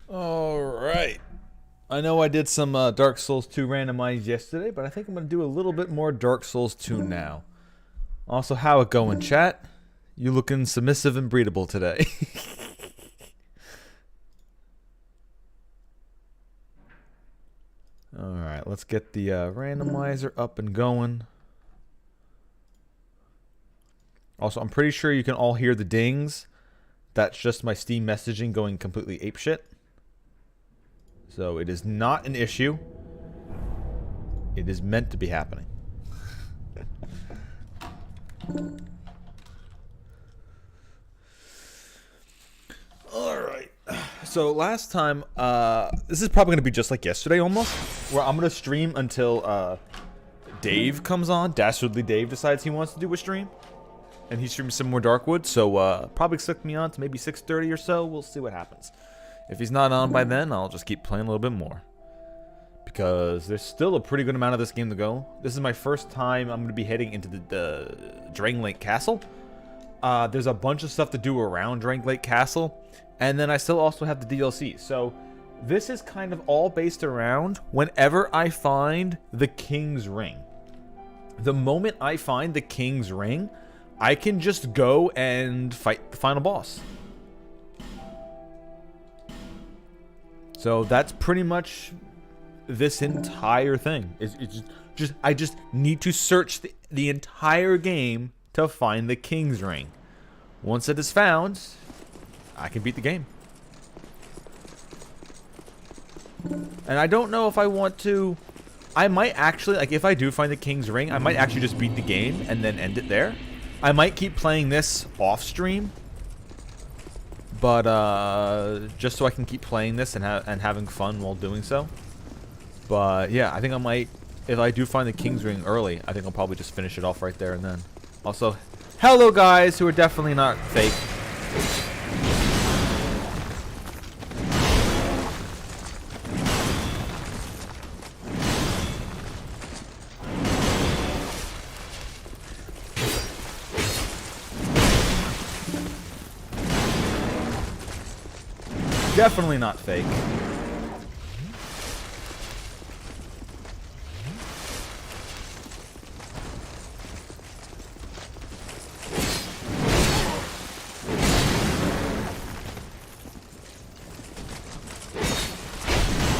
Alright. I know I did some Dark Souls 2 randomized yesterday, but I think I'm going to do a little bit more Dark Souls 2 now. Also, how it going, chat? You looking submissive and breedable today. Alright, let's get the randomizer up and going. Also, I'm pretty sure you can all hear the dings. That's just my Steam messaging going completely apeshit. So it is not an issue. It is meant to be happening. Alright. So last time, this is probably going to be just like yesterday almost, where I'm going to stream until Dave comes on. Dastardly Dave decides he wants to do a stream. And he streams some more Darkwood, so probably stick me on to maybe 6:30 or so. We'll see what happens. If he's not on by then, I'll just keep playing a little bit more. Because there's still a pretty good amount of this game to go. This is my first time I'm going to be heading into the Dranglake Castle. There's a bunch of stuff to do around Dranglake Castle. And then I still also have the DLC. So this is kind of all based around whenever I find the King's Ring. The moment I find the King's Ring, I can just go and fight the final boss. So that's pretty much this entire thing. I just need to search the entire game to find the King's Ring. Once it is found, I can beat the game. And I don't know if I want to... I might actually, like, if I do find the King's Ring, I might actually just beat the game and then end it there. I might keep playing this off stream, but just so I can keep playing this and having fun while doing so. But yeah, I think I might, if I do find the King's Ring early, I think I'll probably just finish it off right there and then. Also, hello guys who are definitely not fake. Definitely not fake.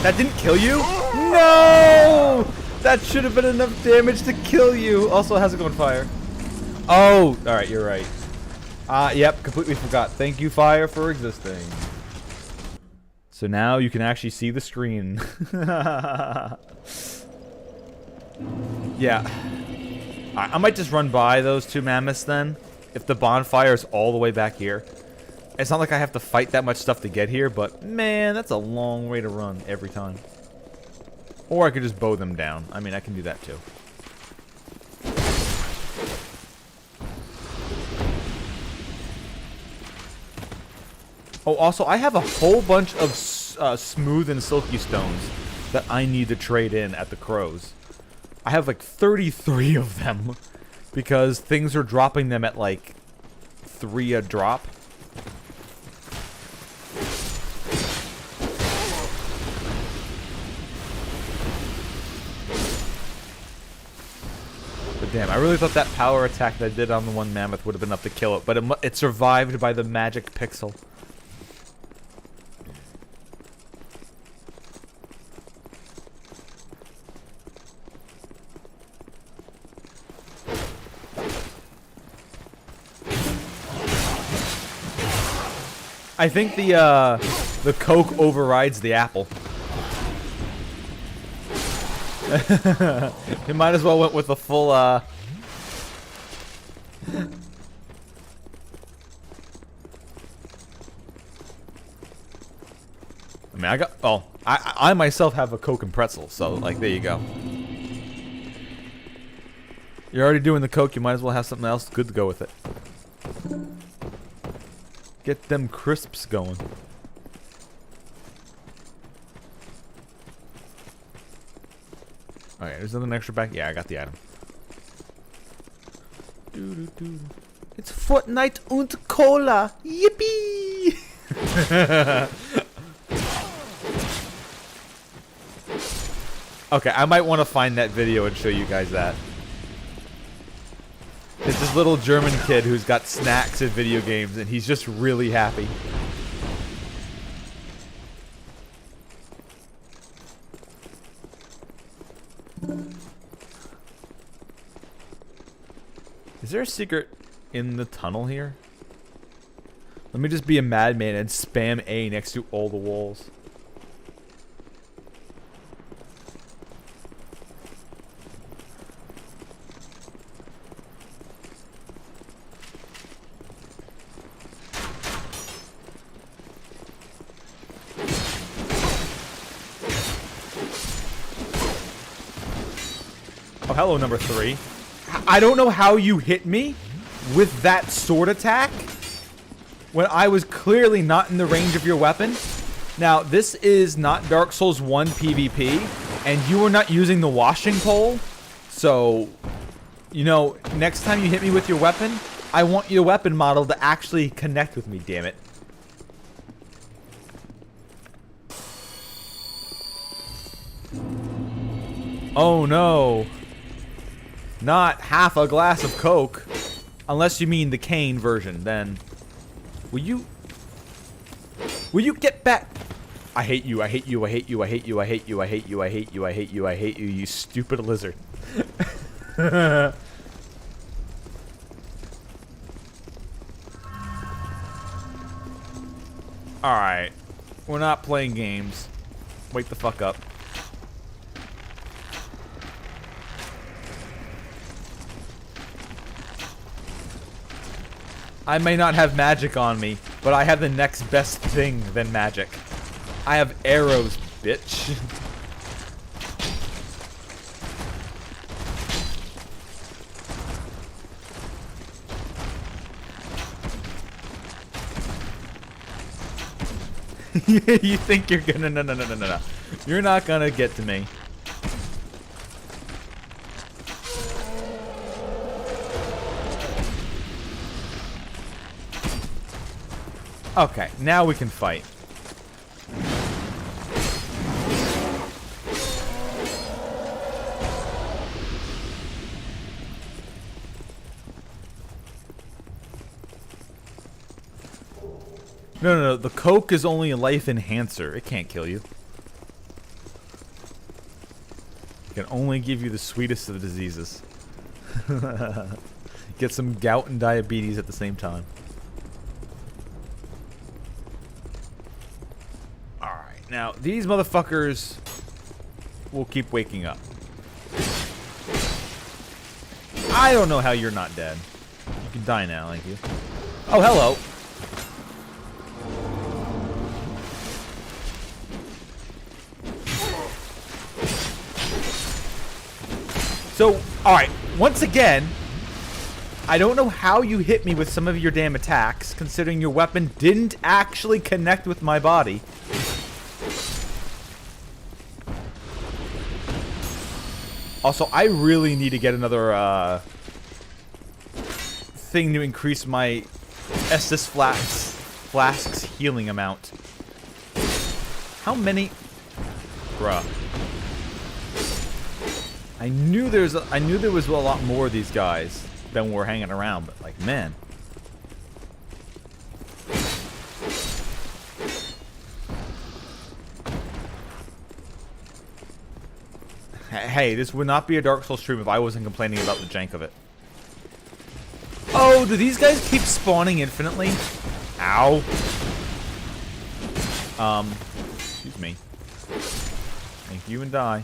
That didn't kill you? No! That should have been enough damage to kill you. Also, how's it going, Fire? Oh, alright, you're right. Yep, completely forgot. Thank you, Fire, for existing. So now you can actually see the screen. Yeah. I might just run by those two mammoths then. If the bonfire is all the way back here. It's not like I have to fight that much stuff to get here, but man, that's a long way to run every time. Or I could just bow them down. I mean, I can do that too. Oh, also, I have a whole bunch of smooth and silky stones that I need to trade in at the Crows. I have like 33 of them because things are dropping them at like 3 a drop. But damn, I really thought that power attack that I did on the one mammoth would have been enough to kill it, but it survived by the magic pixel. I think the Coke overrides the apple. You might as well went with the full I mean, I myself have a Coke and pretzel, so like there you go. You're already doing the Coke, you might as well have something else good to go with it. Get them crisps going. Okay, there's another extra back. Yeah, I got the item. It's Fortnite und Cola. Yippee! Okay, I might want to find that video and show you guys that. It's this little German kid who's got snacks at video games, and he's just really happy. Is there a secret in the tunnel here? Let me just be a madman and spam A next to all the walls. Oh, hello, number 3. I don't know how you hit me with that sword attack when I was clearly not in the range of your weapon. Now, this is not Dark Souls 1 PvP, and you are not using the washing pole. So, you know, next time you hit me with your weapon, I want your weapon model to actually connect with me, damn it. Oh no. Not half a glass of Coke. Unless you mean the cane version, then... Will you get back? I hate you, I hate you, I hate you, I hate you, I hate you, I hate you, I hate you, I hate you, I hate you, you stupid lizard. Alright. We're not playing games. Wake the fuck up. I may not have magic on me, but I have the next best thing than magic. I have arrows, bitch. You think you're gonna... No. You're not gonna get to me. Okay, now we can fight. No, the Coke is only a life enhancer. It can't kill you. It can only give you the sweetest of diseases. Get some gout and diabetes at the same time. Alright, now these motherfuckers will keep waking up. I don't know how you're not dead. You can die now, thank you. Oh, hello. So, alright, once again, I don't know how you hit me with some of your damn attacks, considering your weapon didn't actually connect with my body. Also, I really need to get another, thing to increase my Estus Flask's healing amount. How many... Bruh. I knew there was a lot more of these guys than were hanging around, but like, man. Hey, this would not be a Dark Souls stream if I wasn't complaining about the jank of it. Oh, do these guys keep spawning infinitely? Ow. Excuse me. Thank you and die.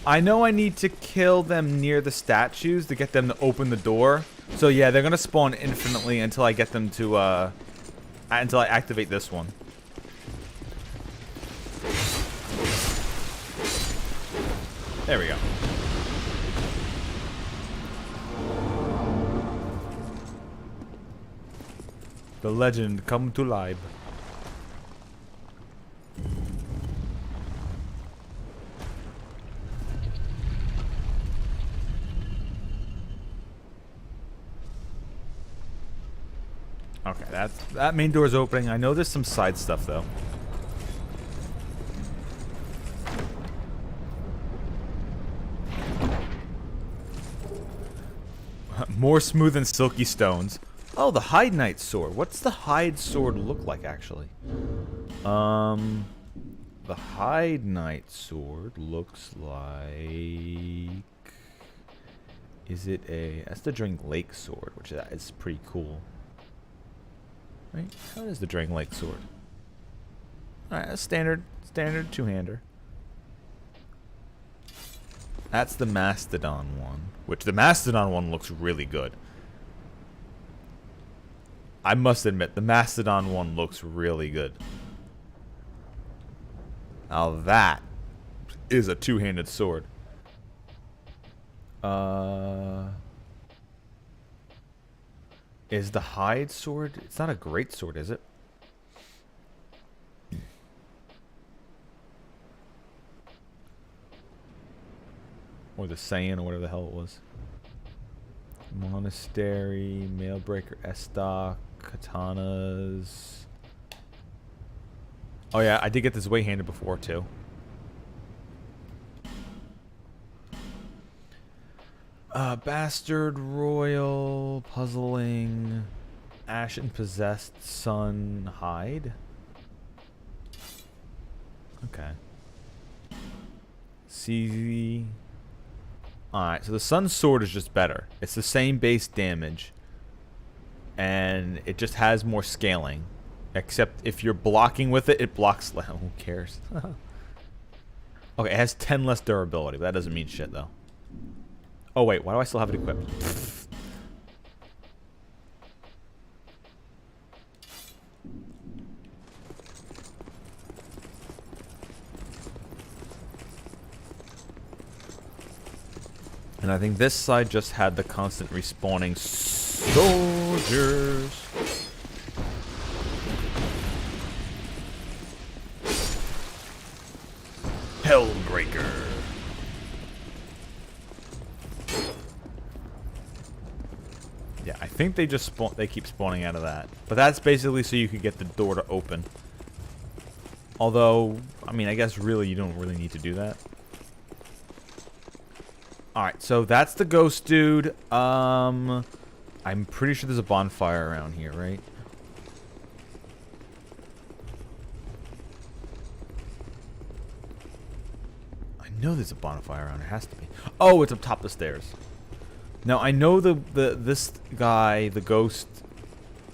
I know I need to kill them near the statues to get them to open the door. So yeah, they're gonna spawn infinitely until I get them to, until I activate this one. There we go. The legend come to life. Okay, that main door is opening. I know there's some side stuff though. More smooth and silky stones. Oh, the Hide Knight sword. What's the Hide sword look like, actually? The Hide Knight sword looks like... Is it a... That's the Dranglake sword, which is pretty cool. Right? How is the Dranglake sword? Alright, a standard two-hander. That's the Mastodon one. Which the Mastodon one looks really good. I must admit, the Mastodon one looks really good. Now that is a two-handed sword. Is the Hide sword? It's not a great sword, is it? Or the Saiyan, or whatever the hell it was. Monastery, Mailbreaker, Estoc, katanas. Oh yeah, I did get this way-handed before too. Bastard, Royal, Puzzling, Ashen Possessed, Sun, Hide. Okay. CZ. Alright, so the Sun Sword is just better. It's the same base damage. And it just has more scaling. Except if you're blocking with it, it blocks less. Who cares? Okay, it has 10 less durability, but that doesn't mean shit, though. Oh, wait, why do I still have it equipped? And I think this side just had the constant respawning soldiers. Hellbreaker. Yeah, I think they just spawn. They keep spawning out of that, but that's basically so you could get the door to open. Although, I mean, I guess really you don't really need to do that. Alright, so that's the ghost dude. I'm pretty sure there's a bonfire around here, right? I know there's a bonfire around. It has to be. Oh, it's up top of the stairs. Now I know this guy, the ghost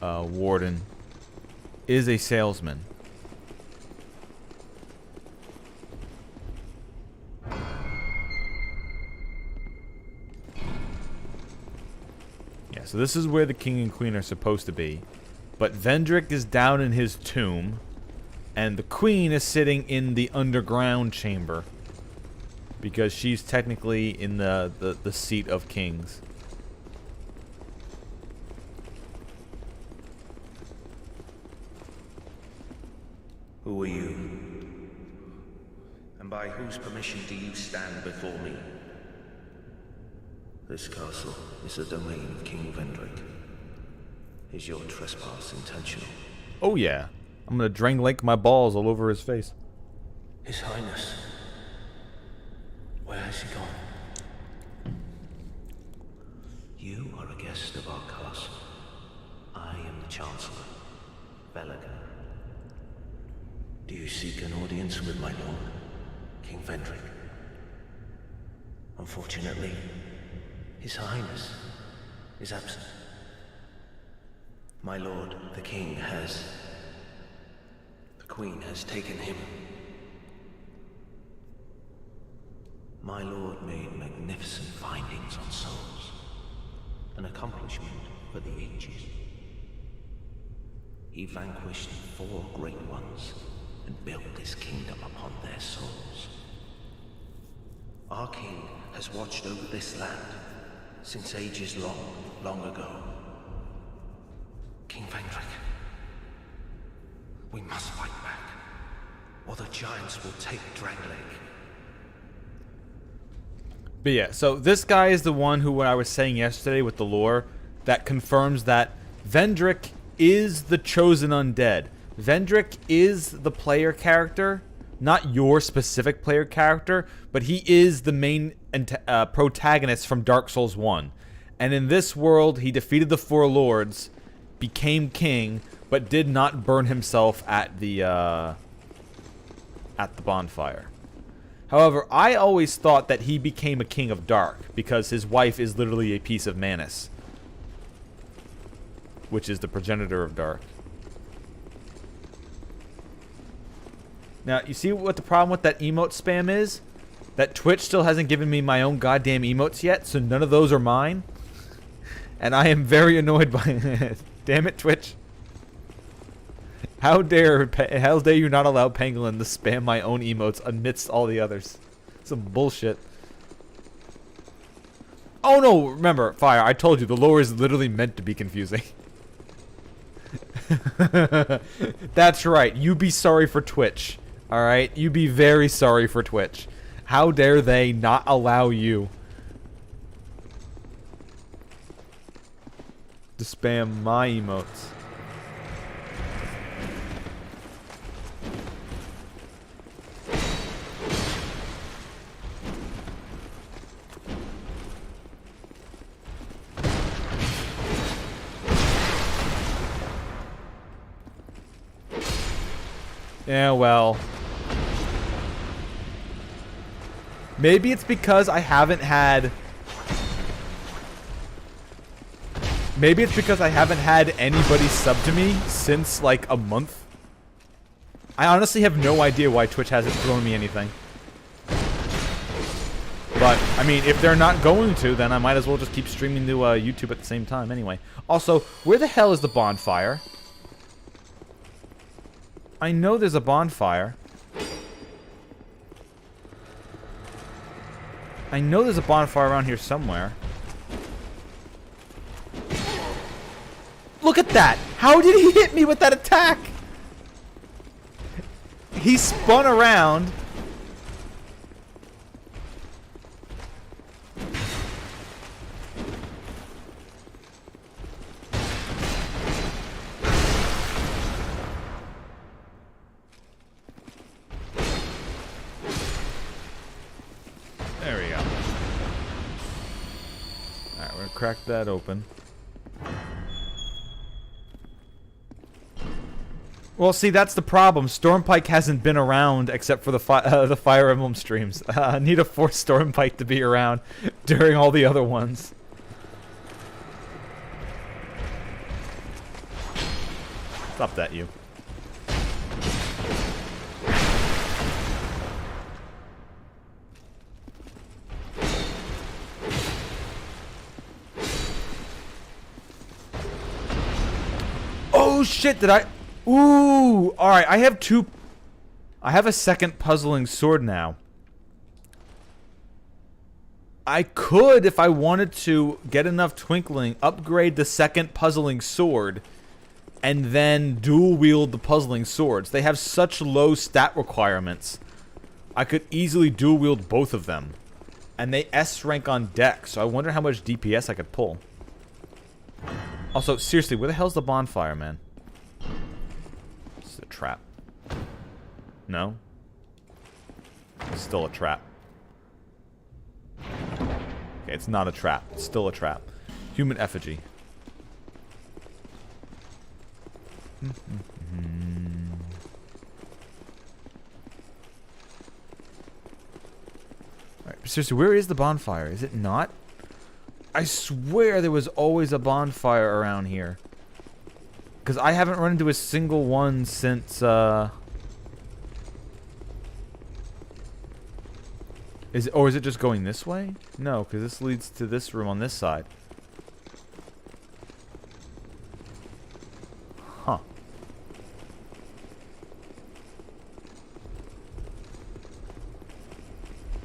warden, is a salesman. So this is where the king and queen are supposed to be. But Vendric is down in his tomb. And the queen is sitting in the underground chamber. Because she's technically in the seat of kings. Who are you? And by whose permission do you stand before me? This castle is the domain of King Vendric. Is your trespass intentional? Oh yeah. I'm gonna Dranglake my balls all over his face. His Highness. Where has he gone? You are a guest of our castle. I am the Chancellor, Velagan. Do you seek an audience with my lord, King Vendric? Unfortunately, His Highness is absent. My lord, the king, has Queen has taken him. My lord made magnificent findings on souls, an accomplishment for the ages. He vanquished 4 great ones and built his kingdom upon their souls. Our king has watched over this land since ages long, long ago. King Vendric, we must fight back, or the giants will take Dranglake. But yeah, so this guy is the one who, what I was saying yesterday with the lore, that confirms that Vendric is the chosen undead. Vendric is the player character, not your specific player character, but he is the main protagonist from Dark Souls 1. And in this world, he defeated the 4 lords, became king, but did not burn himself at the bonfire. However, I always thought that he became a king of dark because his wife is literally a piece of Manus, which is the progenitor of dark. Now, you see what the problem with that emote spam is? That Twitch still hasn't given me my own goddamn emotes yet, so none of those are mine. And I am very annoyed by it. Damn it, Twitch. How dare you not allow Pangolin to spam my own emotes amidst all the others? Some bullshit. Oh no, remember, Fire, I told you, the lore is literally meant to be confusing. That's right, you be sorry for Twitch. Alright, you be very sorry for Twitch. How dare they not allow you to spam my emotes? Yeah, well. Maybe it's because I haven't had... Maybe it's because I haven't had anybody sub to me since, like, a month. I honestly have no idea why Twitch hasn't thrown me anything. But, I mean, if they're not going to, then I might as well just keep streaming to YouTube at the same time anyway. Also, where the hell is the bonfire? I know there's a bonfire. I know there's a bonfire around here somewhere. Look at that! How did he hit me with that attack? He spun around. There we go. Alright, we're gonna crack that open. Well, see, that's the problem. Stormpike hasn't been around except for the Fire Emblem streams. I need to force Stormpike to be around during all the other ones. Stop that, you. Oh shit, did I... Ooh! Alright, I have two... I have a second puzzling sword now. I could, if I wanted to, get enough twinkling, upgrade the second puzzling sword, and then dual wield the puzzling swords. They have such low stat requirements. I could easily dual wield both of them. And they S rank on deck, so I wonder how much DPS I could pull. Also, seriously, where the hell's the bonfire, man? This is a trap. No? It's still a trap. Okay, it's not a trap. It's still a trap. Human effigy. Alright, seriously, where is the bonfire? Is it not? I swear there was always a bonfire around here. Because I haven't run into a single one since, Or is it just going this way? No, because this leads to this room on this side. Huh.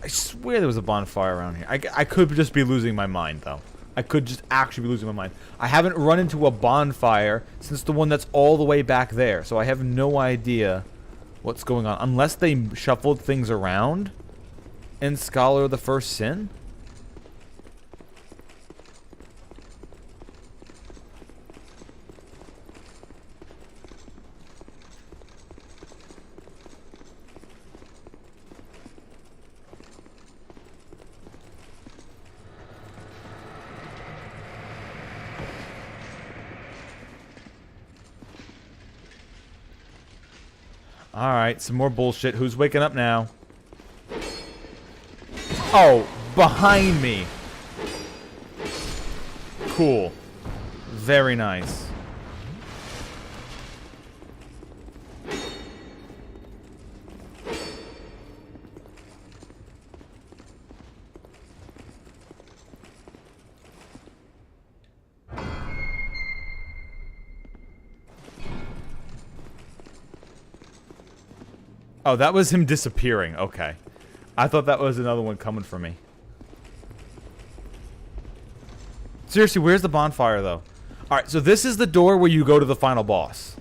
I swear there was a bonfire around here. I could just be losing my mind, though. I could just actually be losing my mind. I haven't run into a bonfire since the one that's all the way back there, so I have no idea what's going on. Unless they shuffled things around in Scholar of the First Sin? Alright, some more bullshit. Who's waking up now? Oh, behind me. Cool. Very nice. Oh, that was him disappearing. Okay. I thought that was another one coming for me. Seriously, where's the bonfire, though? Alright, so this is the door where you go to the final boss.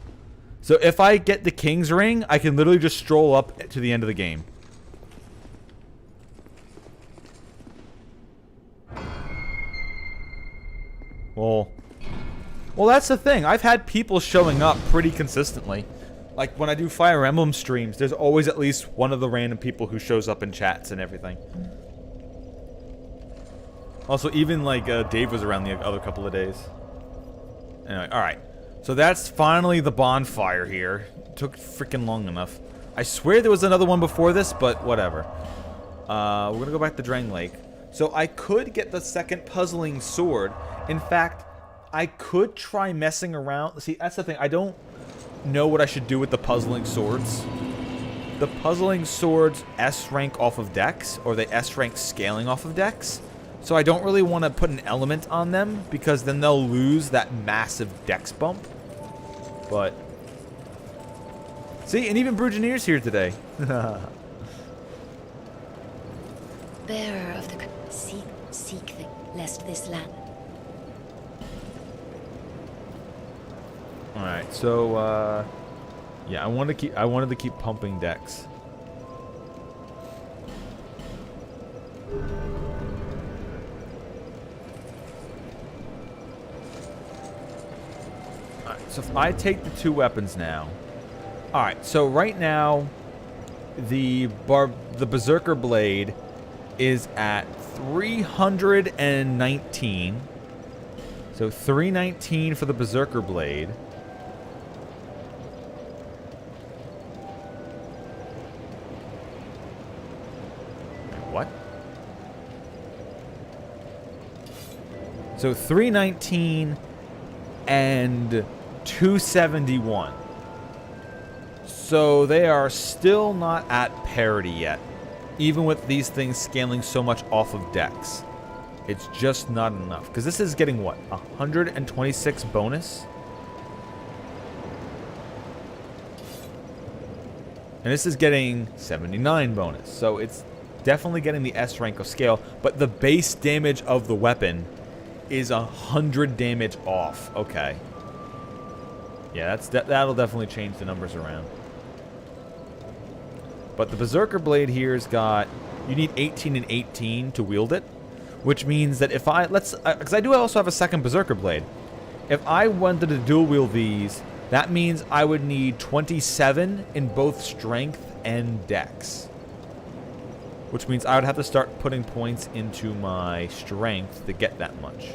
So if I get the King's Ring, I can literally just stroll up to the end of the game. Well, that's the thing. I've had people showing up pretty consistently. Like, when I do Fire Emblem streams, there's always at least one of the random people who shows up in chats and everything. Also, even, like, Dave was around the other couple of days. Anyway, alright. So that's finally the bonfire here. Took freaking long enough. I swear there was another one before this, but whatever. We're gonna go back to Dranglake. So I could get the second puzzling sword. In fact, I could try messing around. See, that's the thing. I don't know what I should do with the puzzling swords. The puzzling swords S rank off of Dex, or they S rank scaling off of Dex. So I don't really want to put an element on them, because then they'll lose that massive Dex bump. But see, and even Brugineer's here today. Bearer of the seek the lest this land. All right, so yeah, I wanted to keep pumping Dex. All right, so if I take the two weapons now. All right, so right now the Berserker blade is at 319. So 319 for the Berserker blade. What? So 319 and 271. So they are still not at parity yet, even with these things scaling so much off of Dex. It's just not enough. Because this is getting, what, 126 bonus? And this is getting 79 bonus. So it's definitely getting the S rank of scale. But the base damage of the weapon is 100 damage off. Okay. Yeah, that'll definitely change the numbers around. But the Berserker blade here's got... You need 18 and 18 to wield it. Which means that if I, because I do also have a second Berserker blade. If I wanted to dual wield these, that means I would need 27 in both strength and dex. Which means I would have to start putting points into my strength to get that much.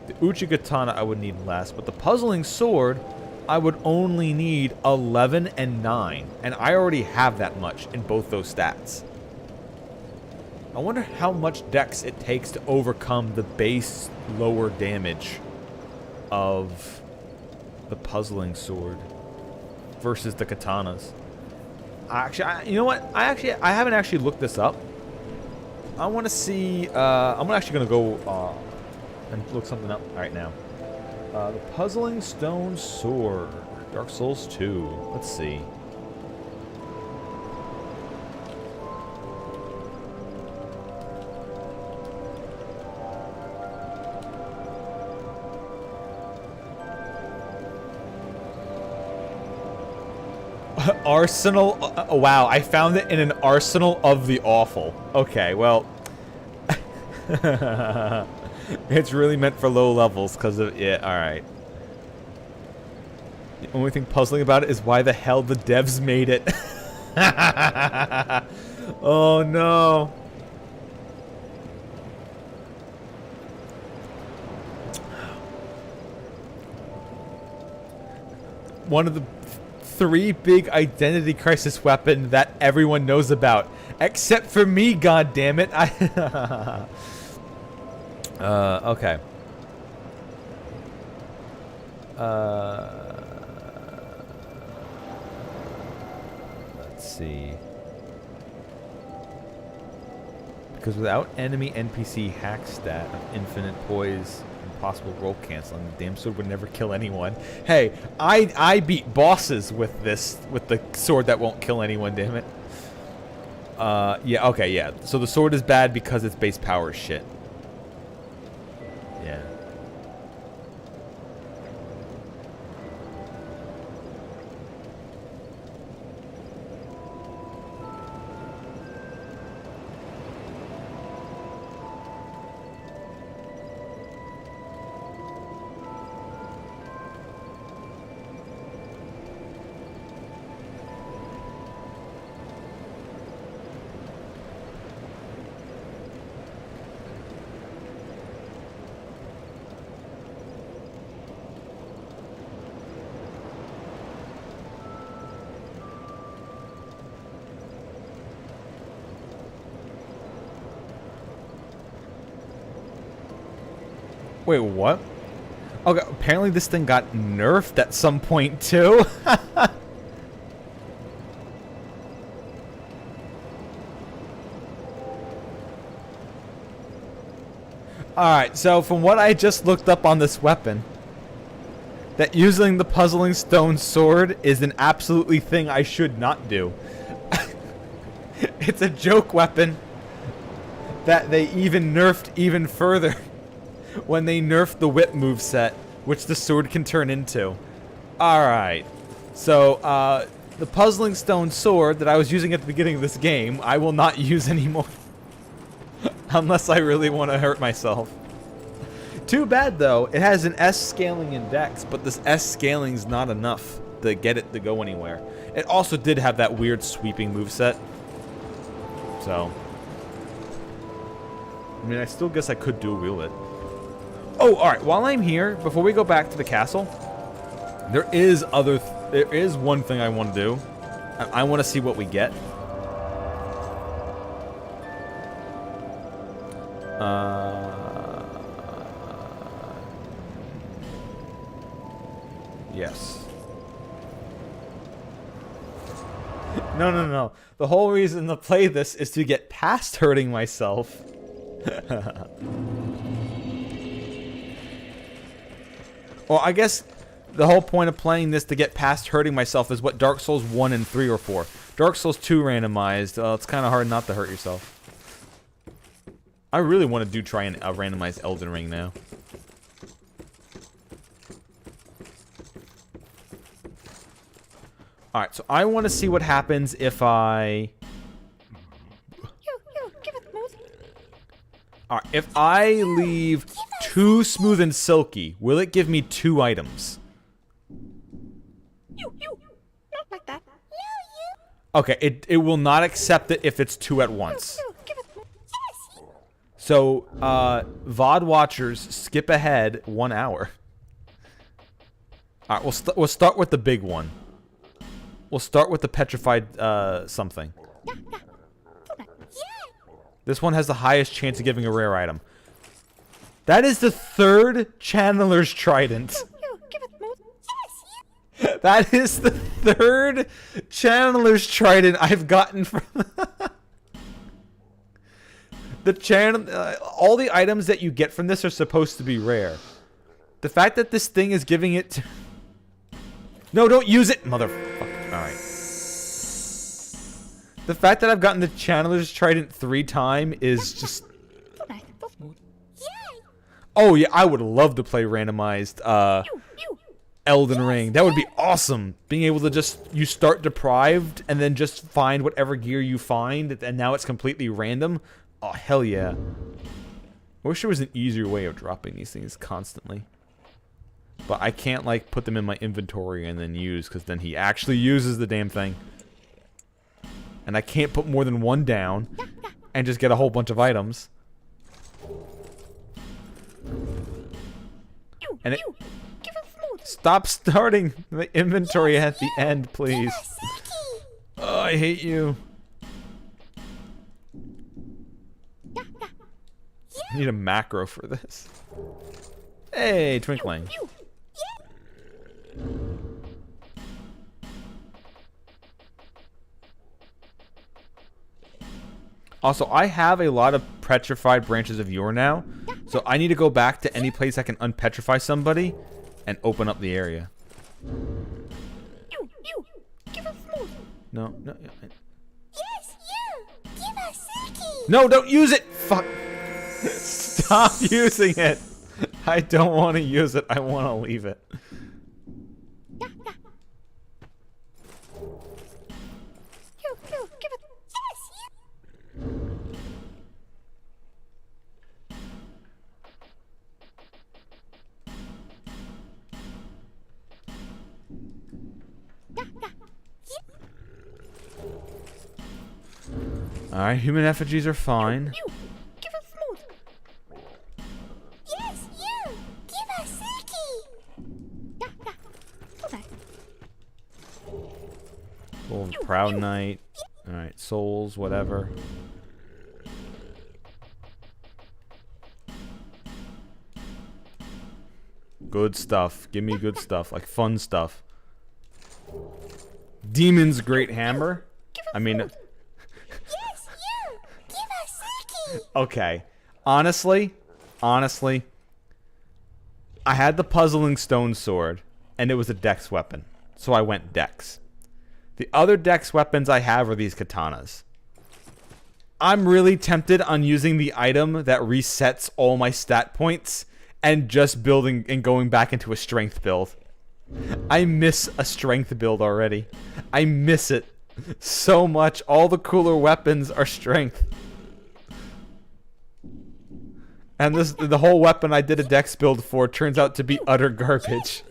The Uchi Katana I would need less, but the Puzzling Sword I would only need 11 and 9. And I already have that much in both those stats. I wonder how much dex it takes to overcome the base lower damage of the Puzzling Sword versus the katanas. Actually, you know what? I haven't actually looked this up, I want to see. I'm actually gonna go and look something up right now. The Puzzling Stone Sword, Dark Souls 2. Let's see. Arsenal. Wow, I found it in an arsenal of the awful. Okay, well. It's really meant for low levels because of. Yeah, alright. The only thing puzzling about it is why the hell the devs made it. Oh no. One of the 3 big identity crisis weapon that everyone knows about, except for me. God damn it! Okay. Let's see. Because without enemy NPC hack stat of infinite poise and possible roll canceling, the damn sword would never kill anyone. Hey, I beat bosses with this, with the sword that won't kill anyone, damn it. Yeah, okay, yeah. So the sword is bad because its base power is shit. Yeah. Wait, what? Okay, apparently this thing got nerfed at some point too. Alright, so from what I just looked up on this weapon, that using the Puzzling Stone Sword is an absolutely thing I should not do. It's a joke weapon that they even nerfed even further when they nerfed the whip moveset, which the sword can turn into. Alright, so the Puzzling Stone Sword that I was using at the beginning of this game, I will not use anymore. Unless I really want to hurt myself. Too bad though, it has an S scaling in Dex, but this S scaling is not enough to get it to go anywhere. It also did have that weird sweeping moveset. So, I mean, I still guess I could dual wield it. Oh, alright, while I'm here, before we go back to the castle, there is one thing I want to do. I want to see what we get. Yes. No. The whole reason to play this is to get past hurting myself. Well, I guess the whole point of playing this to get past hurting myself is what Dark Souls 1 and 3 are for. Dark Souls 2 randomized. It's kind of hard not to hurt yourself. I really want to try a randomized Elden Ring now. Alright, so I want to see what happens if I... Alright, if I leave 2 smooth and silky, will it give me 2 items? Not like that. Okay, it will not accept it if it's 2 at once. So, VOD watchers, skip ahead 1 hour. Alright, we'll start with the big one. We'll start with the petrified something. This one has the highest chance of giving a rare item. That is the 3rd Channeler's Trident. That is the 3rd Channeler's Trident I've gotten from... The channel, all the items that you get from this are supposed to be rare. The fact that this thing is giving it to... No, don't use it, motherfucker. All right. The fact that I've gotten the Channeler's Trident 3 times is just... Oh yeah, I would love to play randomized Elden Ring. That would be awesome. Being able to just, you start deprived and then just find whatever gear you find, and now it's completely random. Oh, hell yeah. I wish there was an easier way of dropping these things constantly. But I can't, like, put them in my inventory and then use, because then he actually uses the damn thing. And I can't put more than one down and just get a whole bunch of items. And it... Stop starting the inventory at the end, please. Oh, I hate you. I need a macro for this. Hey, twinkling. Also, I have a lot of petrified branches of yore now, so I need to go back to any place I can unpetrify somebody and open up the area. No, no. No, don't use it! Fuck. Stop using it! I don't want to use it. I want to leave it. Alright, human effigies are fine. Full of Proud Knight. Alright, souls, whatever. Good stuff. Give me good stuff, like fun stuff. Demon's Great Hammer. I mean... Okay. Honestly, I had the Puzzling Stone Sword, and it was a dex weapon, so I went dex. The other dex weapons I have are these katanas. I'm really tempted on using the item that resets all my stat points and just building and going back into a strength build. I miss a strength build already. I miss it so much. All the cooler weapons are strength. And the whole weapon I did a dex build for turns out to be utter garbage.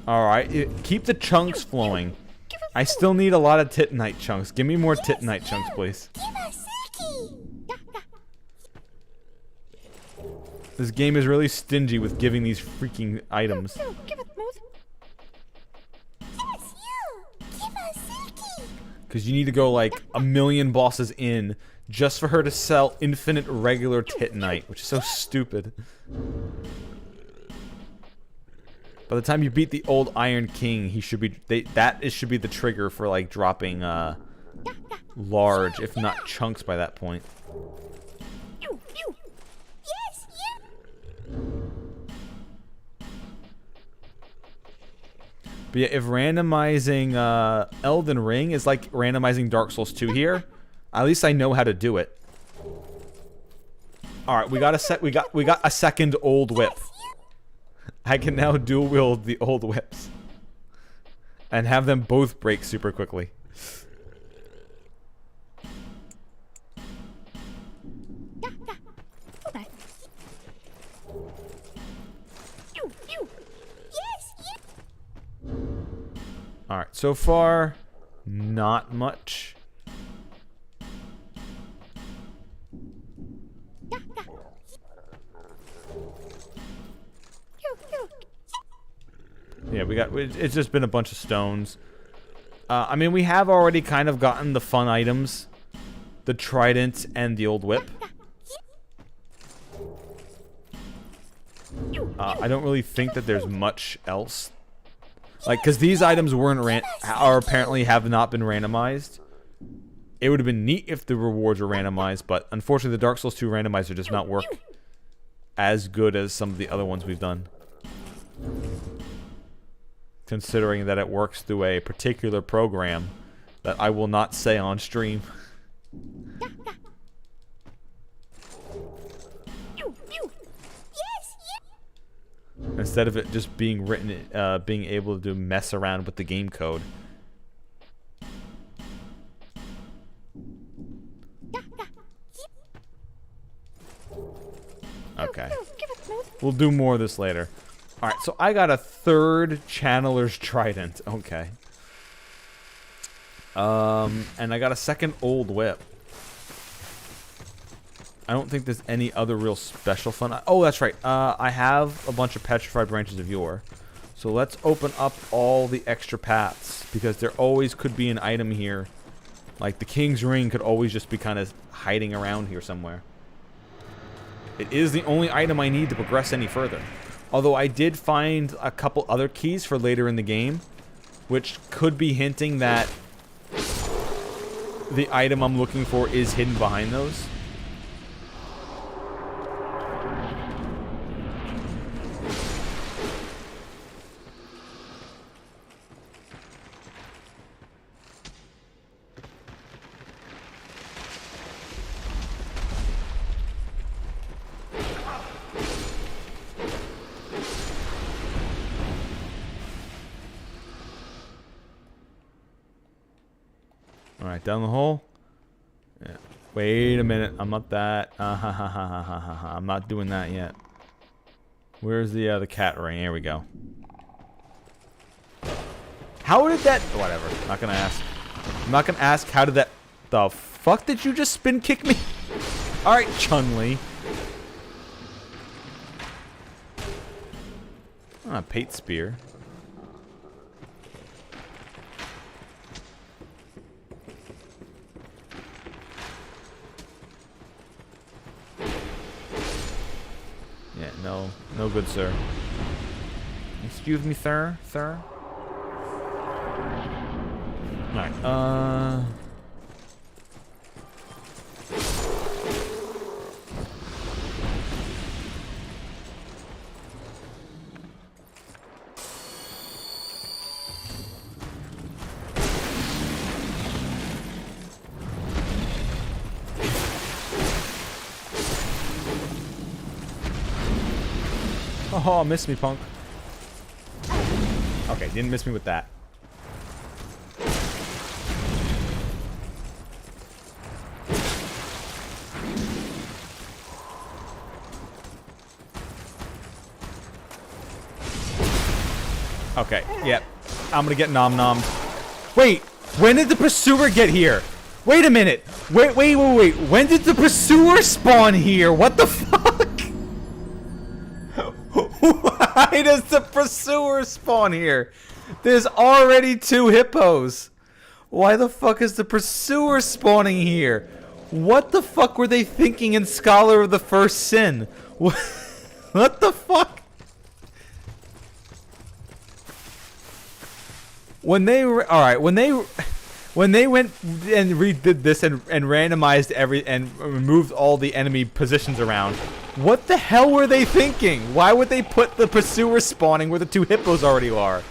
Alright, keep the chunks flowing. I still need a lot of Titanite chunks. Give me more Titanite chunks, please. This game is really stingy with giving these freaking items. Because you need to go like 1,000,000 bosses in just for her to sell infinite regular Titanite, which is so stupid. By the time you beat the old Iron King, he should be should be the trigger for like dropping large, if not chunks, by that point. But yeah, if randomizing Elden Ring is like randomizing Dark Souls 2 here, at least I know how to do it. All right, we got a second old whip. I can now dual wield the old whips and have them both break super quickly. All right, so far, not much. Yeah, it's just been a bunch of stones. I mean, we have already kind of gotten the fun items. The trident and the old whip. I don't really think that there's much else. Like, because these items are apparently have not been randomized. It would have been neat if the rewards were randomized, but unfortunately the Dark Souls 2 randomizer does not work as good as some of the other ones we've done. Considering that it works through a particular program that I will not say on stream. Instead of it just being written, being able to mess around with the game code. Okay. We'll do more of this later. Alright, so I got a third Channeler's Trident. Okay. And I got a second Old Whip. I don't think there's any other real special fun. Oh, that's right. I have a bunch of Petrified Branches of Yore. So let's open up all the extra paths. Because there always could be an item here. Like the King's Ring could always just be kind of hiding around here somewhere. It is the only item I need to progress any further. Although I did find a couple other keys for later in the game. Which could be hinting that the item I'm looking for is hidden behind those. Alright, down the hole. Yeah. Wait a minute. I'm not that. I'm not doing that yet. Where's the cat ring? Here we go. How did that... Whatever. Not gonna ask. I'm not gonna ask how did that... The fuck did you just spin kick me? Alright, Chun-Li. Pate Spear. Yeah, no. No good, sir. Excuse me, sir? Sir? Alright, Oh, miss me, punk. Okay, didn't miss me with that. Okay, yep. I'm gonna get nom-nommed. Wait, when did the pursuer get here? Wait a minute. Wait. When did the pursuer spawn here? What the fuck? Why does the pursuer spawn here? There's already 2 hippos. Why the fuck is the pursuer spawning here? What the fuck were they thinking in Scholar of the First Sin? What the fuck? When they when they went and redid this and randomized and removed all the enemy positions around, what the hell were they thinking? Why would they put the pursuer spawning where the 2 hippos already are?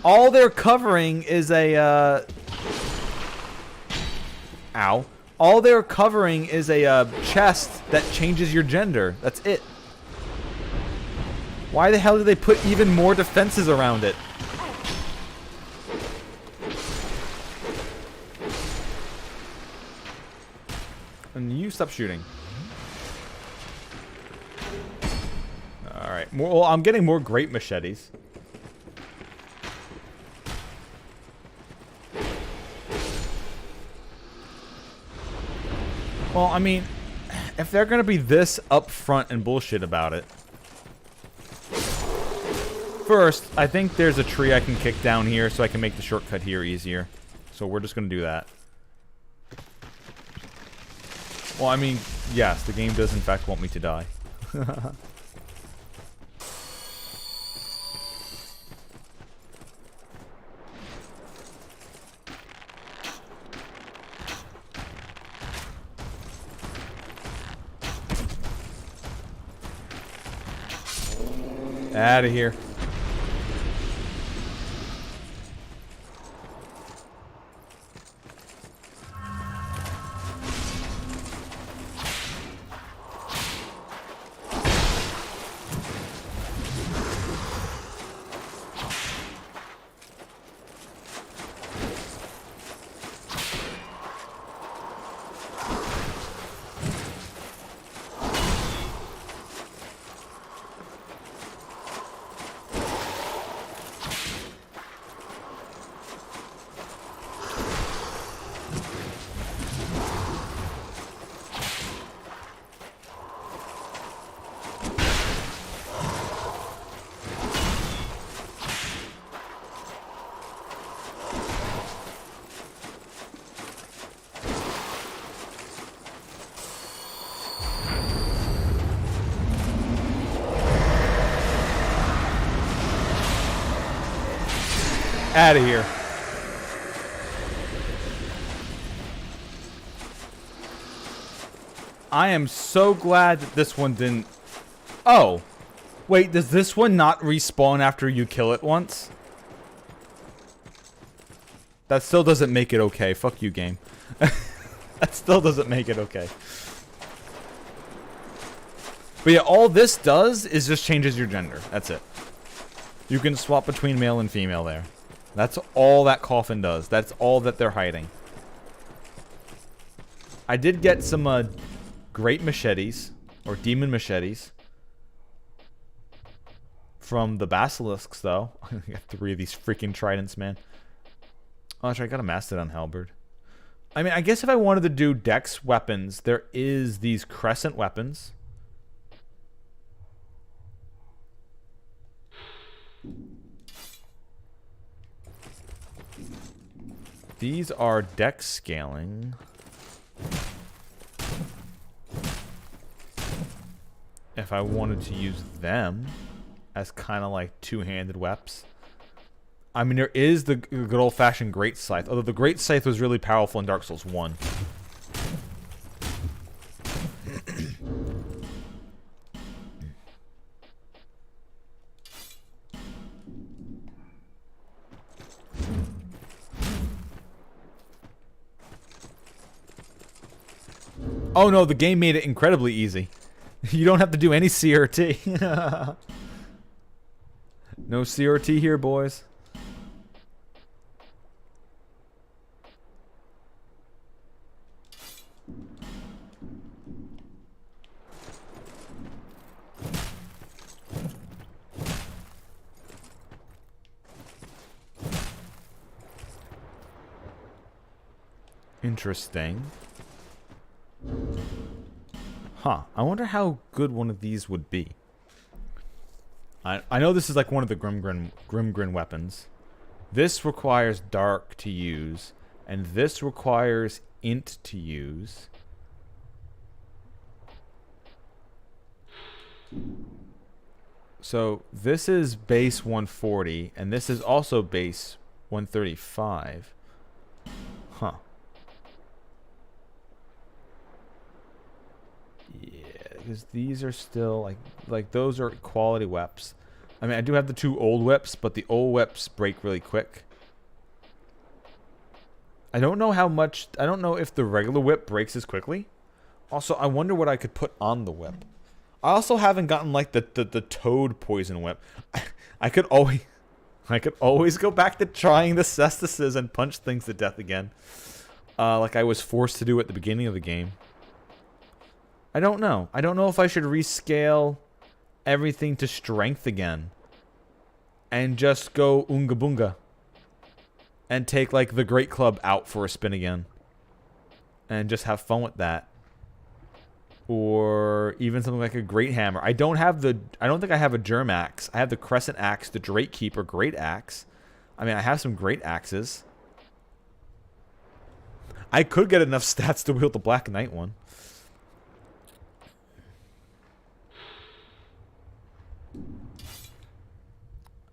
All they're covering is a ow. All they're covering is a chest that changes your gender. That's it. Why the hell did they put even more defenses around it? And you stop shooting. Alright. Well, I'm getting more great machetes. Well, I mean, if they're gonna be this upfront and bullshit about it, first, I think there's a tree I can kick down here so I can make the shortcut here easier. So we're just going to do that. Well, I mean, yes, the game does in fact want me to die. Out of here. Out of here. I am so glad that this one didn't... Oh. Wait, does this one not respawn after you kill it once? That still doesn't make it okay. Fuck you, game. That still doesn't make it okay. But yeah, all this does is just changes your gender. That's it. You can swap between male and female there. That's all that coffin does. That's all that they're hiding. I did get some great machetes, or demon machetes, from the basilisks, though. I got 3 of these freaking tridents, man. Oh, actually, I got a mastodon halberd. I mean, I guess if I wanted to do dex weapons, there is these crescent weapons. These are dex scaling. If I wanted to use them as kind of like two-handed weapons. I mean, there is the good old-fashioned Great Scythe. Although the Great Scythe was really powerful in Dark Souls 1. Oh no, the game made it incredibly easy. You don't have to do any CRT. No CRT here, boys. Interesting. Huh. I wonder how good one of these would be. I know this is like one of the Grimgrin weapons. This requires dark to use, and this requires int to use. So this is base 140, and this is also base 135. Huh. Because these are still like those are quality whips. I mean, I do have the 2 old whips, but the old whips break really quick. I don't know how much. I don't know if the regular whip breaks as quickly. Also, I wonder what I could put on the whip. I also haven't gotten like the toad poison whip. I could always go back to trying the cestices and punch things to death again, like I was forced to do at the beginning of the game. I don't know. I don't know if I should rescale everything to strength again. And just go Oonga Boonga. And take, like, the Great Club out for a spin again. And just have fun with that. or even something like a great hammer. I don't think I have a germ axe. I have the crescent axe, the Drake Keeper great axe. I mean, I have some great axes. I could get enough stats to wield the Black Knight one.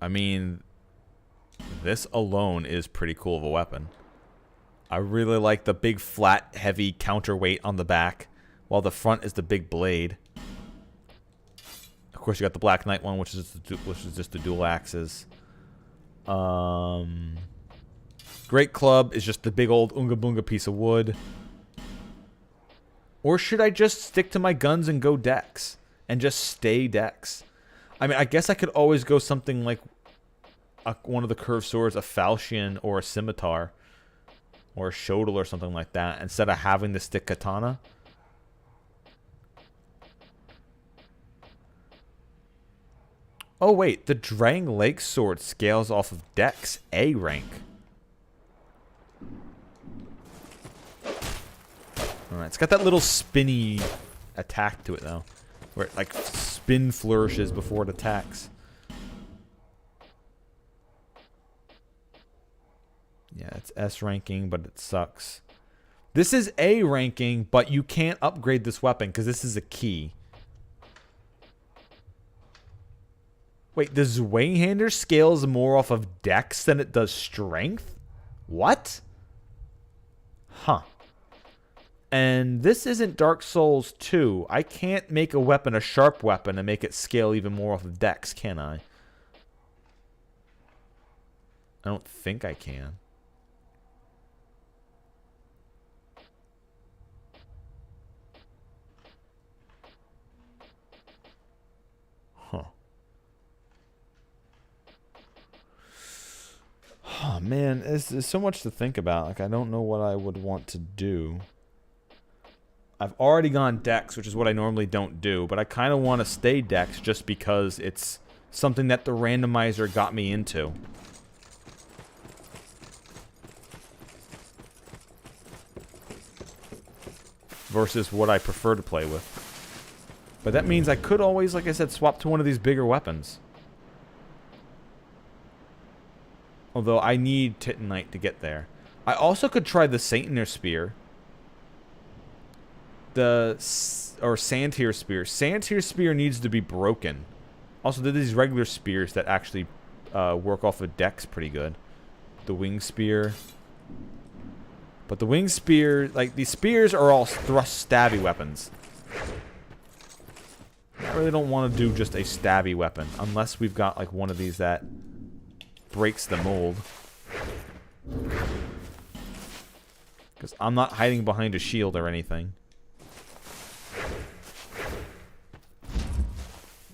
I mean, this alone is pretty cool of a weapon. I really like the big, flat, heavy counterweight on the back, while the front is the big blade. Of course, you got the Black Knight one, which is just the dual axes. Great Club is just the big old Oonga Boonga piece of wood. Or should I just stick to my guns and go Dex? And just stay Dex? I mean, I guess I could always go something like one of the curved swords, a falchion or a scimitar. Or a shodel or something like that, instead of having the stick katana. Oh wait, the Dranglake sword scales off of Dex A rank. Alright, it's got that little spinny attack to it though. Where it like spin flourishes before it attacks. Yeah, it's S ranking, but it sucks. This is A ranking, but you can't upgrade this weapon because this is a key. Wait, the Zweihander scales more off of Dex than it does Strength? What? Huh. And this isn't Dark Souls 2. I can't make a weapon a sharp weapon and make it scale even more off of Dex, can I? I don't think I can. Huh. Oh, man, there's so much to think about. Like, I don't know what I would want to do. I've already gone Dex, which is what I normally don't do, but I kind of want to stay Dex just because it's something that the randomizer got me into. Versus what I prefer to play with. But that means I could always, like I said, swap to one of these bigger weapons. Although I need Titanite to get there. I also could try the Saintner Spear. Or Sandtear Spear. Sandtear Spear needs to be broken. Also, there's these regular spears that actually work off of Dex pretty good. The Wing Spear. But the Wing Spear, like, these spears are all thrust stabby weapons. I really don't want to do just a stabby weapon. Unless we've got, like, one of these that breaks the mold. Because I'm not hiding behind a shield or anything.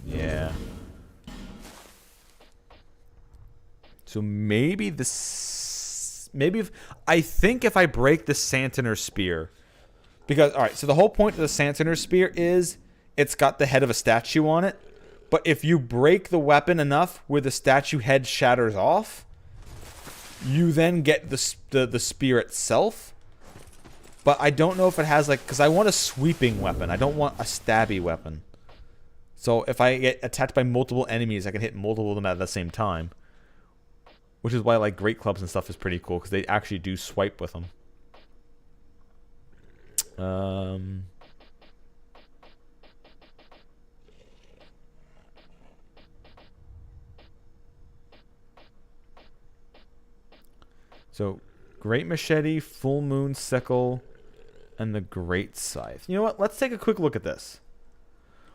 Yeah. So maybe this... I think if I break the Santiner Spear... Because, alright, so the whole point of the Santiner Spear is... It's got the head of a statue on it. But if you break the weapon enough where the statue head shatters off... You then get the spear itself. But I don't know if it has, like... Because I want a sweeping weapon. I don't want a stabby weapon. So if I get attacked by multiple enemies, I can hit multiple of them at the same time. Which is why, like, Great Clubs and stuff is pretty cool, because they actually do swipe with them. So, Great Machete, Full Moon Sickle, and the Great Scythe. You know what? Let's take a quick look at this.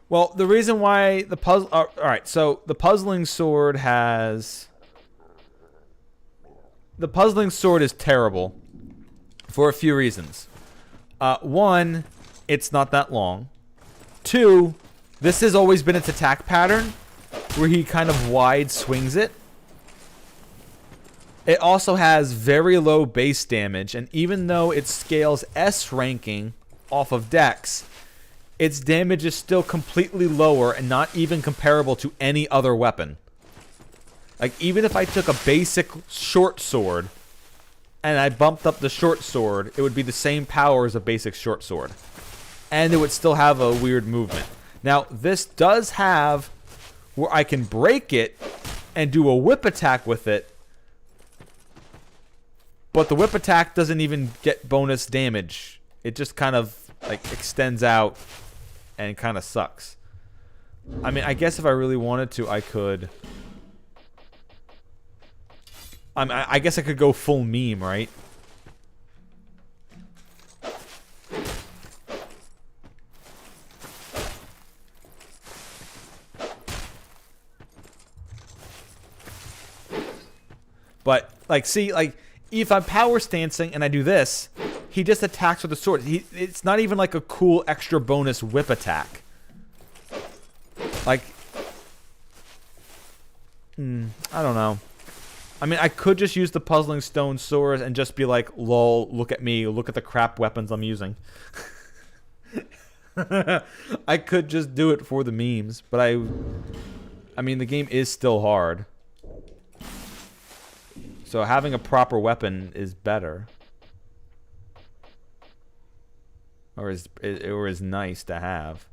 Well, the reason why the puzzle... Alright, so the Puzzling Sword has... The Puzzling Sword is terrible for a few reasons. One, it's not that long. Two, this has always been its attack pattern, where he kind of wide swings it. It also has very low base damage, and even though it scales S ranking off of Dex, its damage is still completely lower and not even comparable to any other weapon. Like, even if I took a basic short sword and I bumped up the short sword, it would be the same power as a basic short sword. and it would still have a weird movement. Now, this does have where I can break it and do a whip attack with it, but the whip attack doesn't even get bonus damage. It just kind of like extends out and kind of sucks. I mean, I guess if I really wanted to, I could. I guess I could go full meme, right? But, like, see, like, if I'm power stancing and I do this, he just attacks with the sword. It's not even, like, a cool extra bonus whip attack. Like, I don't know. I mean, I could just use the puzzling stone swords and just be like, lol, look at me, look at the crap weapons I'm using. I could just do it for the memes, but I mean, the game is still hard. So having a proper weapon is better. Or is nice to have.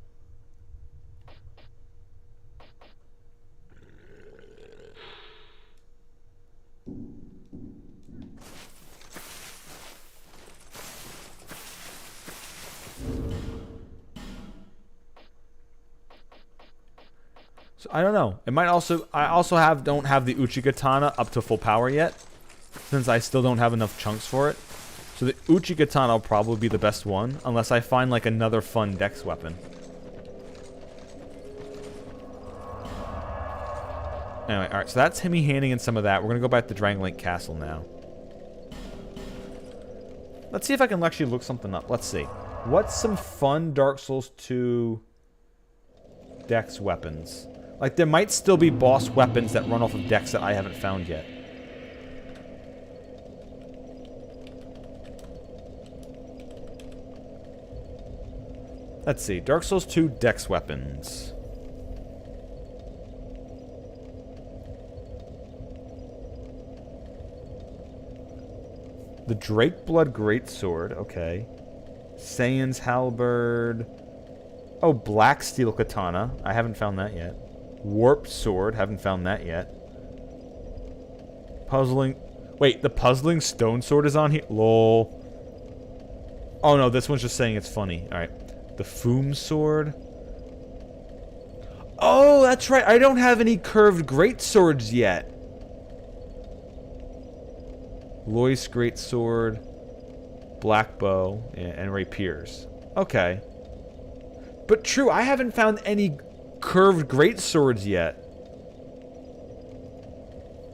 So I don't know. It might also don't have the Uchi Katana up to full power yet, since I still don't have enough chunks for it. So the Uchi Katana will probably be the best one, unless I find like another fun dex weapon. Anyway, alright, so that's me handing in some of that. We're gonna go back to Dranglake Castle now. Let's see if I can actually look something up. Let's see. What's some fun Dark Souls 2 dex weapons? Like, there might still be boss weapons that run off of decks that I haven't found yet. Let's see. Dark Souls 2 dex weapons. The Drakeblood Greatsword. Okay. Saiyans Halberd. Oh, Black Steel Katana. I haven't found that yet. Warped Sword. Haven't found that yet. Puzzling... Wait, the Puzzling Stone Sword is on here? Lol. Oh, no, this one's just saying it's funny. Alright. The Foom Sword. Oh, that's right. I don't have any curved greatswords yet. Lois Greatsword. Black Bow. And Rapiers. Okay. But true, I haven't found any curved greatswords yet.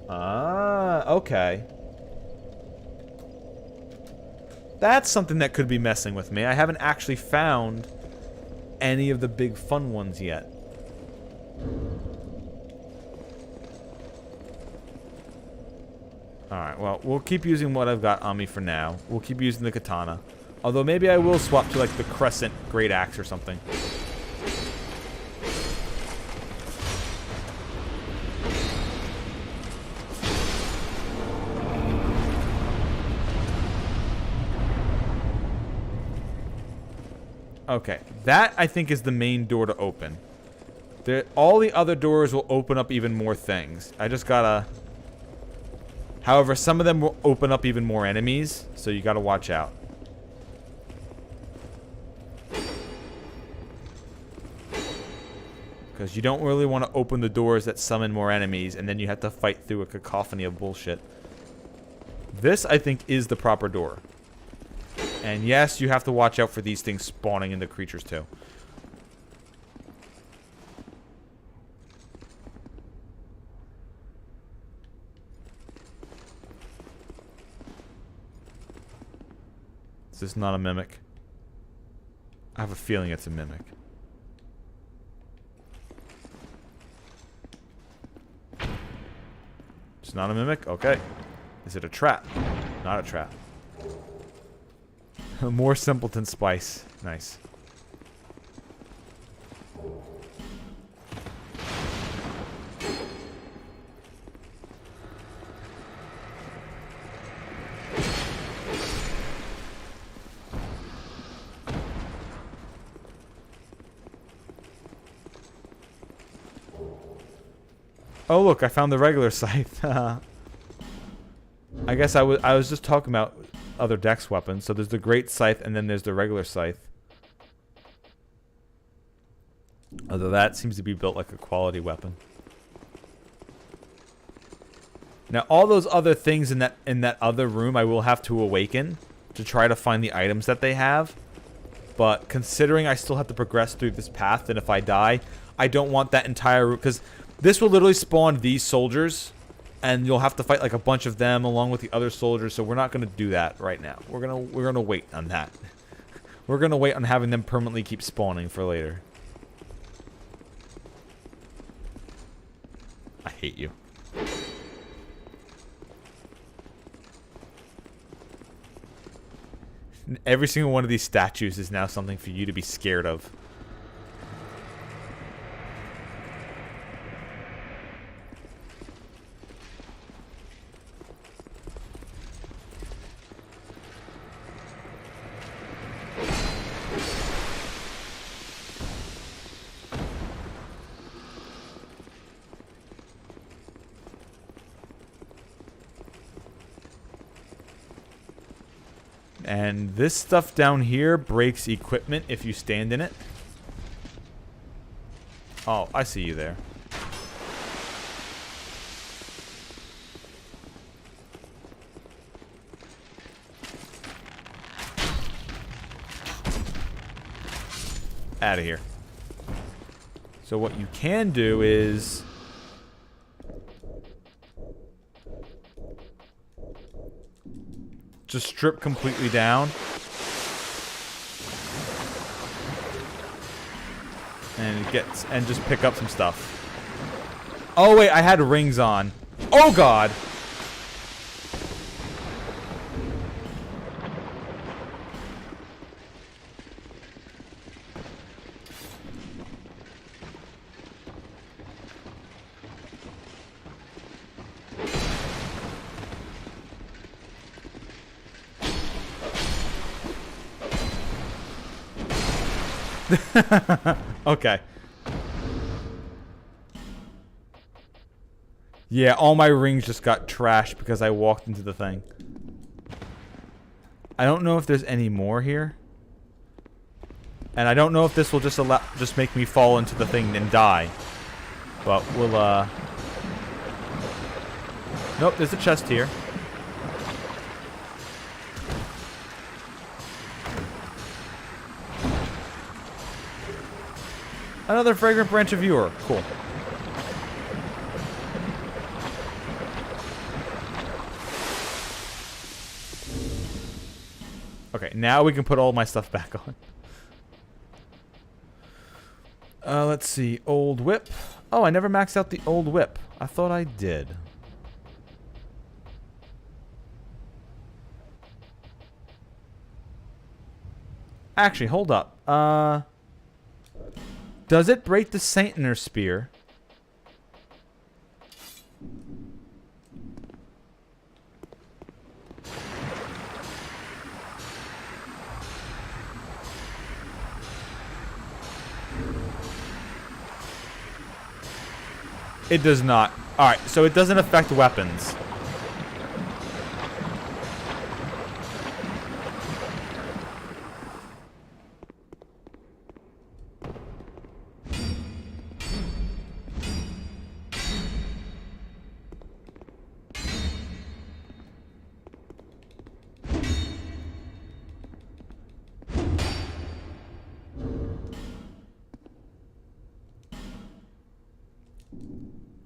Ah, okay. That's something that could be messing with me. I haven't actually found any of the big fun ones yet. Alright, well, we'll keep using what I've got on me for now. We'll keep using the katana. Although maybe I will swap to, like, the Crescent Great Axe or something. Okay, that I think is the main door to open. All the other doors will open up even more things. I just gotta... However, some of them will open up even more enemies, so you gotta watch out. Because you don't really want to open the doors that summon more enemies, and then you have to fight through a cacophony of bullshit. This, I think, is the proper door. And yes, you have to watch out for these things spawning into creatures too. Is this not a mimic? I have a feeling it's a mimic. It's not a mimic? Okay. Is it a trap? Not a trap. More simpleton spice. Nice. Oh look, I found the regular scythe. I guess I was just talking about other dex weapons. So there's the great scythe and then there's the regular scythe. Although that seems to be built like a quality weapon. Now all those other things in that other room I will have to awaken to try to find the items that they have. But considering I still have to progress through this path, and if I die, I don't want that entire room, because this will literally spawn these soldiers, and you'll have to fight like a bunch of them along with the other soldiers. So we're not gonna do that right now. We're gonna wait on that. We're gonna wait on having them permanently keep spawning for later. I hate you. Every single one of these statues is now something for you to be scared of. And this stuff down here breaks equipment if you stand in it. Oh, I see you there. Out of here. So what you can do is... just strip completely down. And just pick up some stuff. Oh wait, I had rings on. Oh god! Okay. Yeah, all my rings just got trashed because I walked into the thing. I don't know if there's any more here. And I don't know if this will just make me fall into the thing and die. But we'll Nope, there's a chest here. Another fragrant branch of viewer. Cool. Okay, now we can put all my stuff back on. Let's see. Old whip. Oh, I never maxed out the old whip. I thought I did. Actually, hold up. Does it break the Saintner spear? It does not. Alright, so it doesn't affect weapons.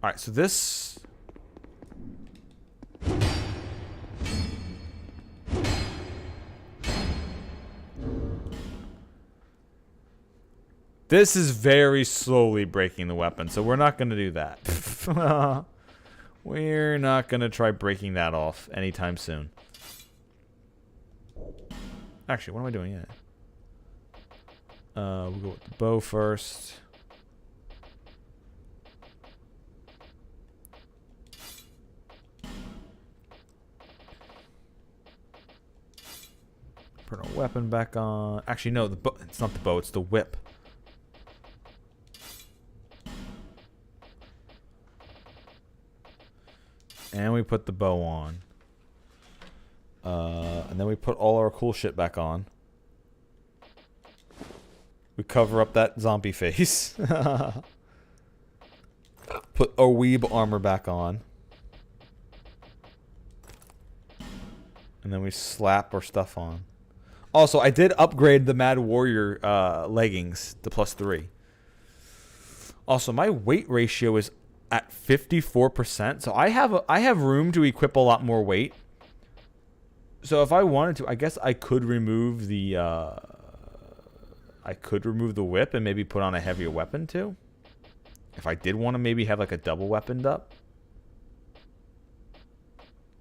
Alright, so this... This is very slowly breaking the weapon, so we're not going to do that. We're not going to try breaking that off anytime soon. Actually, what am I doing yet? We'll go with the bow first. Put our weapon back on. Actually, no, it's not the bow, it's the whip. And we put the bow on. And then we put all our cool shit back on. We cover up that zombie face. Put our weeb armor back on. And then we slap our stuff on. Also, I did upgrade the Mad Warrior leggings to +3. Also, my weight ratio is at 54%, so I have room to equip a lot more weight. So if I wanted to, I guess I could remove the whip and maybe put on a heavier weapon too. If I did want to maybe have like a double weaponed up,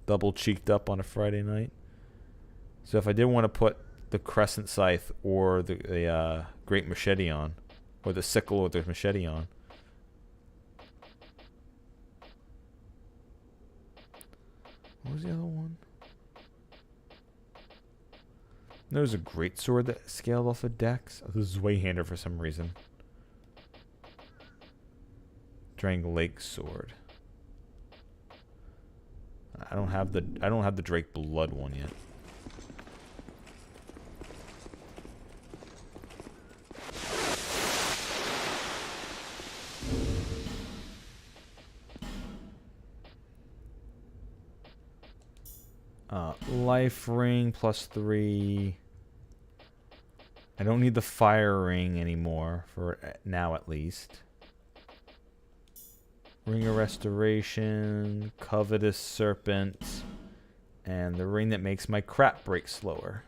double cheeked up on a Friday night. So if I did want to put the crescent scythe or the great machete on, or the sickle or the machete on. What was the other one? There's a great sword that scaled off of Dex. Oh, this is Wayhander for some reason. Dranglake sword. I don't have the Drake Blood one yet. Life ring +3. I don't need the fire ring anymore, for now at least. Ring of Restoration, Covetous Serpent, and the ring that makes my crap break slower.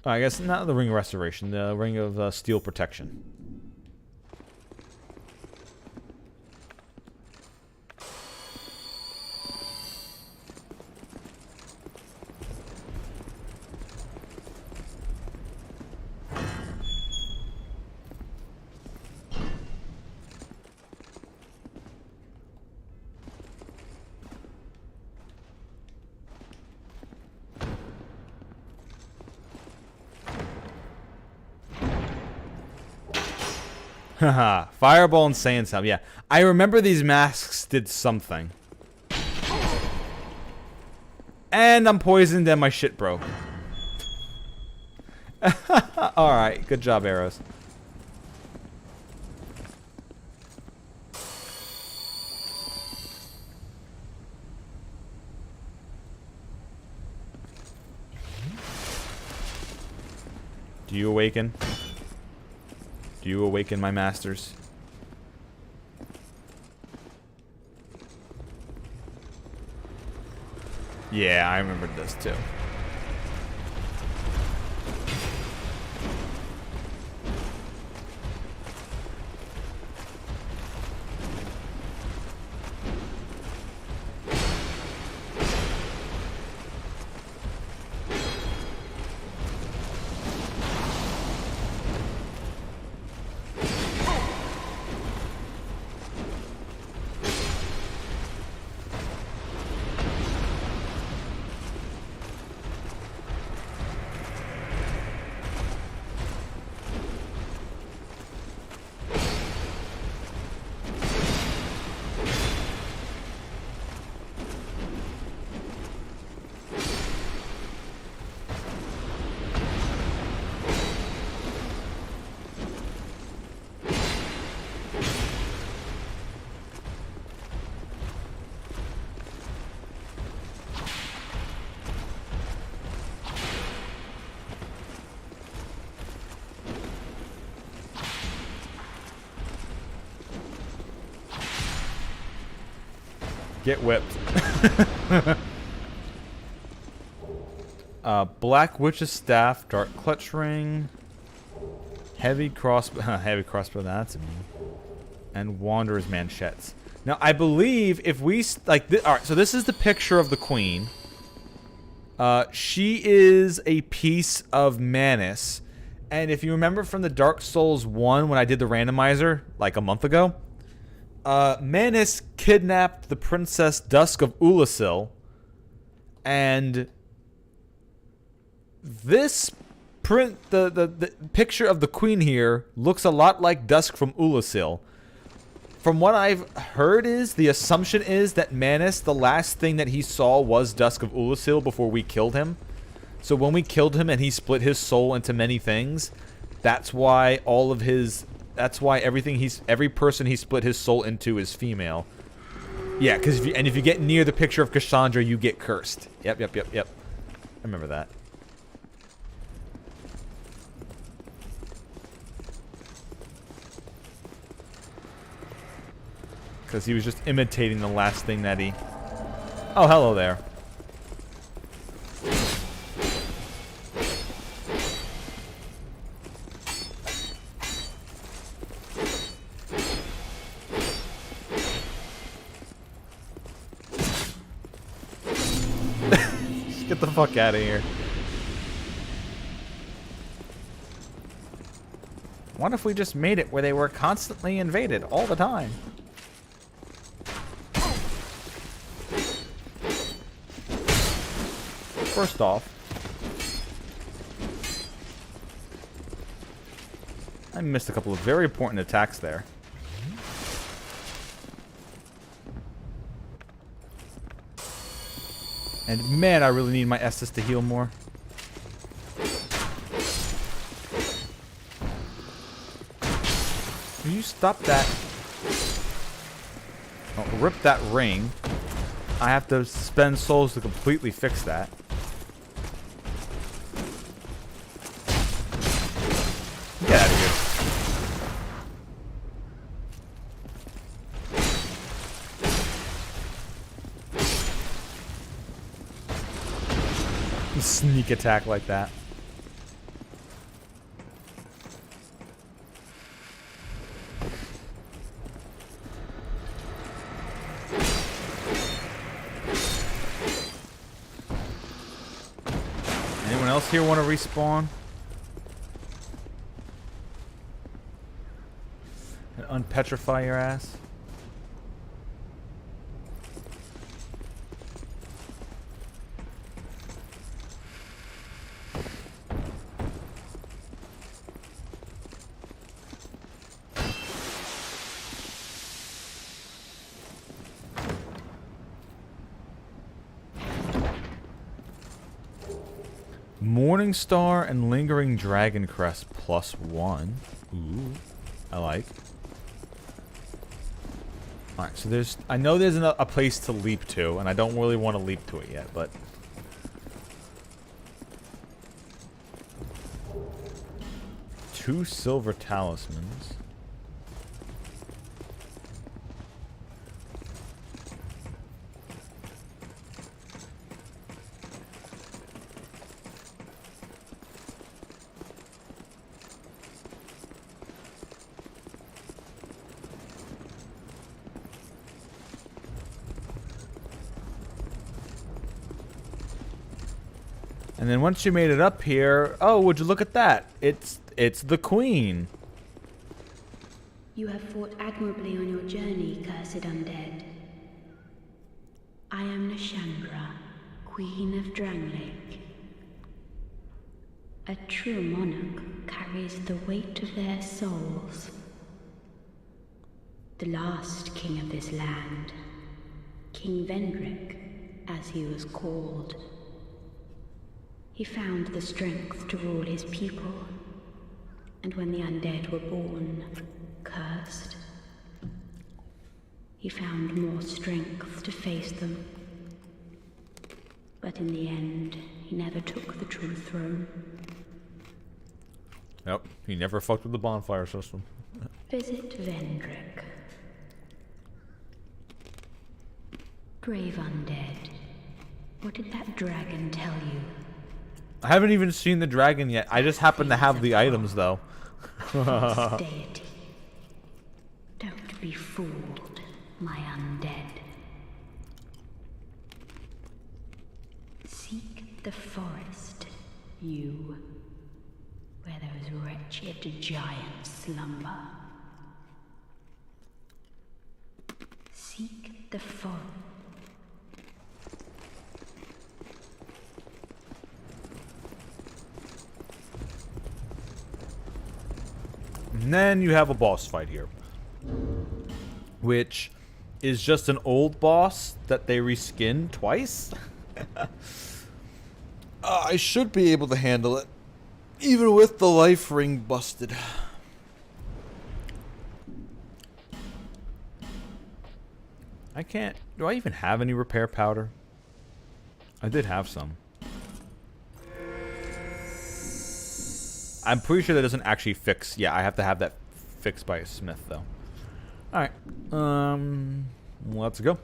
I guess not the Ring of Restoration, the Ring of Steel Protection. Haha, Fireball and Saiyan Salve. Yeah, I remember these masks did something. And I'm poisoned and my shit broke. Alright, good job, arrows. Do you awaken? Do you awaken my masters? Yeah, I remembered this too. Get whipped. Black Witch's Staff, Dark Clutch Ring, Heavy Crossbow, Heavy Crossbow, that's me, and Wanderer's Manchettes. Now, I believe if we, alright, so this is the picture of the Queen. She is a piece of Manus, and if you remember from the Dark Souls 1 when I did the randomizer, like a month ago, Manus kidnapped the Princess Dusk of Ulasil, and this print, the picture of the queen here looks a lot like Dusk from Ulasil. From what I've heard is, the assumption is that Manus, the last thing that he saw was Dusk of Ulasil before we killed him. So when we killed him and he split his soul into many things, that's why all of his, that's why every person he split his soul into is female. Yeah, because if you get near the picture of Cassandra, you get cursed. Yep. I remember that. Because he was just imitating the last thing that he... Oh, hello there. Just get the fuck out of here. What if we just made it where they were constantly invaded all the time? First off, I missed a couple of very important attacks there. And man, I really need my Estus to heal more. Will you stop that? Oh, rip that ring. I have to spend souls to completely fix that. Get out of here. Sneak attack like that. Anyone else here want to respawn? And unpetrify your ass? Morning Star and Lingering Dragon Crest +1. Ooh, I like. Alright, so there's... I know there's a place to leap to, and I don't really want to leap to it yet, but... Two silver talismans. And then once you made it up here, oh, would you look at that? It's the queen. You have fought admirably on your journey, cursed undead. I am Nashandra, Queen of Dranglake. A true monarch carries the weight of their souls. The last king of this land, King Vendric, as he was called. He found the strength to rule his people, and when the undead were born, cursed, he found more strength to face them. But in the end, he never took the true throne. Yep, he never fucked with the bonfire system. Visit Vendric. Brave undead, what did that dragon tell you? I haven't even seen the dragon yet. I just happen to have the items, though. Deity. Don't be fooled, my undead. Seek the forest, you, where those wretched giants slumber. Seek the forest. And then you have a boss fight here, which is just an old boss that they reskin twice. I should be able to handle it, even with the life ring busted. I can't... Do I even have any repair powder? I did have some. I'm pretty sure that doesn't actually fix... Yeah, I have to have that fixed by a smith, though. Alright. Let's go.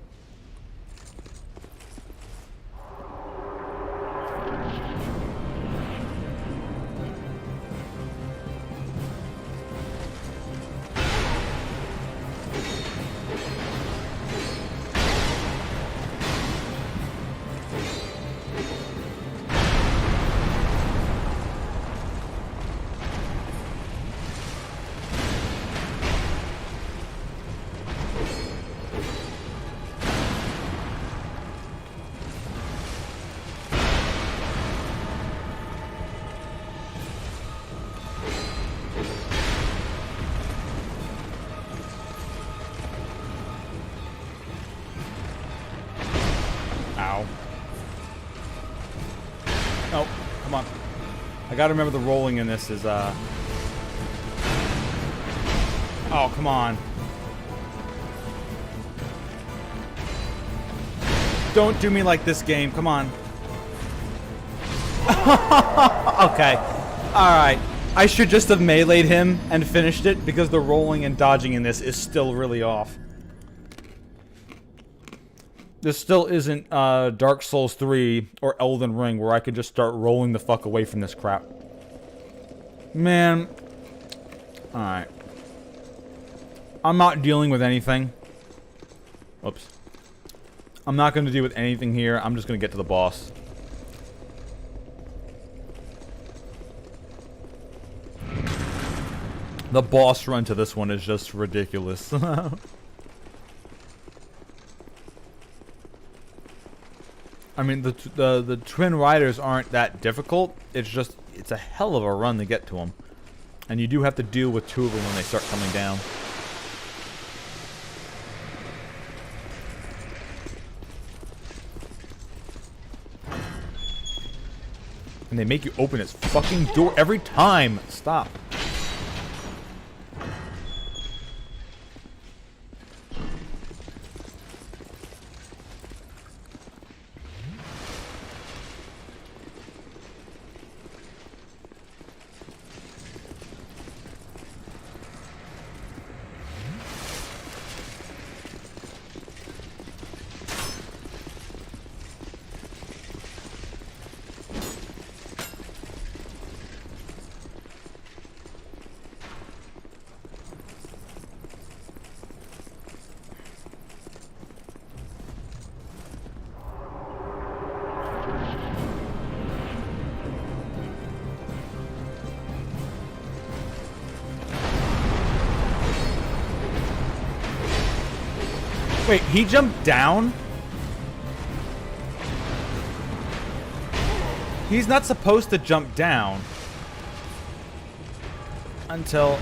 Ow. Oh, come on. I gotta remember the rolling in this is, Oh, come on. Don't do me like this game, come on. Okay. Alright. I should just have meleeed him and finished it, because the rolling and dodging in this is still really off. This still isn't Dark Souls 3 or Elden Ring where I could just start rolling the fuck away from this crap. Man. Alright. I'm not dealing with anything. Whoops. I'm not going to deal with anything here. I'm just going to get to the boss. The boss run to this one is just ridiculous. I mean, the Twin Riders aren't that difficult. It's just, it's a hell of a run to get to them. And you do have to deal with two of them when they start coming down. And they make you open this fucking door every time. Stop. Wait, he jumped down? He's not supposed to jump down. Until...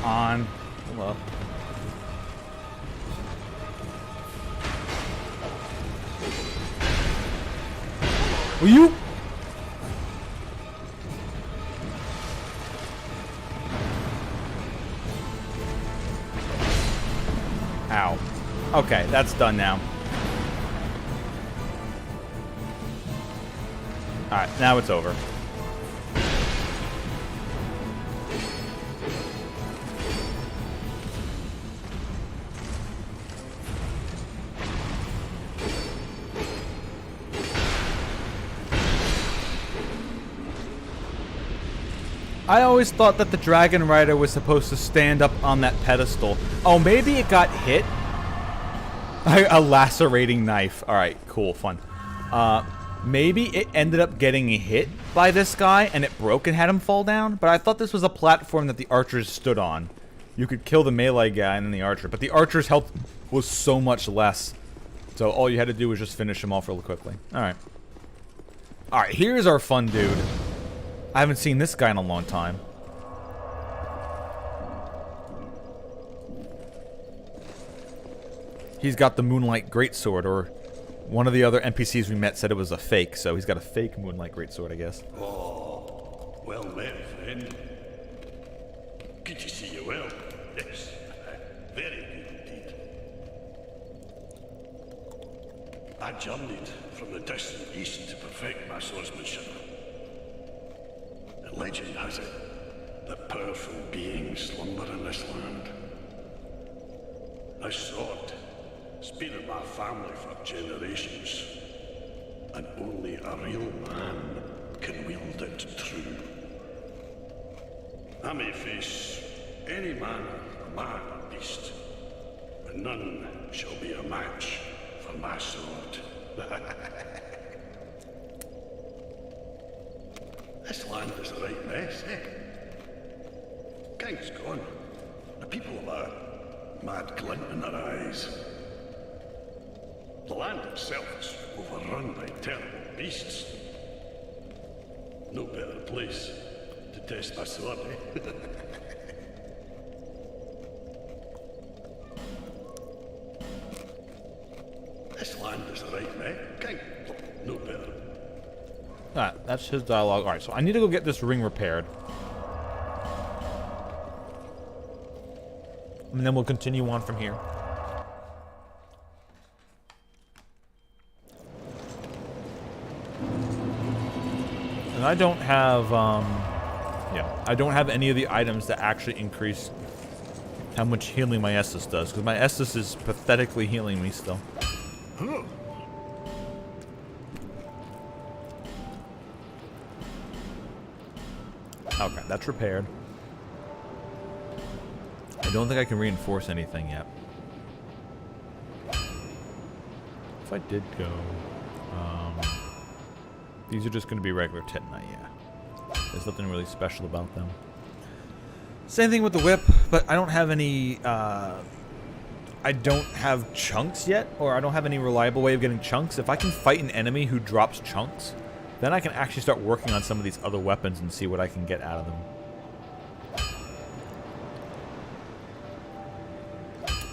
On. Hello. Will you? Ow. Okay, that's done now. Alright, now it's over. I always thought that the Dragon Rider was supposed to stand up on that pedestal. Oh, maybe it got hit? A lacerating knife. Alright, cool, fun. Maybe it ended up getting hit by this guy and it broke and had him fall down, but I thought this was a platform that the archers stood on. you could kill the melee guy and then the archer. But the archer's health was so much less. So all you had to do was just finish him off really quickly. Alright. Alright, here's our fun dude. I haven't seen this guy in a long time. He's got the Moonlight Greatsword, or one of the other NPCs we met said it was a fake, so he's got a fake Moonlight Greatsword, I guess. Oh, well met, friend. Good to see you well. Yes, very good indeed. I journeyed from the distant east to perfect my swordsmanship. And legend has it that powerful beings slumber in this land. This sword has been in my family for generations, and only a real man can wield it true. I may face any man or beast, but none shall be a match for my sword. This land is a right mess, eh? King's gone. The people have a mad glint in their eyes. The land itself is overrun by terrible beasts. No better place to test my sword, eh? This land is a right mess. King, no better. Alright, that's his dialogue. Alright, so I need to go get this ring repaired. And then we'll continue on from here. And I don't have, I don't have any of the items that actually increase how much healing my Estus does, because my Estus is pathetically healing me still. Okay, that's repaired. I don't think I can reinforce anything yet. If I did go, these are just going to be regular Titanite, yeah. There's nothing really special about them. Same thing with the whip, but I don't have any, I don't have chunks yet, or I don't have any reliable way of getting chunks. If I can fight an enemy who drops chunks, then I can actually start working on some of these other weapons and see what I can get out of them.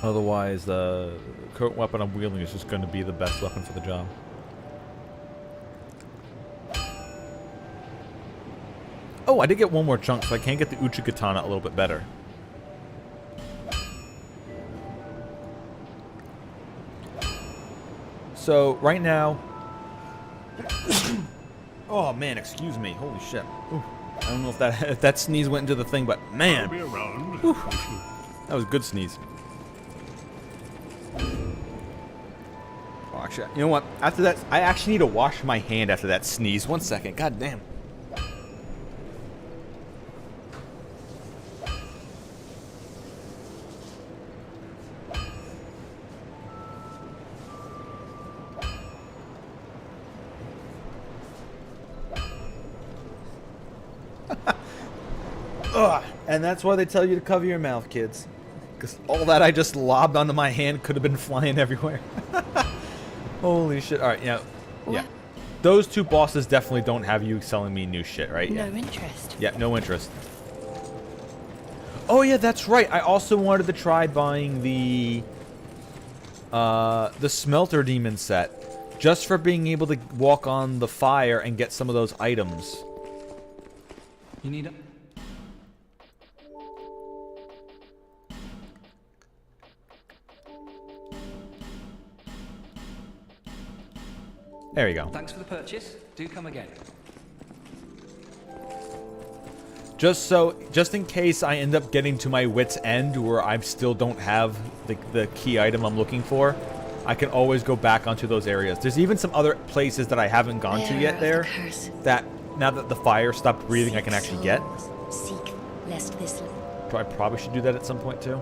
Otherwise, the current weapon I'm wielding is just going to be the best weapon for the job. Oh, I did get one more chunk, so I can get the Uchi Katana a little bit better. So, right now... oh, man, excuse me. Holy shit. Ooh. I don't know if that sneeze went into the thing, but man. Whew. That was a good sneeze. Oh, actually, you know what? After that, I actually need to wash my hand after that sneeze. 1 second. God damn. Ugh. And that's why they tell you to cover your mouth, kids. Because all that I just lobbed onto my hand could have been flying everywhere. Holy shit. Alright, yeah. Yeah. Those two bosses definitely don't have you selling me new shit, right? No Yeah. interest. Yeah, no interest. Oh yeah, that's right. I also wanted to try buying the Smelter Demon set. Just for being able to walk on the fire and get some of those items. You need a... There you go. Thanks for the purchase. Do come again. Just in case I end up getting to my wit's end where I still don't have the key item I'm looking for, I can always go back onto those areas. There's even some other places that I haven't gone to yet there that now that the fire stopped breathing I can actually get. Seek lest this. So I probably should do that at some point too.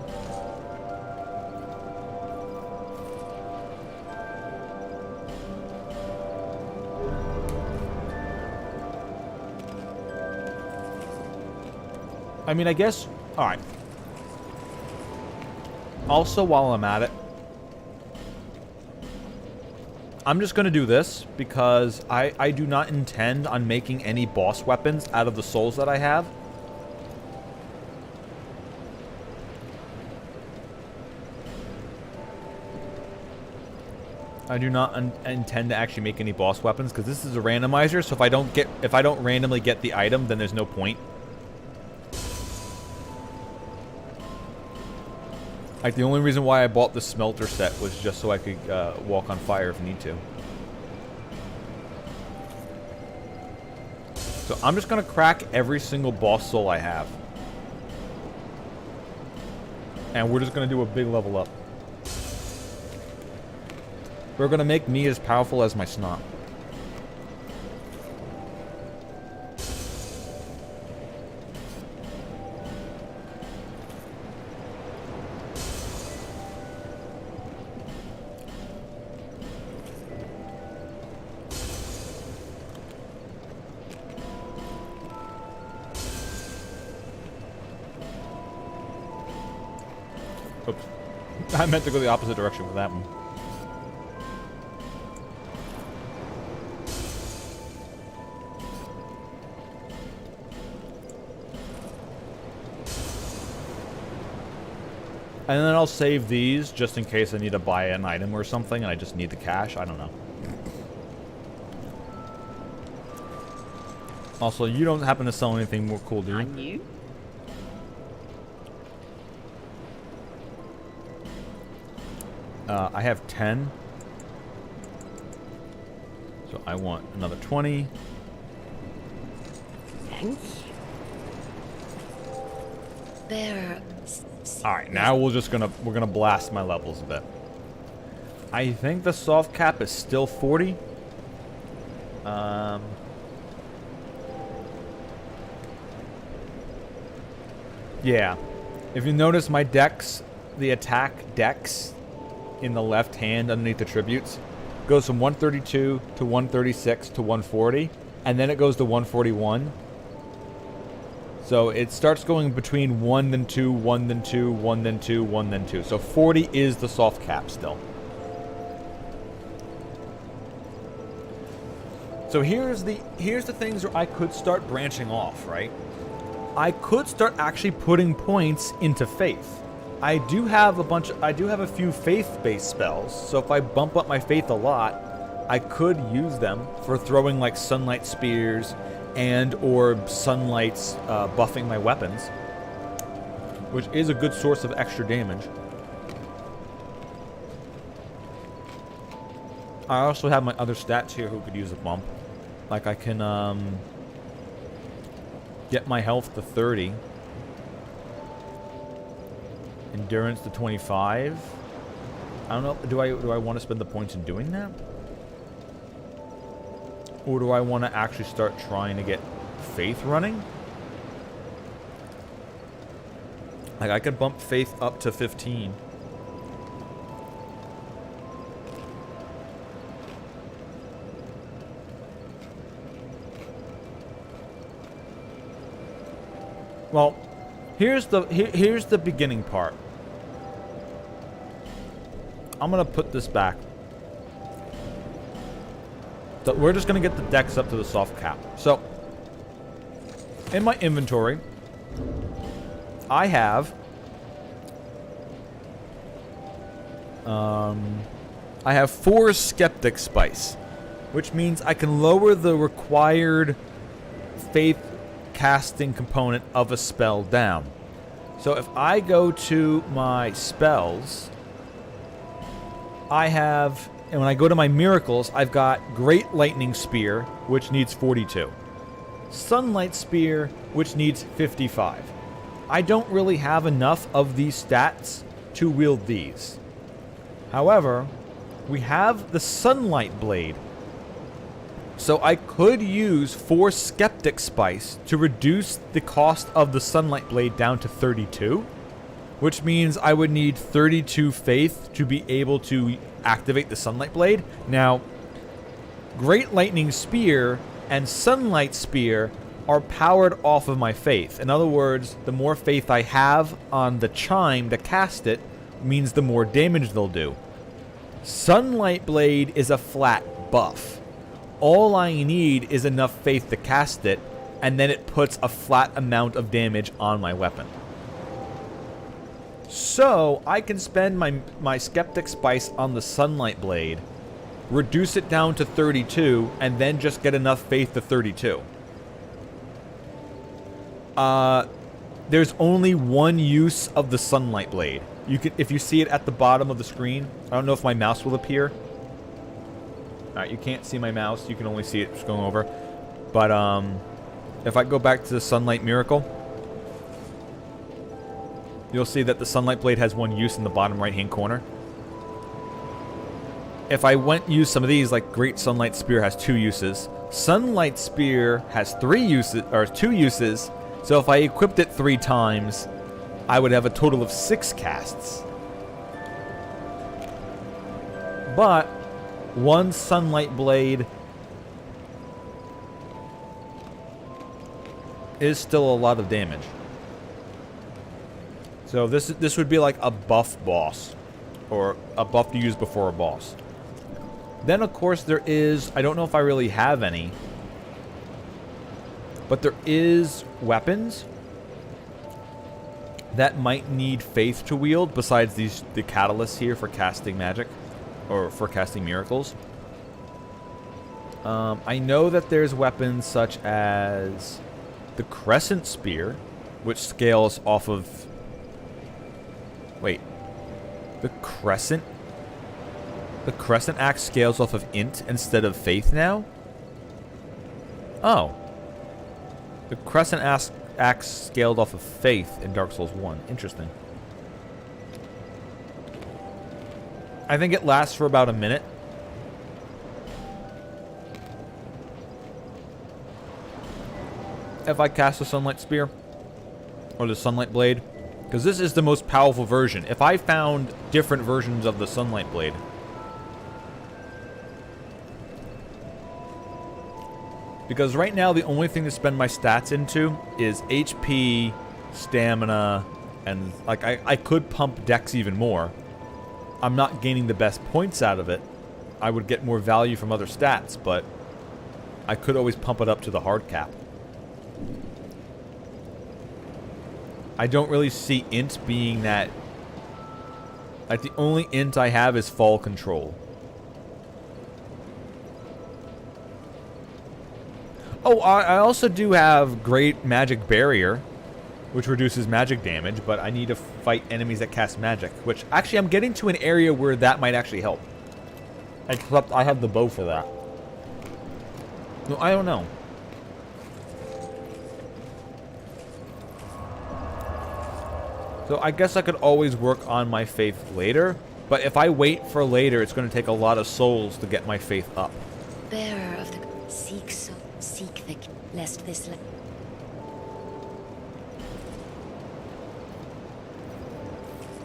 I mean, I guess... Alright. Also, while I'm at it, I'm just going to do this because I do not intend on making any boss weapons out of the souls that I have. I do not intend to actually make any boss weapons because this is a randomizer. So if I don't randomly get the item, then there's no point. Like the only reason why I bought the smelter set was just so I could walk on fire if need to. So I'm just gonna crack every single boss soul I have, and we're just gonna do a big level up. We're gonna make me as powerful as my snot. Oops. I meant to go the opposite direction with that one. And then I'll save these just in case I need to buy an item or something and I just need the cash. I don't know. Also, you don't happen to sell anything more cool, do you? And you? I have 10. So I want another 20. Thanks. Bearer. Alright, now we're gonna blast my levels a bit. I think the soft cap is still 40. Yeah. If you notice my dex, the attack dex in the left hand underneath the tributes goes from 132 to 136 to 140, and then it goes to 141. So it starts going between 1 then 2, 1 then 2, 1 then 2, 1 then 2. So 40 is the soft cap still. So here's the things where I could start branching off, right? I could start actually putting points into faith. I do have a few faith-based spells, so if I bump up my faith a lot, I could use them for throwing like sunlight spears and or sunlights buffing my weapons, which is a good source of extra damage. I also have my other stats here who could use a bump. Like I can get my health to 30. Endurance to 25. I don't know. Do I want to spend the points in doing that? Or do I want to actually start trying to get faith running? Like I could bump faith up to 15. Well, here's the beginning part. I'm gonna put this back. So we're just gonna get the dex up to the soft cap. So in my inventory, I have I have 4 skeptic spice, which means I can lower the required faith casting component of a spell down. So if I go to my spells, I have, and when I go to my miracles, I've got Great Lightning Spear, which needs 42. Sunlight Spear, which needs 55. I don't really have enough of these stats to wield these. However, we have the Sunlight Blade. So I could use 4 Skeptic Spice to reduce the cost of the Sunlight Blade down to 32, which means I would need 32 Faith to be able to activate the Sunlight Blade. Now, Great Lightning Spear and Sunlight Spear are powered off of my Faith. In other words, the more Faith I have on the chime to cast it, means the more damage they'll do. Sunlight Blade is a flat buff. All I need is enough faith to cast it, and then it puts a flat amount of damage on my weapon. So, I can spend my Skeptic Spice on the Sunlight Blade, reduce it down to 32, and then just get enough faith to 32. There's only one use of the Sunlight Blade. You can, if you see it at the bottom of the screen, I don't know if my mouse will appear. Alright, you can't see my mouse, you can only see it just going over. But, if I go back to the Sunlight Miracle, you'll see that the Sunlight Blade has one use in the bottom right-hand corner. If I use some of these, like Great Sunlight Spear has 2 uses. Sunlight Spear has 3 uses, or 2 uses, so if I equipped it 3 times, I would have a total of 6 casts. But one Sunlight Blade is still a lot of damage. So this would be like a buff boss, or a buff to use before a boss. Then of course there is, I don't know if I really have any, but there is weapons that might need faith to wield besides the catalysts here for casting magic, or for casting miracles. I know that there's weapons such as the Crescent Spear, which scales off of... Wait. The Crescent Axe scales off of Int instead of Faith now? Oh. The Crescent Axe scaled off of Faith in Dark Souls 1. Interesting. I think it lasts for about a minute. If I cast the Sunlight Spear, or the Sunlight Blade, because this is the most powerful version. If I found different versions of the Sunlight Blade, because right now the only thing to spend my stats into is HP, stamina, and like I could pump Dex even more. I'm not gaining the best points out of it. I would get more value from other stats, but I could always pump it up to the hard cap. I don't really see Int being that... Like, the only Int I have is Fall Control. Oh, I also do have Great Magic Barrier, which reduces magic damage, but I need to fight enemies that cast magic, which actually I'm getting to an area where that might actually help. Except I have the bow for that. No, I don't know. So I guess I could always work on my faith later, but if I wait for later, it's going to take a lot of souls to get my faith up. Bearer of the seek the lest this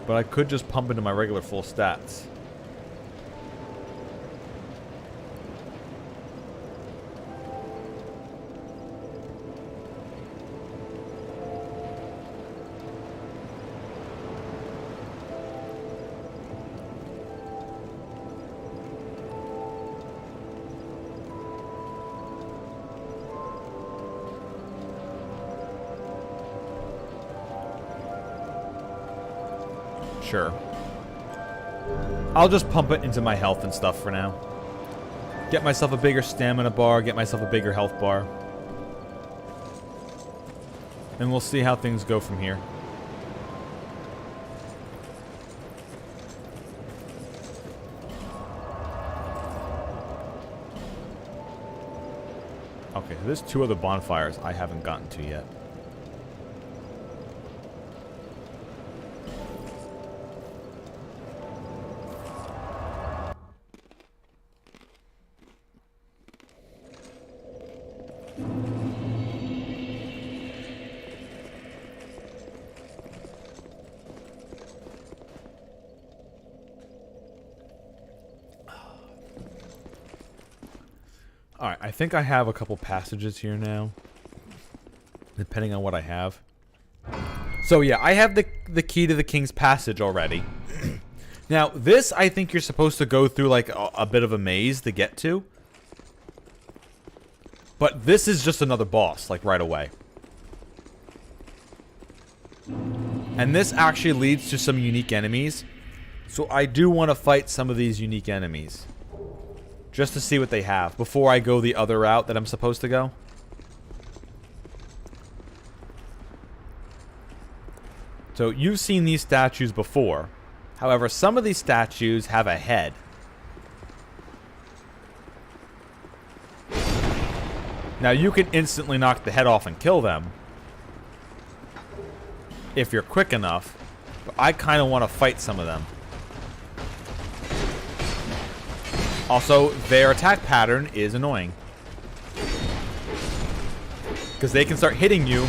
But I could just pump into my regular full stats. Sure. I'll just pump it into my health and stuff for now. Get myself a bigger stamina bar, get myself a bigger health bar. And we'll see how things go from here. Okay, so there's 2 other bonfires I haven't gotten to yet. Alright, I think I have a couple passages here now. Depending on what I have. So yeah, I have the key to the King's Passage already. Now, this, I think you're supposed to go through, like, a bit of a maze to get to. But this is just another boss, like, right away. And this actually leads to some unique enemies. So I do want to fight some of these unique enemies. Just to see what they have before I go the other route that I'm supposed to go. So you've seen these statues before. However, some of these statues have a head. Now you can instantly knock the head off and kill them. If you're quick enough. But I kind of want to fight some of them. Also, their attack pattern is annoying. Because they can start hitting you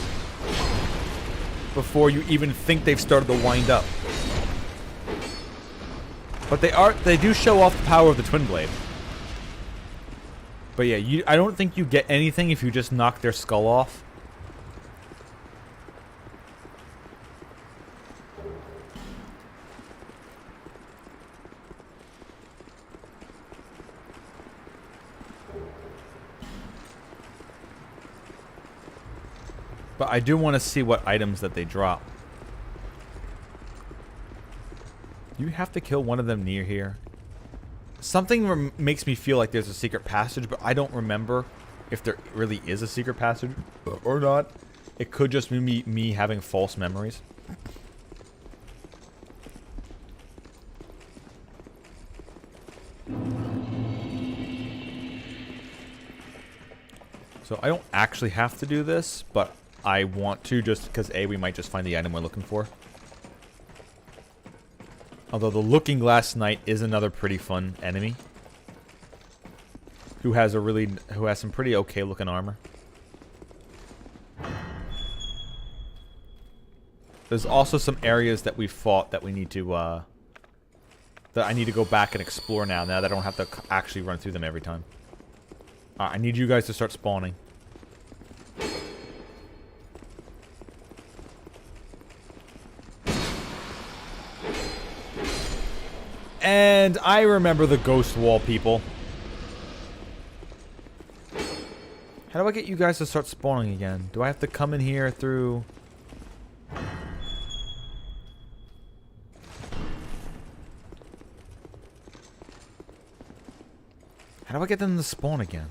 before you even think they've started to wind up. But they do show off the power of the Twin Blade. But yeah, I don't think you get anything if you just knock their skull off. But I do want to see what items that they drop. You have to kill one of them near here. Something makes me feel like there's a secret passage, but I don't remember if there really is a secret passage or not. It could just be me having false memories. So I don't actually have to do this, but I want to just because A, we might just find the item we're looking for. Although the Looking Glass Knight is another pretty fun enemy. Who has some pretty okay looking armor. There's also some areas that we fought that we need to that I need to go back and explore now that I don't have to actually run through them every time. I need you guys to start spawning. And I remember the ghost wall, people. How do I get you guys to start spawning again? Do I have to come in here through... How do I get them to spawn again?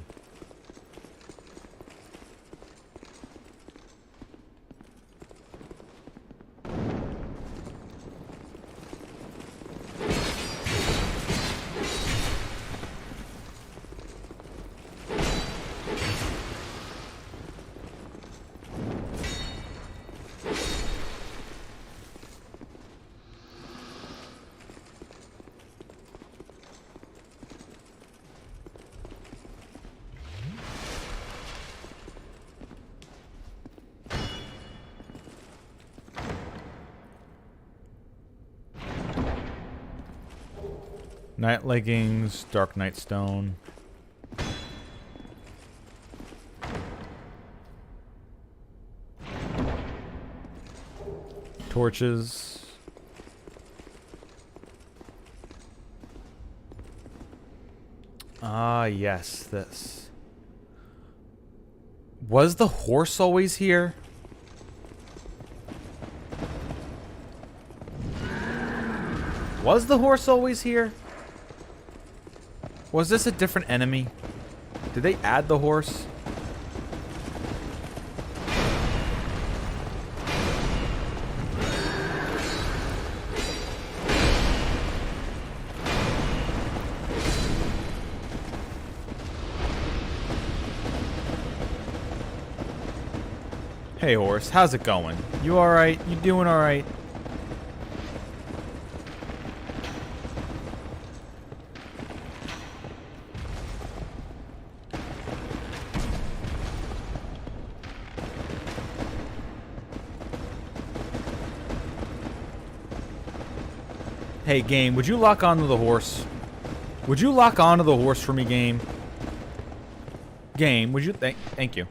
Night leggings, dark night stone. Torches. Ah, yes, this. Was the horse always here? Was the horse always here? Was this a different enemy? Did they add the horse? Hey horse, how's it going? You alright? You doing alright? Hey, game, would you lock onto the horse? Would you lock onto the horse for me, game? Game, would you... Thank you.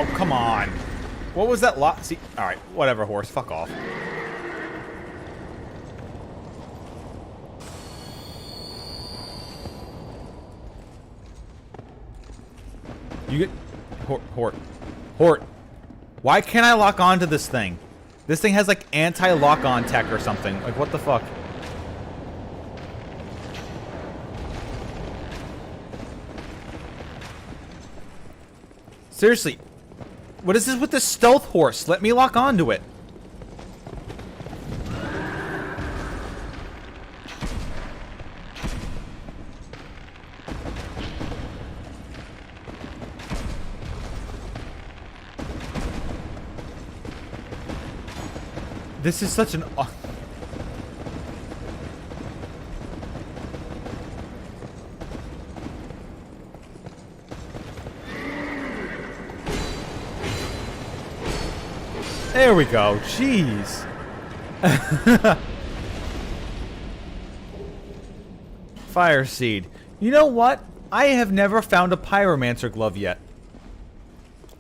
Oh, come on. What was that lot? See, alright, whatever, horse. Fuck off. You get... Hort. Why can't I lock onto this thing? This thing has, like, anti-lock-on tech or something. Like, what the fuck? Seriously. What is this with this stealth horse? Let me lock onto it. This is such an... There we go. Jeez. Fire seed. You know what? I have never found a pyromancer glove yet.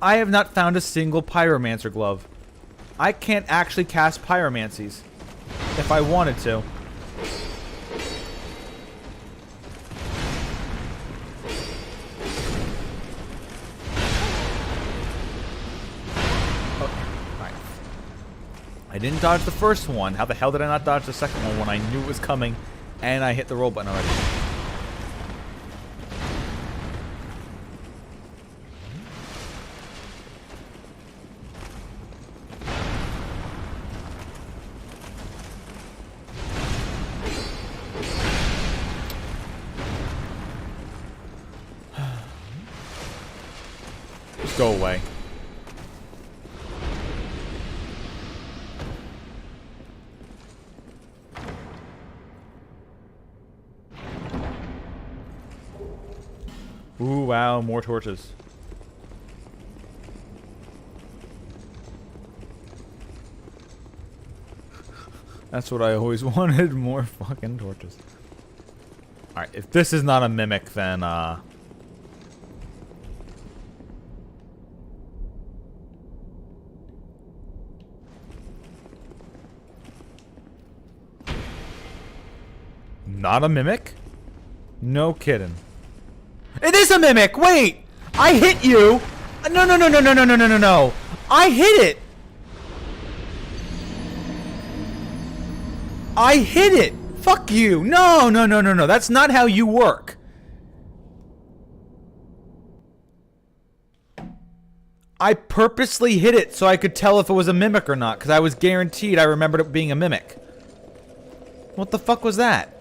I have not found a single pyromancer glove. I can't actually cast pyromancies if I wanted to. I didn't dodge the first one. How the hell did I not dodge the second one when I knew it was coming and I hit the roll button already? Just go away. Ooh, wow, more torches. That's what I always wanted, more fucking torches. Alright, if this is not a mimic, then, not a mimic? No kidding. It is a mimic! Wait! I hit you! No, no, no, no, no, no, no, no, no, no! I hit it! I hit it! Fuck you! No, no, no, no, no. That's not how you work. I purposely hit it so I could tell if it was a mimic or not, because I was guaranteed I remembered it being a mimic. What the fuck was that?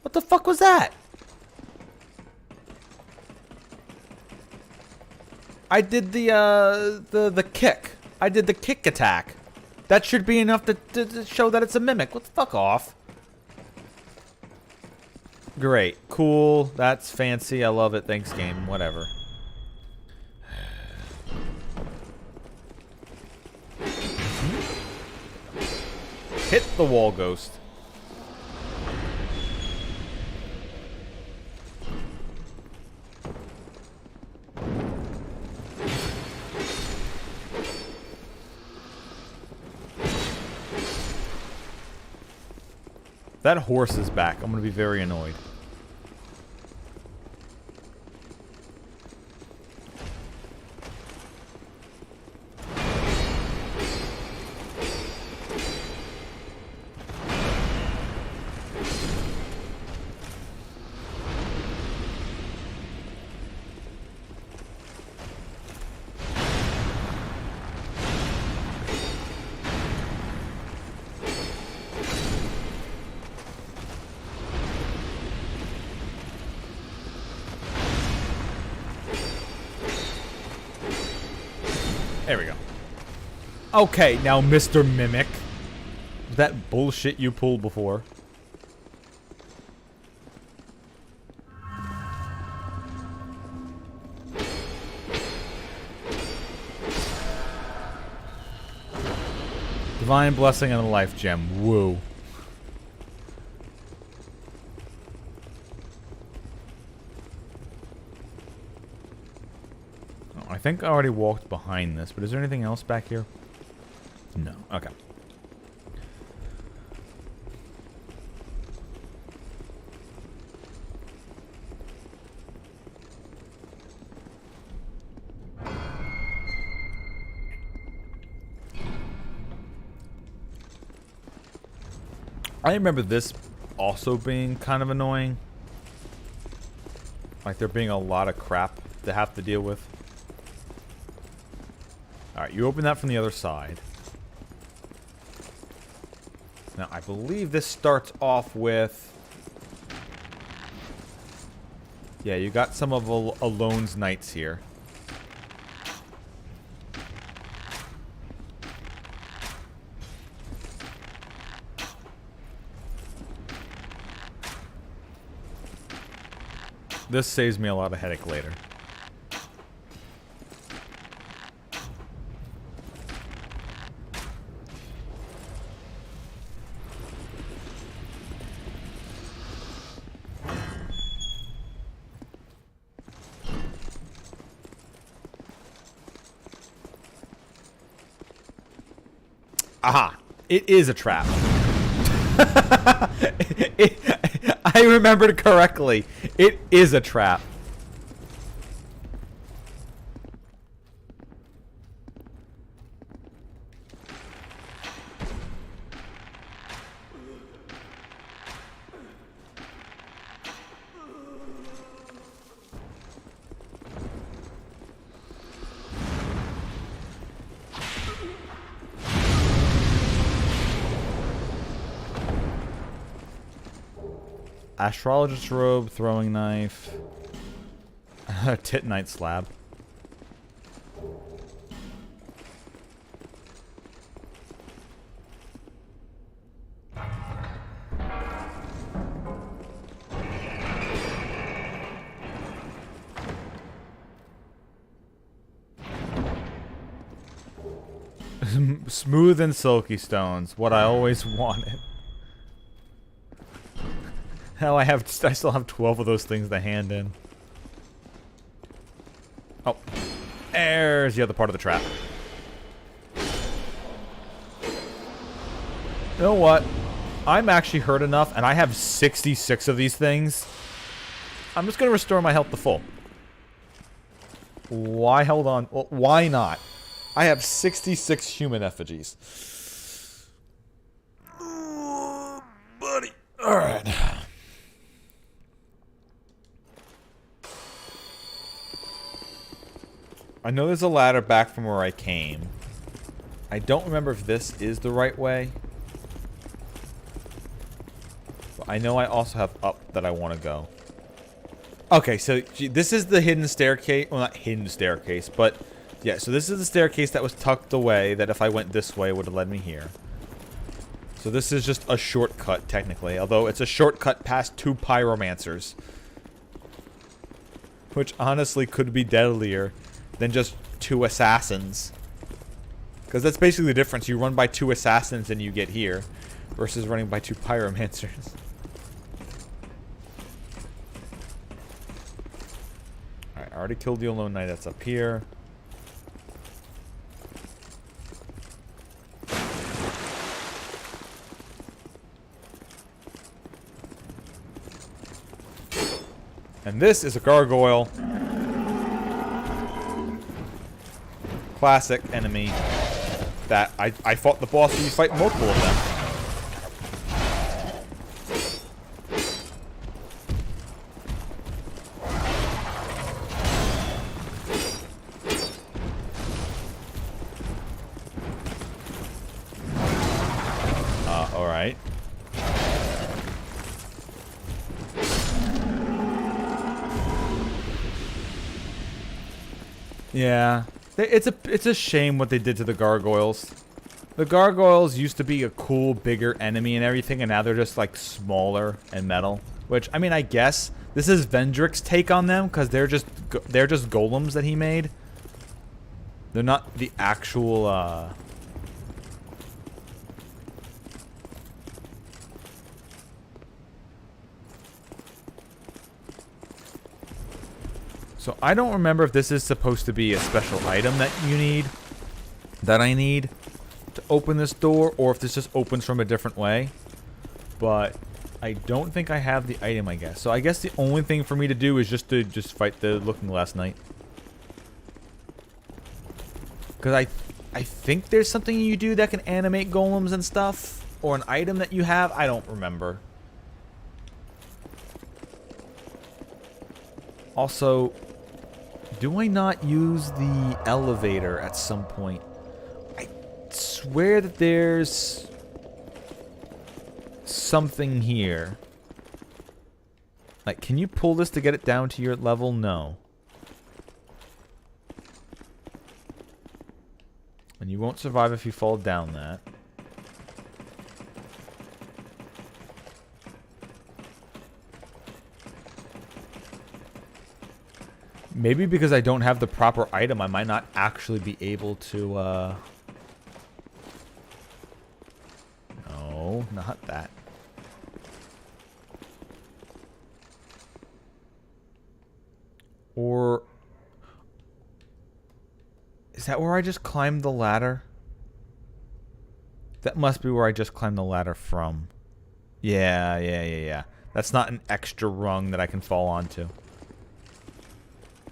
What the fuck was that? I did the kick. I did the kick attack. That should be enough to show that it's a mimic. What the fuck off? Great. Cool. That's fancy. I love it. Thanks, game. Whatever. Hit the wall, ghost. That horse is back. I'm gonna be very annoyed. There we go. Okay, now Mr. Mimic. That bullshit you pulled before. Divine Blessing and a Life Gem. Woo. think I already walked behind this, but is there anything else back here? No. Okay. I remember this also being kind of annoying. Like there being a lot of crap to have to deal with. Alright, you open that from the other side. Now, I believe this starts off with... Yeah, you got some of Alone's knights here. This saves me a lot of headache later. Aha! It is a trap. I remembered correctly. It is a trap. Astrologist robe, throwing knife, tit knight slab. Smooth and silky stones, what I always wanted. Hell, I still have 12 of those things to hand in. Oh, there's the other part of the trap. You know what? I'm actually hurt enough, and I have 66 of these things. I'm just gonna restore my health to full. Why? Hold on. Well, why not? I have 66 human effigies. Buddy. All right. I know there's a ladder back from where I came. I don't remember if this is the right way. But I know I also have up that I want to go. Okay, so this is the hidden staircase. Well, not hidden staircase, but yeah, so this is the staircase that was tucked away that if I went this way would have led me here. So this is just a shortcut, technically. Although it's a shortcut past 2 pyromancers. Which honestly could be deadlier than just 2 assassins. Because that's basically the difference. You run by 2 assassins and you get here. Versus running by 2 pyromancers. Alright, I already killed the Alone Knight that's up here. And this is a gargoyle. Classic enemy that I fought the boss, and you fight multiple of them. Alright. Yeah. It's a shame what they did to the gargoyles. The gargoyles used to be a cool, bigger enemy and everything, and now they're just like smaller and metal. Which, I mean, I guess this is Vendric's take on them because they're just golems that he made. They're not the actual. So I don't remember if this is supposed to be a special item that you need, that I need to open this door, or if this just opens from a different way. But I don't think I have the item, I guess. So I guess the only thing for me to do is just to fight the Looking Glass Knight. Because I think there's something you do that can animate golems and stuff, or an item that you have. I don't remember. Also, do I not use the elevator at some point? I swear that there's something here. Like, can you pull this to get it down to your level? No. And you won't survive if you fall down that. Maybe because I don't have the proper item, I might not actually be able to, No, not that. Or... is that where I just climbed the ladder? That must be where I just climbed the ladder from. Yeah. That's not an extra rung that I can fall onto.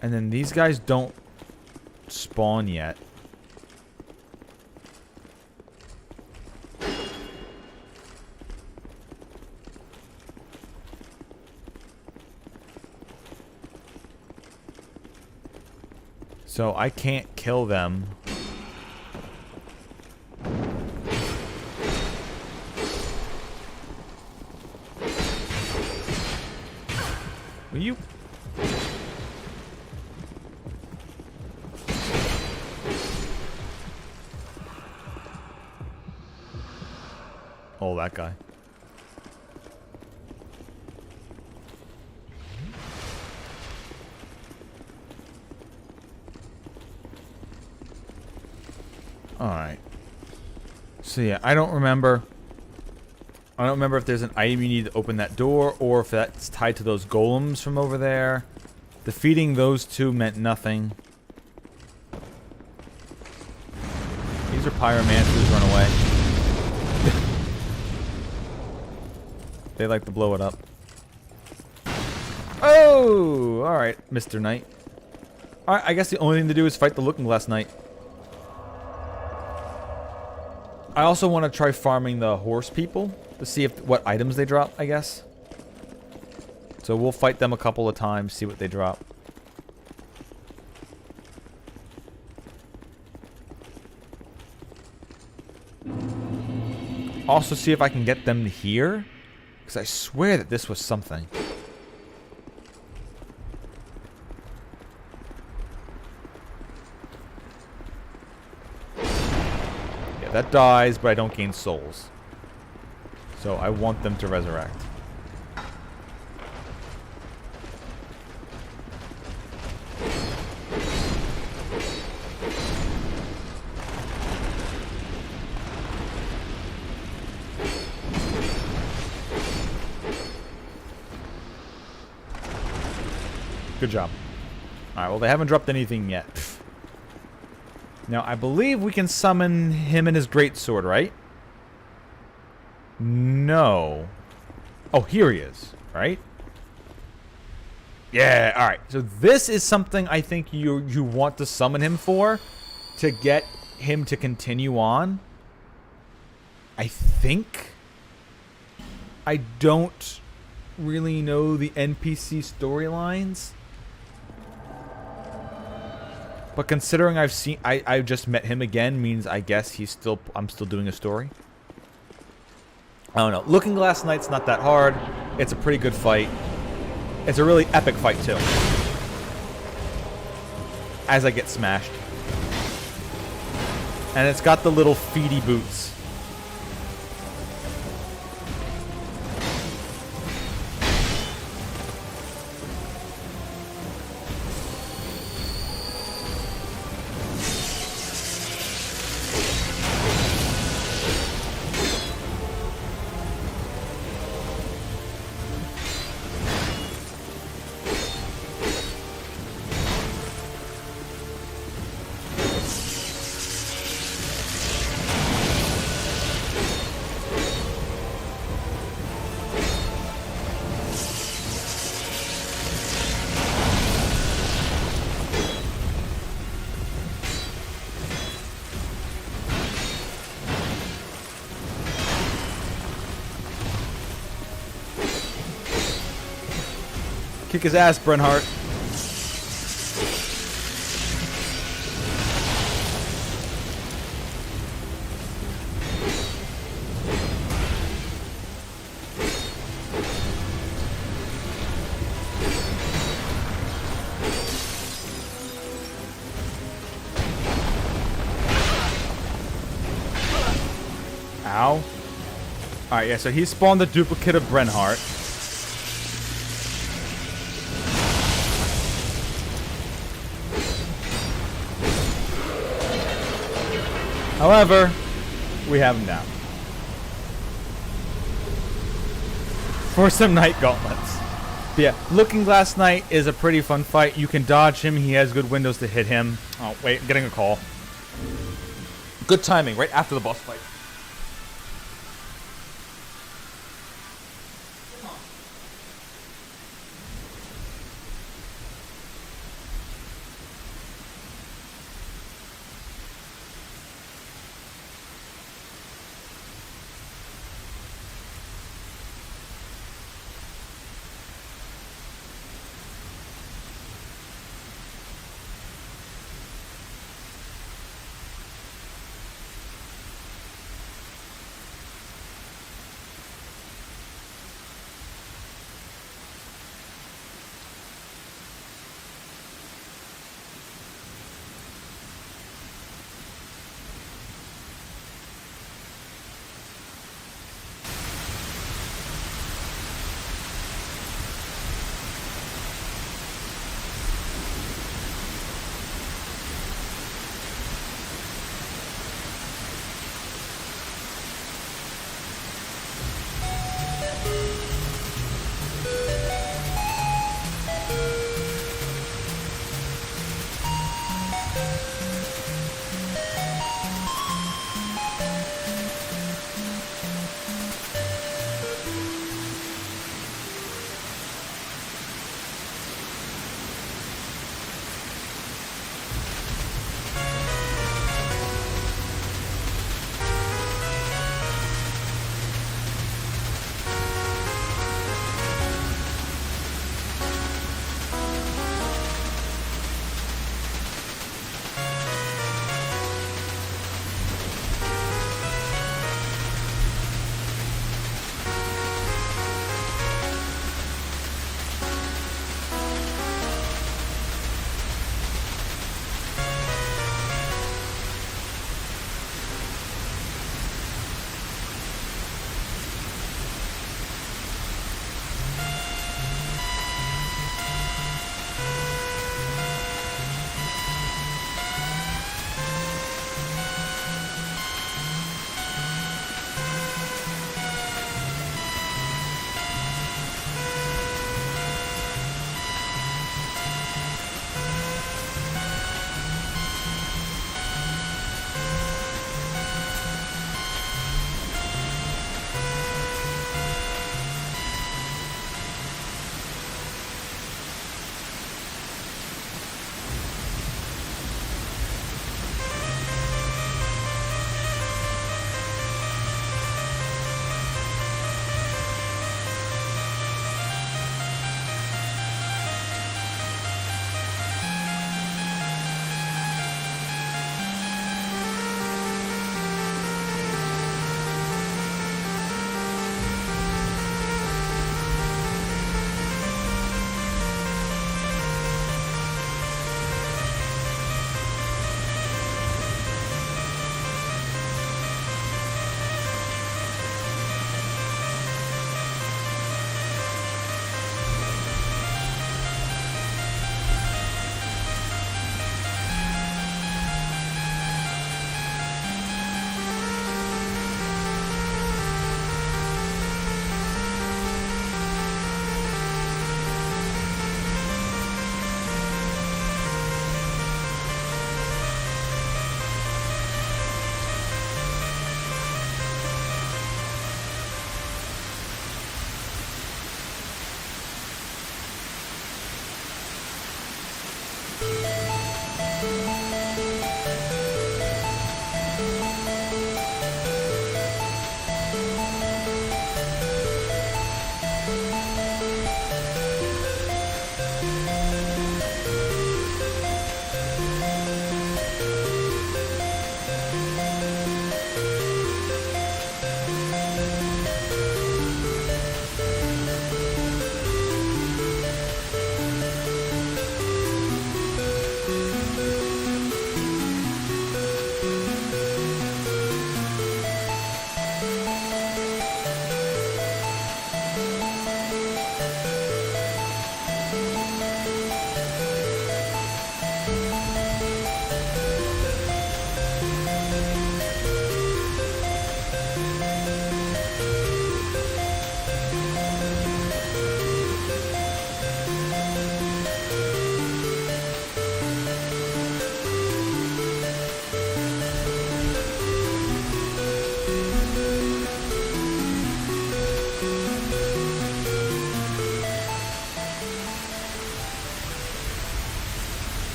And then these guys don't spawn yet. So I can't kill them. Will you? Oh, that guy. Alright. So yeah, I don't remember. I don't remember if there's an item you need to open that door, or if that's tied to those golems from over there. Defeating those two meant nothing. These are pyromancers, run away. They like to blow it up. Oh! Alright, Mr. Knight. Alright, I guess the only thing to do is fight the Looking Glass Knight. I also want to try farming the horse people to see if what items they drop, I guess. So we'll fight them a couple of times, see what they drop. Also see if I can get them here, because I swear that this was something. That dies, but I don't gain souls. So I want them to resurrect. Good job. Alright, well they haven't dropped anything yet. Now, I believe we can summon him and his greatsword, right? No. Oh, here he is, right? Yeah, alright. So this is something I think you want to summon him for, to get him to continue on. I think. I don't really know the NPC storylines. But considering I've just met him again, means I guess I'm still doing a story. I don't know. Looking Glass Knight's not that hard. It's a pretty good fight. It's a really epic fight too. As I get smashed. And it's got the little feety boots. Kick his ass, Brenhart. Ow. Alright, yeah, so he spawned the duplicate of Brenhart. However, we have him now. For some Night Gauntlets. But yeah, Looking Glass Knight is a pretty fun fight. You can dodge him. He has good windows to hit him. Oh, wait, I'm getting a call. Good timing, right after the boss fight.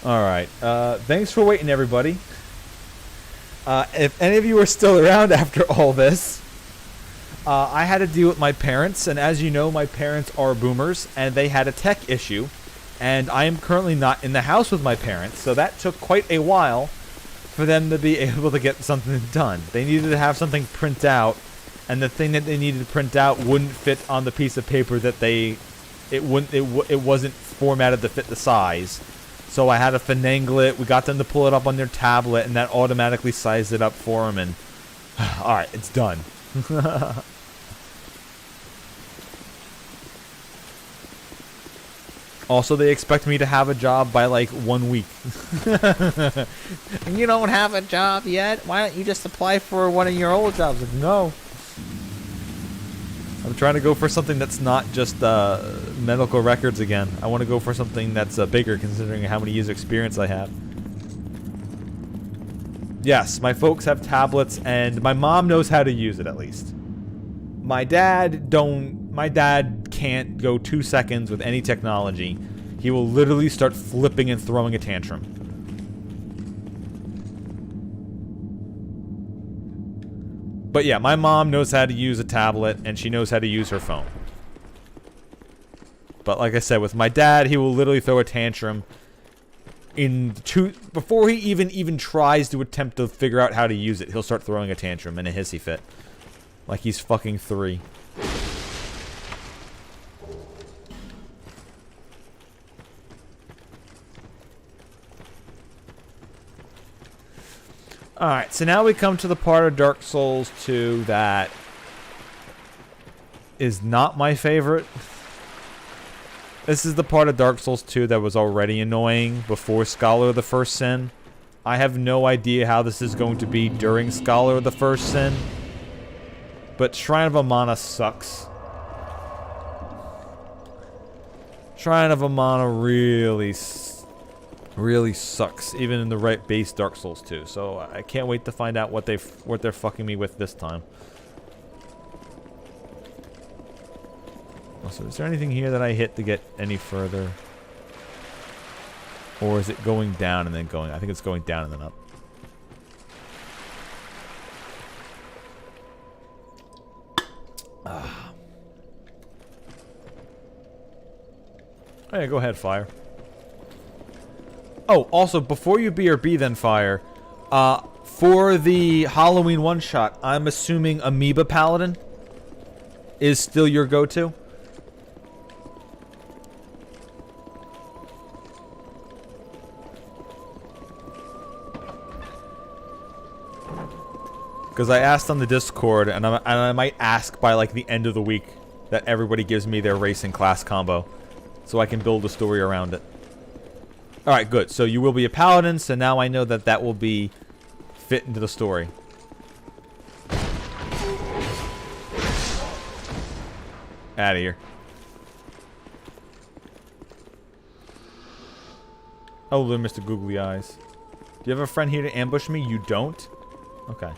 Alright, thanks for waiting, everybody. If any of you are still around after all this, I had to deal with my parents, and as you know, my parents are boomers, and they had a tech issue, and I am currently not in the house with my parents, so that took quite a while for them to be able to get something done. They needed to have something print out, and the thing that they needed to print out wouldn't fit on the piece of paper that it wasn't formatted to fit the size. So I had to finagle it. We got them to pull it up on their tablet, and that automatically sized it up for them. And all right, it's done. Also, they expect me to have a job by like 1 week. You don't have a job yet? Why don't you just apply for one of your old jobs? Like, no. I'm trying to go for something that's not just medical records again. I want to go for something that's bigger, considering how many years experience I have. Yes, my folks have tablets, and my mom knows how to use it at least. My dad can't go 2 seconds with any technology. He will literally start flipping and throwing a tantrum. But yeah, my mom knows how to use a tablet, and she knows how to use her phone. But like I said, with my dad, he will literally throw a tantrum before he even tries to attempt to figure out how to use it. He'll start throwing a tantrum in a hissy fit. Like he's fucking 3. Alright, so now we come to the part of Dark Souls 2 that is not my favorite. This is the part of Dark Souls 2 that was already annoying before Scholar of the First Sin. I have no idea how this is going to be during Scholar of the First Sin. But Shrine of Amana sucks. Shrine of Amana really sucks, even in the right base Dark Souls 2. So I can't wait to find out what they're fucking me with this time. Also, is there anything here that I hit to get any further? Or is it going down and then going? I think it's going down and then up. Oh yeah, go ahead, Fire. Oh, also, before you BRB then Fire, for the Halloween one-shot, I'm assuming Amoeba Paladin is still your go-to? Because I asked on the Discord, and I might ask by like the end of the week that everybody gives me their race and class combo, so I can build a story around it. Alright, good. So you will be a paladin, so now I know that that will be fit into the story. Out of here. Oh, little Mr. Googly Eyes. Do you have a friend here to ambush me? You don't? Okay.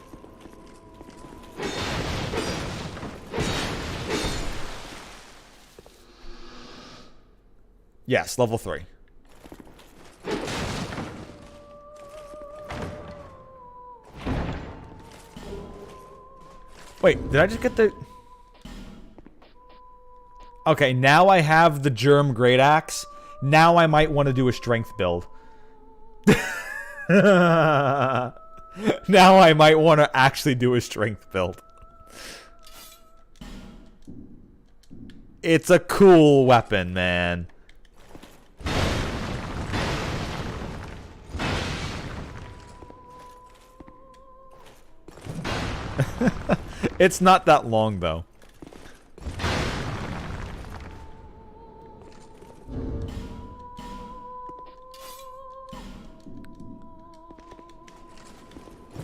Yes, level 3. Wait, did I just get the... Okay, now I have the Germ Great Axe. Now I might want to do a strength build. Now I might want to actually do a strength build. It's a cool weapon, man. It's not that long, though.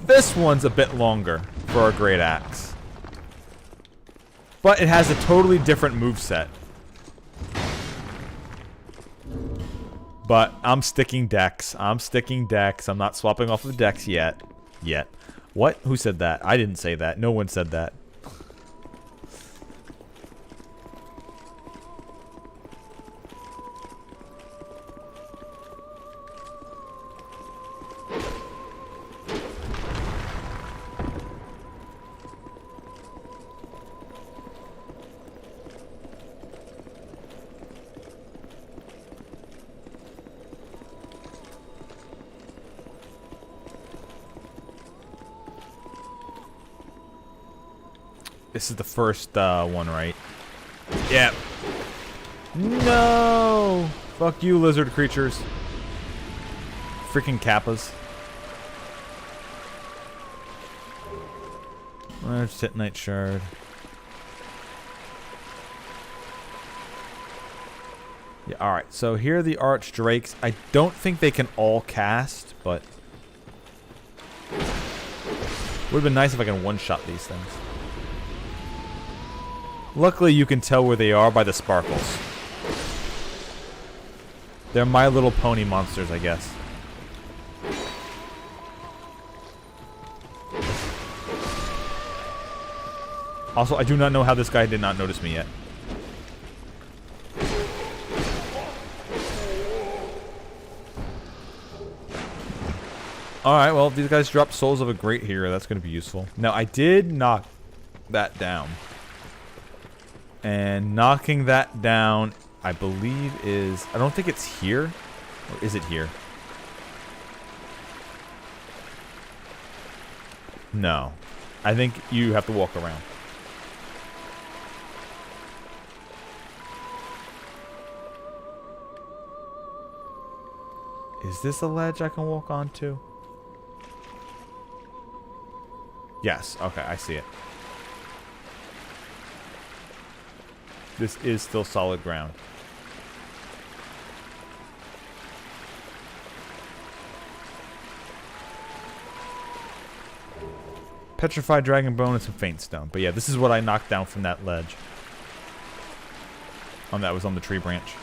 This one's a bit longer for a Great Axe. But it has a totally different moveset. But I'm sticking Dex. I'm sticking Dex. I'm not swapping off of Dex yet. What? Who said that? I didn't say that. No one said that. This is the first one, right? Yeah. No! Fuck you, lizard creatures. Freaking kappas. There's Titanite shard. Yeah, alright, so here are the Arch Drakes. I don't think they can all cast, but would have been nice if I can one-shot these things. Luckily, you can tell where they are by the sparkles. They're My Little Pony monsters, I guess. Also, I do not know how this guy did not notice me yet. Alright, well, if these guys drop Souls of a Great Hero, that's going to be useful. Now, I did knock that down. And knocking that down, I believe is... I don't think it's here. Or is it here? No. I think you have to walk around. Is this a ledge I can walk onto? Yes. Okay, I see it. This is still solid ground. Petrified Dragon Bone and some Faint Stone. But yeah, this is what I knocked down from that ledge. That was on the tree branch.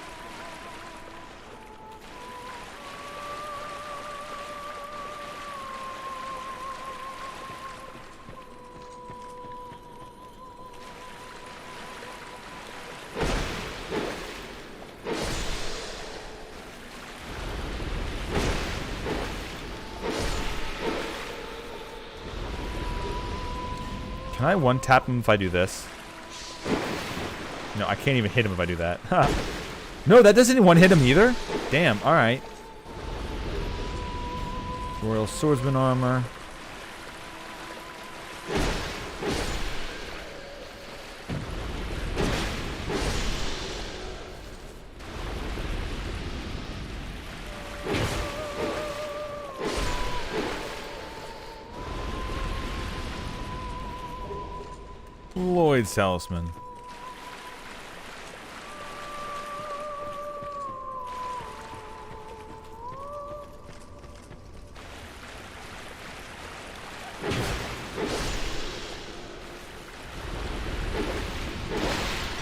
Can I one-tap him if I do this? No, I can't even hit him if I do that. No, that doesn't one-hit him either? Damn, alright. Royal Swordsman armor. Lloyd's Talisman.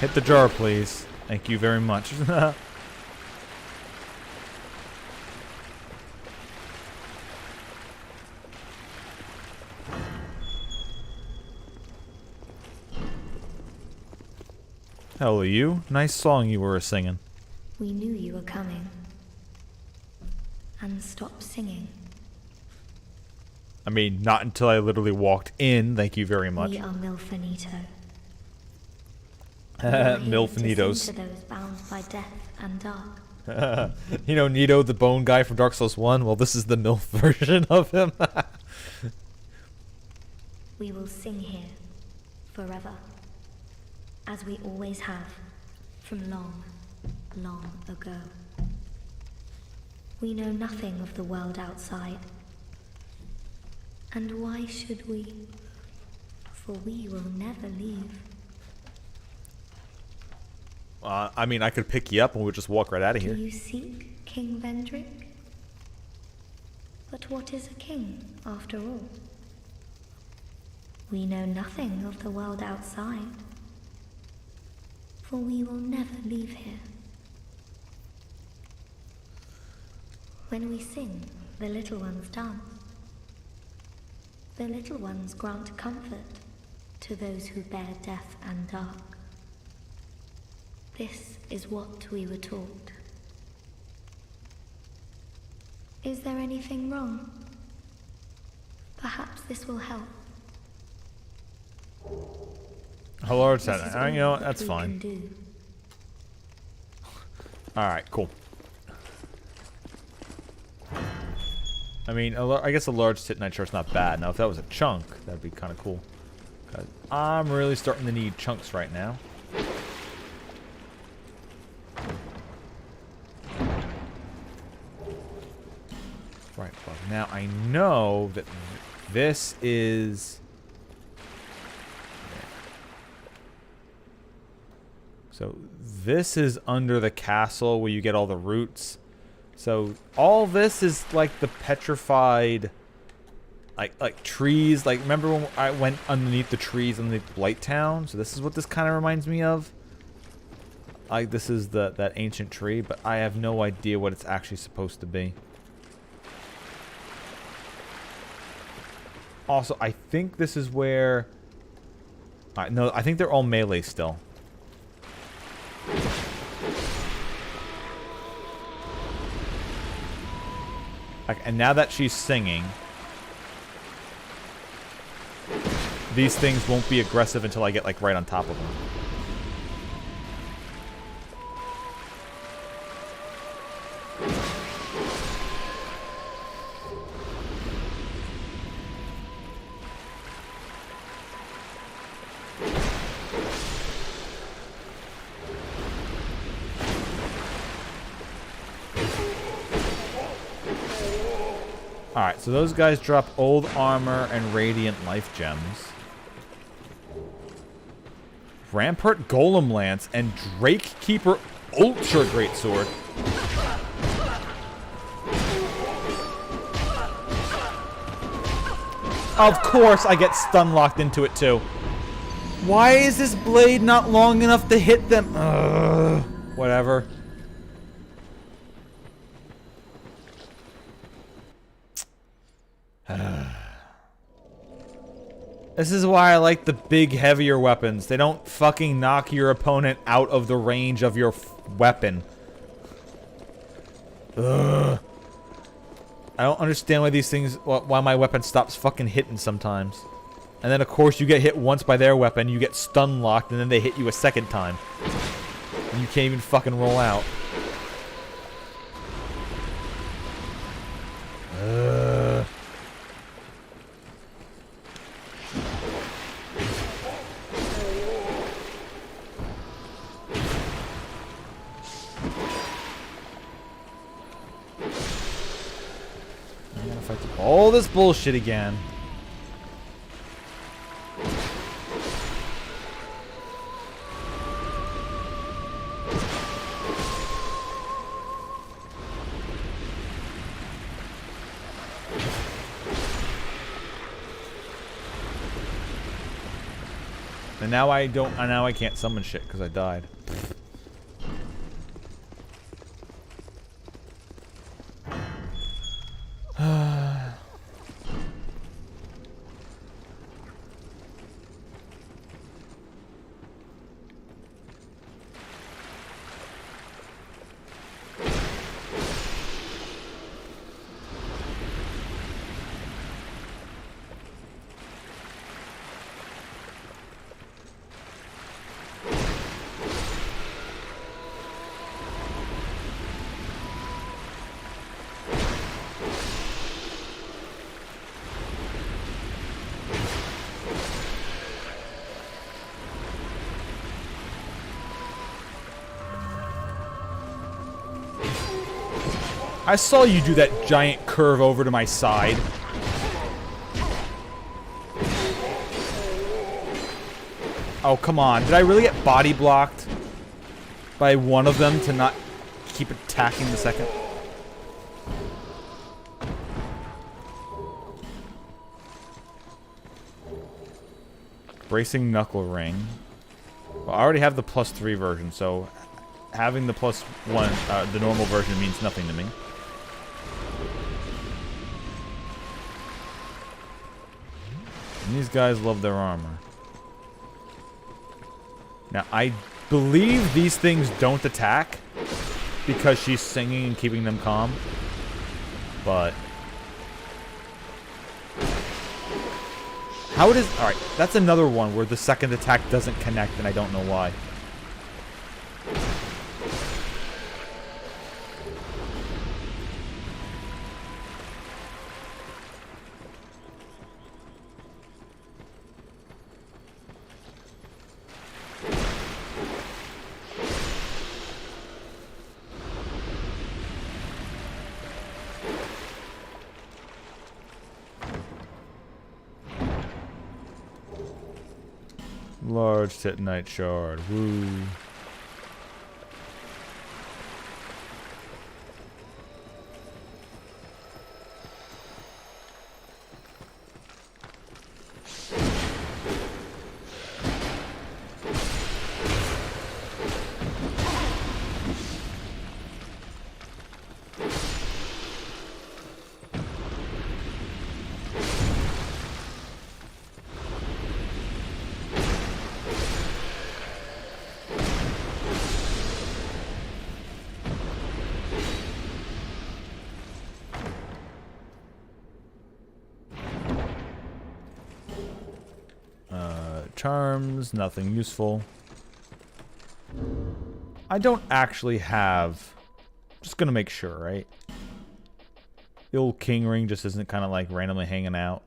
Hit the jar, please. Thank you very much. Hello, you. Nice song you were singing. We knew you were coming. And stopped singing. I mean, not until I literally walked in. Thank you very much. We are Milfinito. Milfinitos. To those bound by death and dark. You know, Nito, the bone guy from Dark Souls 1? Well, this is the MILF version of him. We will sing here forever. As we always have, from long, long ago. We know nothing of the world outside. And why should we? For we will never leave. I mean, I could pick you up and we'll just walk right out of here. Do you seek King Vendric? But what is a king, after all? We know nothing of the world outside. For we will never leave here. When we sing, the little ones dance. The little ones grant comfort to those who bear death and dark. This is what we were taught. Is there anything wrong? Perhaps this will help. Hello, This is all you know, that that's we fine. can do. Alright, cool. I mean, I guess a large titanite shard's not bad. Now, if that was a chunk, that'd be kind of cool. 'Cause I'm really starting to need chunks right now. Right, well, now I know that this is... So this is under the castle where you get all the roots. So all this is like the petrified, like trees. Like remember when I went underneath the trees underneath Blight Town? So this is what this kind of reminds me of. Like this is that ancient tree, but I have no idea what it's actually supposed to be. Also, I think this is where... no, I think they're all melee still. And now that she's singing, these things won't be aggressive until I get like right on top of them. Alright, so those guys drop old armor and radiant life gems. Rampart Golem Lance and Drake Keeper Ultra Greatsword. Of course I get stun locked into it too. Why is this blade not long enough to hit them? Whatever. This is why I like the big, heavier weapons. They don't fucking knock your opponent out of the range of your weapon. Ugh. I don't understand why these things... why my weapon stops fucking hitting sometimes. And then, of course, you get hit once by their weapon, you get stun locked, and then they hit you a second time. And you can't even fucking roll out. Ugh. I gotta fight through all this bullshit again. And now I don't. Now I can't summon shit because I died. I saw you do that giant curve over to my side. Oh, come on. Did I really get body blocked by one of them to not keep attacking the second? Bracing Knuckle Ring. Well, I already have the +3 version, so having the +1, the normal version means nothing to me. And these guys love their armor. Now, I believe these things don't attack because she's singing and keeping them calm. But how it is... Alright, that's another one where the second attack doesn't connect and I don't know why. Large titanite shard. Woo. Charms, nothing useful. I don't actually have... Just gonna make sure, right? The old king ring just isn't kind of like randomly hanging out.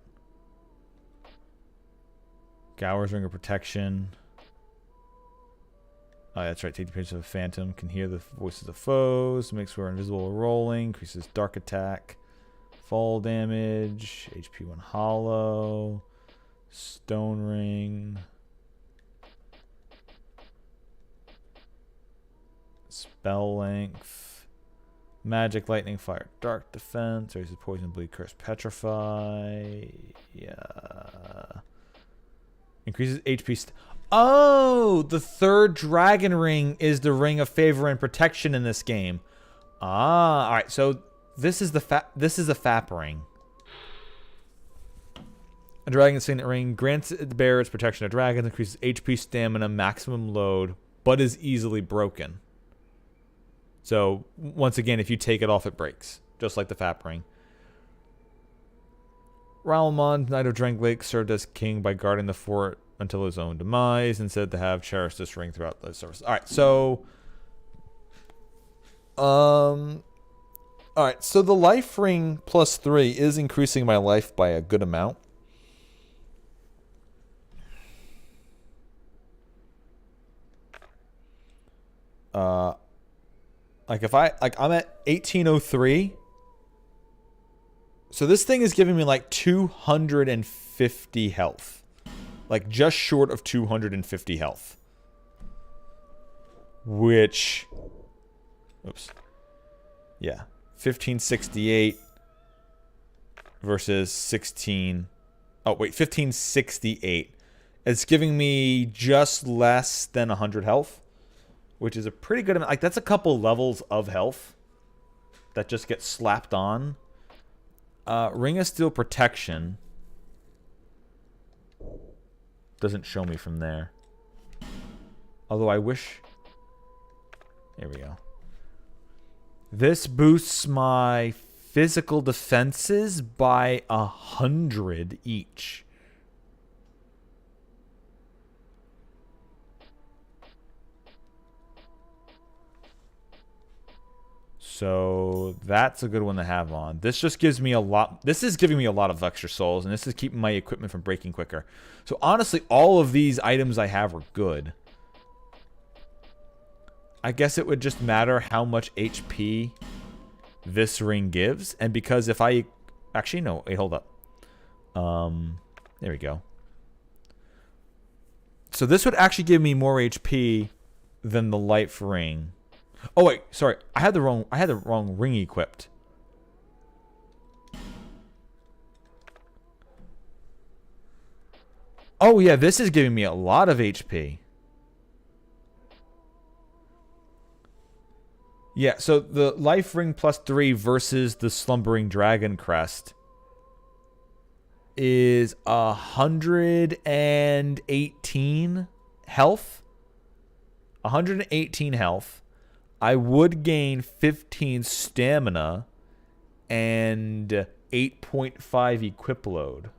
Gower's ring of protection. Oh, that's right. Take the picture of a phantom. Can hear the voices of foes. Makes we're invisible while rolling. Increases dark attack. Fall damage. HP when hollow. Stone ring. Spell length. Magic, lightning, fire, dark defense. Raises poison, bleed, curse, petrify. Yeah. Increases HP. Oh, the third dragon ring is the ring of favor and protection in this game. Ah, all right. So this is the FAP ring. A dragon signet ring grants the bearer its protection of dragons, increases HP, stamina, maximum load, but is easily broken. So once again, if you take it off, it breaks, just like the FAP ring. Ralmond, Knight of Dranglake, served as king by guarding the fort until his own demise, and said to have cherished this ring throughout the service. All right, so, all right, so the life ring +3 is increasing my life by a good amount. Like if I'm at 1803. So this thing is giving me like 250 health. Like just short of 250 health. Which, oops. Yeah. 1568 versus 16. Oh, wait, 1568. It's giving me just less than 100 health. Which is a pretty good amount. Like, that's a couple levels of health that just get slapped on. Ring of Steel Protection. Doesn't show me from there. Although I wish... There we go. This boosts my physical defenses by 100 each. So that's a good one to have on. This just gives me a lot. This is giving me a lot of extra souls, and this is keeping my equipment from breaking quicker. So honestly, all of these items I have are good. I guess it would just matter how much HP this ring gives. And because if I... Actually, no. Wait, hold up. There we go. So this would actually give me more HP than the life ring. Oh wait, sorry. I had the wrong ring equipped. Oh yeah, this is giving me a lot of HP. Yeah, so the life ring +3 versus the slumbering dragon crest is 118 health. 118 health. I would gain 15 stamina and 8.5 equip load.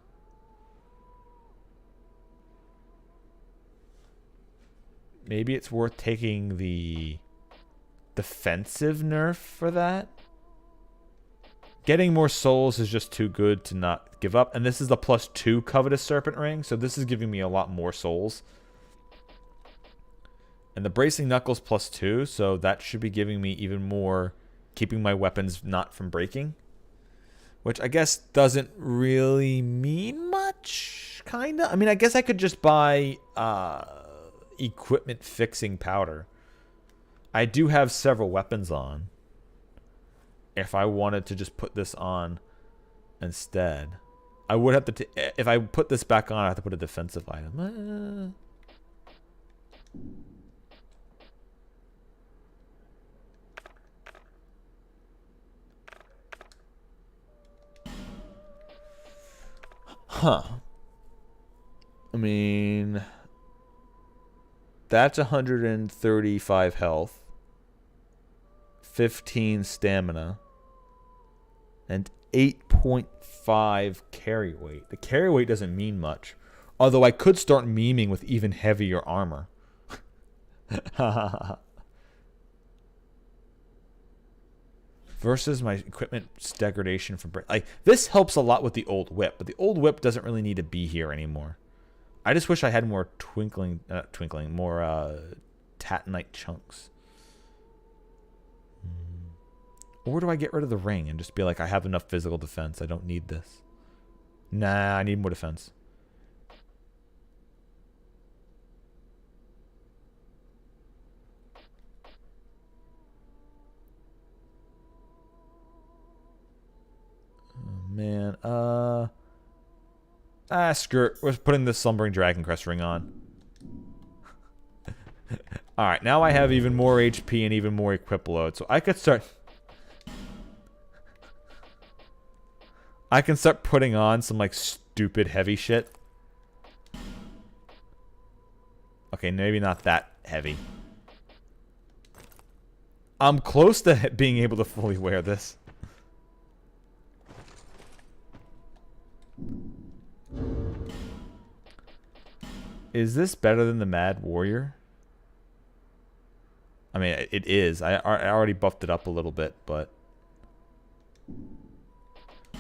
Maybe it's worth taking the defensive nerf for that. Getting more souls is just too good to not give up. And this is the +2 Covetous Serpent Ring, so this is giving me a lot more souls. And the Bracing Knuckles +2, so that should be giving me even more, keeping my weapons not from breaking. Which I guess doesn't really mean much, kinda. I mean, I guess I could just buy equipment fixing powder. I do have several weapons on. If I wanted to just put this on instead, I would have to. If I put this back on, I have to put a defensive item. Huh. I mean, that's 135 health, 15 stamina, and 8.5 carry weight. The carry weight doesn't mean much. Although I could start memeing with even heavier armor. Versus my equipment's degradation from like this helps a lot with the old whip, but the old whip doesn't really need to be here anymore. I just wish I had more more tatanite chunks. Or do I get rid of the ring and just be like, I have enough physical defense, I don't need this? Nah, I need more defense. Man, screw it. We're putting this Slumbering Dragon Crest ring on. Alright, now I have even more HP and even more equip load, so I could start... I can start putting on some, like, stupid heavy shit. Okay, maybe not that heavy. I'm close to being able to fully wear this. Is this better than the Mad Warrior? I mean, it is. I already buffed it up a little bit, but...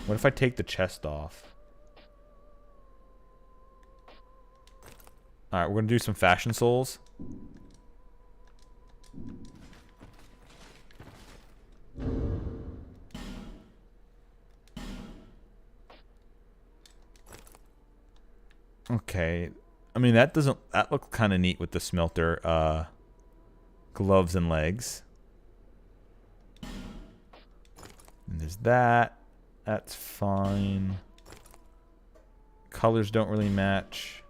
What if I take the chest off? Alright, we're going to do some Fashion Souls. Okay. I mean, that look kind of neat with the smelter gloves and legs. And there's that. That's fine. Colors don't really match.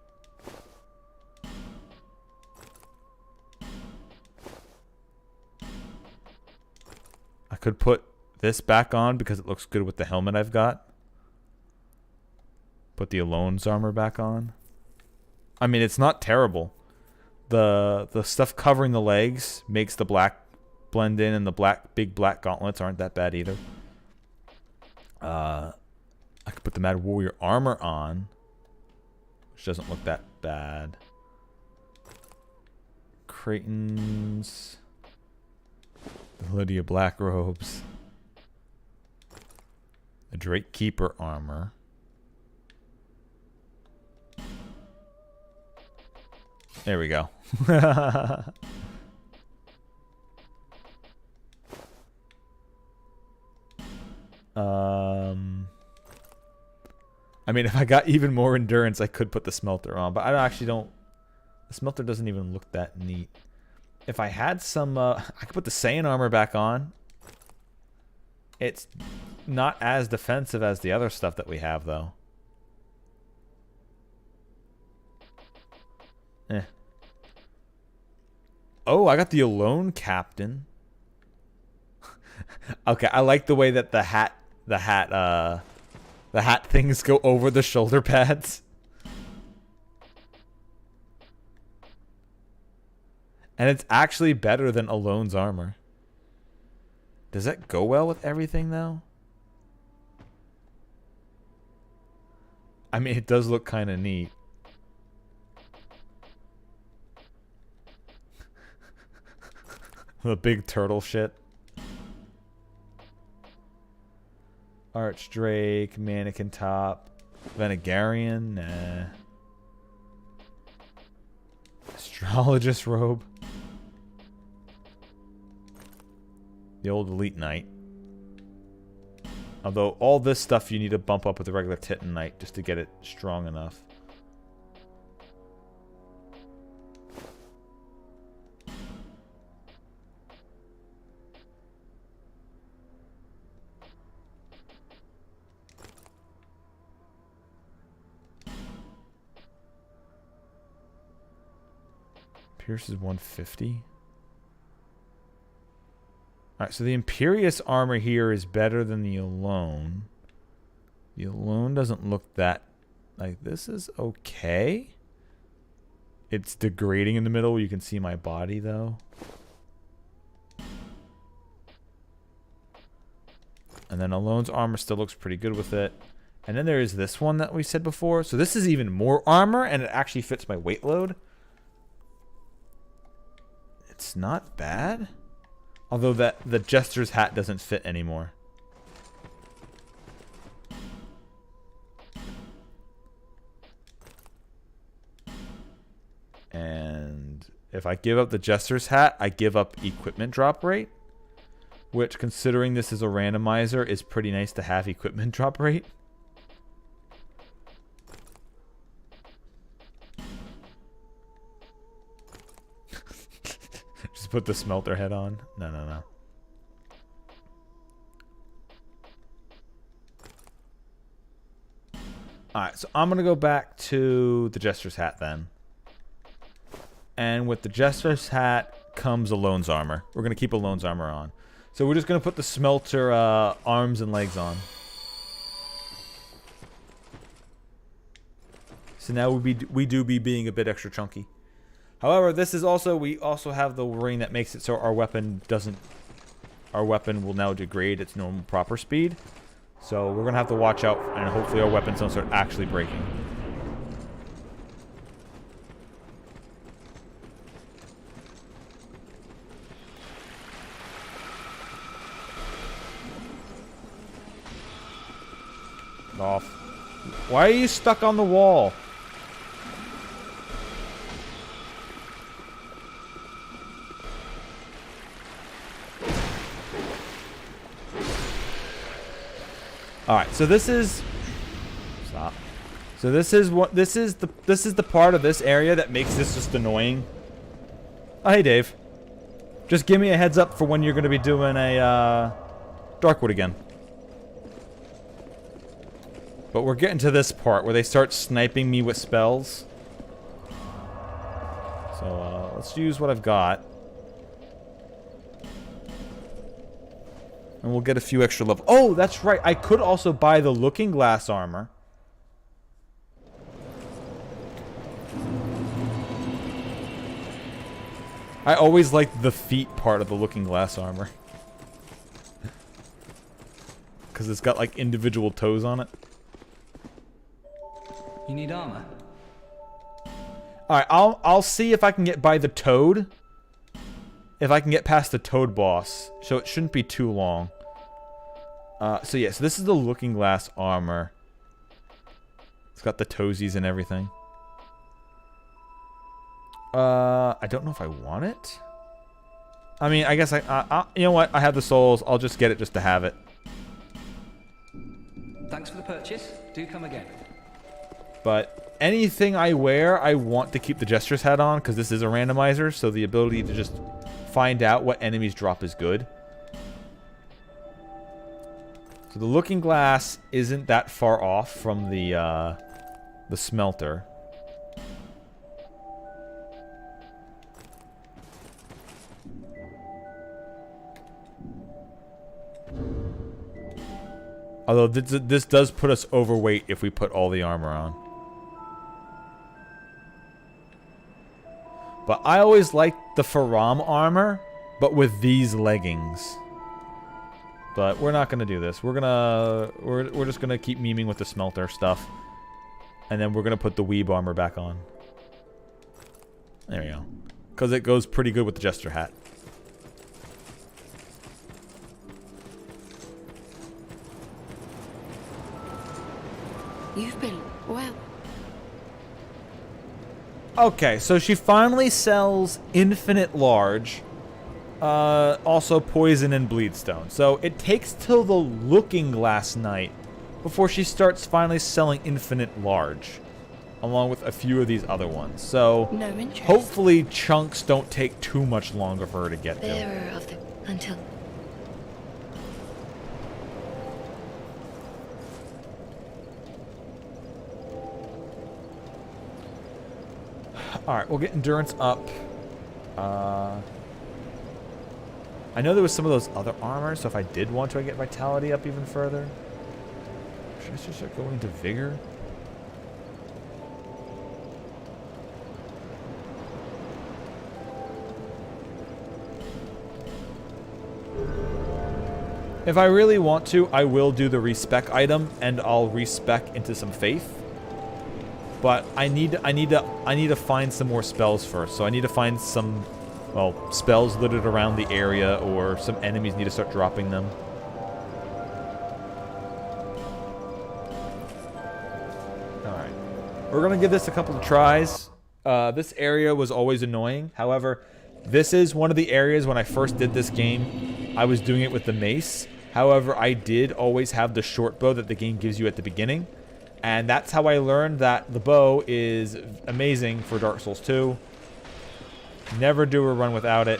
I could put this back on because it looks good with the helmet I've got. Put the Alone's armor back on. I mean, it's not terrible. The stuff covering the legs makes the black blend in, and the big black gauntlets aren't that bad either. I could put the Mad Warrior armor on, which doesn't look that bad. Creighton's, the Lydia black robes, the Drake Keeper armor. There we go. I mean, if I got even more endurance, I could put the smelter on, but I actually don't. The smelter doesn't even look that neat. If I had some, I could put the Saiyan armor back on. It's not as defensive as the other stuff that we have, though. Oh, I got the Alone Captain. Okay, I like the way that the hat things go over the shoulder pads. And it's actually better than Alone's armor. Does that go well with everything, though? I mean, it does look kind of neat. The big turtle shit. Archdrake, Mannequin Top, Venegarian, nah. Astrologist robe. The old Elite Knight. Although all this stuff you need to bump up with the regular Titan Knight just to get it strong enough. Pierce is 150. Alright, so the Imperious armor here is better than the Alone. The Alone doesn't look that... Like, this is okay. It's degrading in the middle. You can see my body, though. And then Alone's armor still looks pretty good with it. And then there is this one that we said before. So this is even more armor, and it actually fits my weight load. It's not bad. Although the Jester's hat doesn't fit anymore. And if I give up the Jester's hat, I give up equipment drop rate. Which, considering this is a randomizer, is pretty nice to have equipment drop rate. Just put the smelter head on. No, no, no. Alright, so I'm going to go back to the Jester's hat then. And with the Jester's hat comes Alone's armor. We're going to keep Alone's armor on. So we're just going to put the smelter arms and legs on. So now we do be being a bit extra chunky. However, this is also, we also have the ring that makes it so our weapon doesn't, our weapon will now degrade its normal proper speed. So we're going to have to watch out, and hopefully our weapons don't start actually breaking. Off. Why are you stuck on the wall? All right, so this is stop. So this is the part of this area that makes this just annoying. Oh, hey Dave. Just give me a heads up for when you're going to be doing a Darkwood again. But we're getting to this part where they start sniping me with spells. So let's use what I've got. And we'll get a few extra level. Oh, that's right. I could also buy the Looking Glass armor. I always liked the feet part of the Looking Glass armor. Because it's got like individual toes on it. You need armor? Alright, I'll see if I can get by the Toad. If I can get past the Toad boss. So it shouldn't be too long. So yeah, so this is the Looking Glass armor. It's got the toesies and everything. I don't know if I want it. I mean, I guess you know what? I have the souls. I'll just get it just to have it. Thanks for the purchase. Do come again. But anything I wear, I want to keep the Jester's hat on, because this is a randomizer, so the ability to just find out what enemies drop is good. So the Looking Glass isn't that far off from the smelter. Although this does put us overweight if we put all the armor on. But I always liked the Faram armor, but with these leggings. But we're not gonna do this. We're just gonna keep memeing with the smelter stuff, and then we're gonna put the Weeb armor back on. There we go, because it goes pretty good with the Jester hat. You've been well. Okay, so she finally sells Infinite Large, also Poison and Bleedstone. So it takes till the Looking Glass night before she starts finally selling Infinite Large, along with a few of these other ones. So No interest. hopefully chunks don't take too much longer for her to get to. Bearer of the until Alright, we'll get Endurance up. I know there was some of those other armors, so if I did want to, I get vitality up even further. Should I just start going to vigor? If I really want to, I will do the respec item, and I'll respec into some faith. But I need to find some more spells first. So I need to find some, well, spells littered around the area, or some enemies need to start dropping them. Alright. We're gonna give this a couple of tries. This area was always annoying. However, this is one of the areas when I first did this game, I was doing it with the mace. However, I did always have the short bow that the game gives you at the beginning. And that's how I learned that the bow is amazing for Dark Souls 2. Never do a run without it.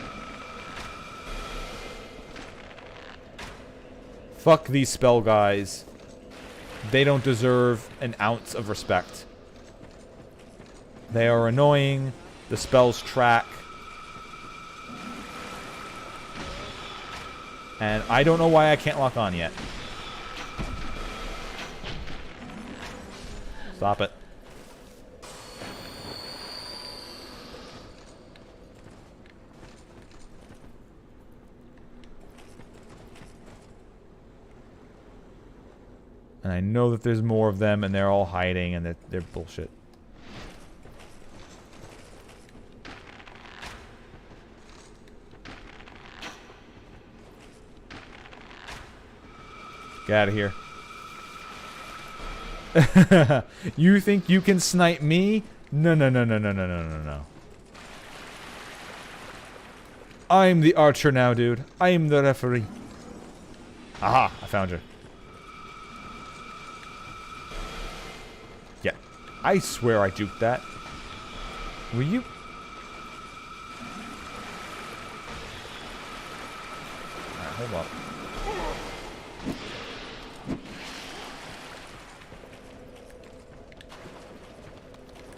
Fuck these spell guys. They don't deserve an ounce of respect. They are annoying. The spells track. And I don't know why I can't lock on yet. Stop it. And I know that there's more of them, and they're all hiding, and they're bullshit. Get out of here. You think you can snipe me? No, no, no, no, no, no, no, no, no. I'm the archer now, dude. I'm the referee. Aha, I found you. Yeah. I swear I juked that. Were you? Alright, hold up.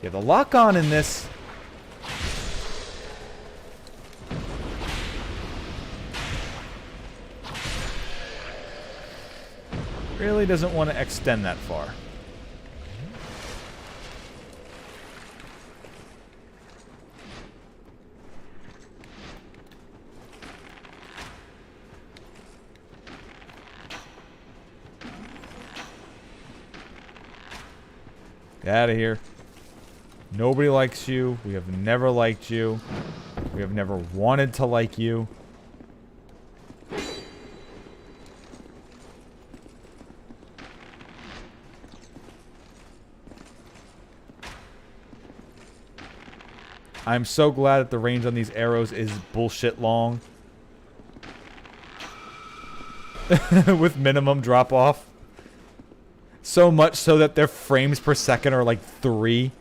Yeah, the lock-on in this... really doesn't want to extend that far. Get out of here. Nobody likes you. We have never liked you. We have never wanted to like you. I'm so glad that the range on these arrows is bullshit long. With minimum drop off. So much so that their frames per second are like 3.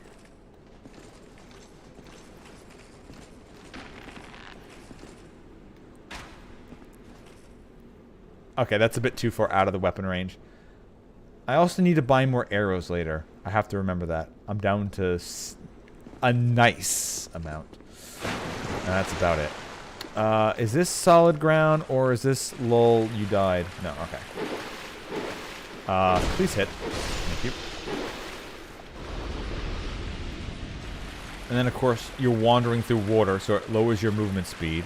Okay, that's a bit too far out of the weapon range. I also need to buy more arrows later. I have to remember that. I'm down to a nice amount. And that's about it. Is this solid ground or is this lol you died? No, okay. Please hit. Thank you. And then of course you're wandering through water, so it lowers your movement speed.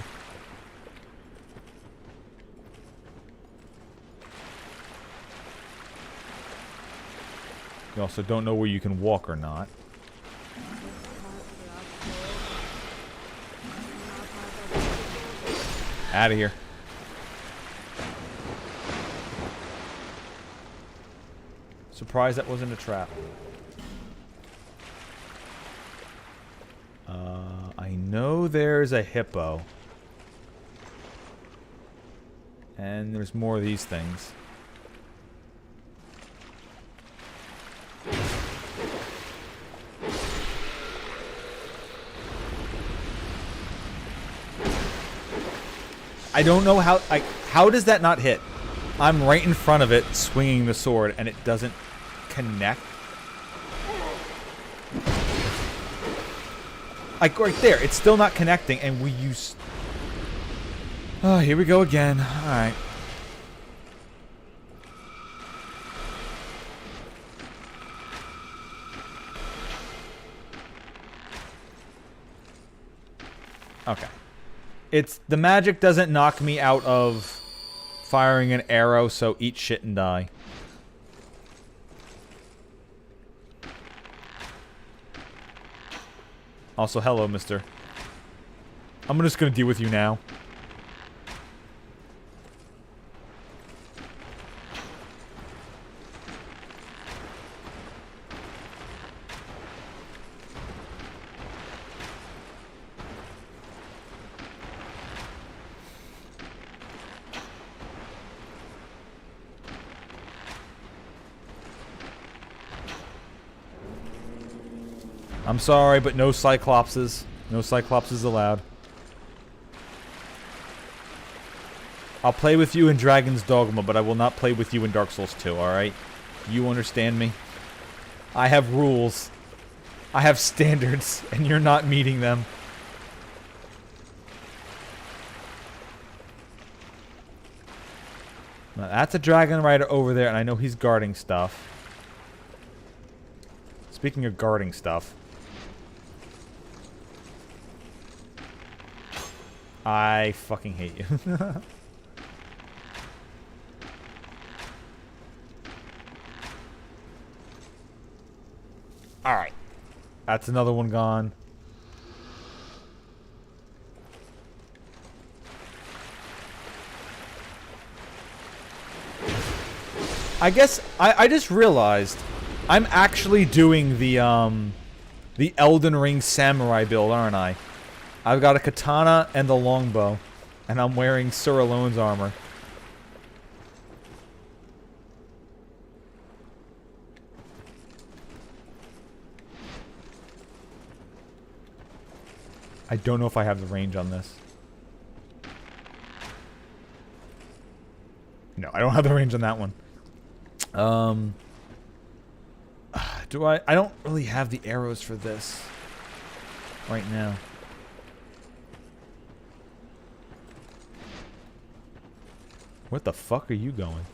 You also don't know where you can walk or not. Out of here. Surprised that wasn't a trap. I know there's a hippo. And there's more of these things. I don't know how does that not hit? I'm right in front of it swinging the sword and it doesn't connect. Like, right there. It's still not connecting, and we use... Oh, here we go again. Alright. Okay. It's... The magic doesn't knock me out of firing an arrow, so eat shit and die. Also, hello, mister. I'm just gonna deal with you now. I'm sorry, but no Cyclopses. No Cyclopses allowed. I'll play with you in Dragon's Dogma, but I will not play with you in Dark Souls 2, alright? You understand me? I have rules. I have standards, and you're not meeting them. Now, that's a Dragon Rider over there, and I know he's guarding stuff. Speaking of guarding stuff... I fucking hate you. Alright. That's another one gone. I guess I just realized I'm actually doing the Elden Ring samurai build, aren't I? I've got a katana and the longbow, and I'm wearing Sir Alone's armor. I don't know if I have the range on this. No, I don't have the range on that one. Do I? I don't really have the arrows for this right now. What the fuck are you going?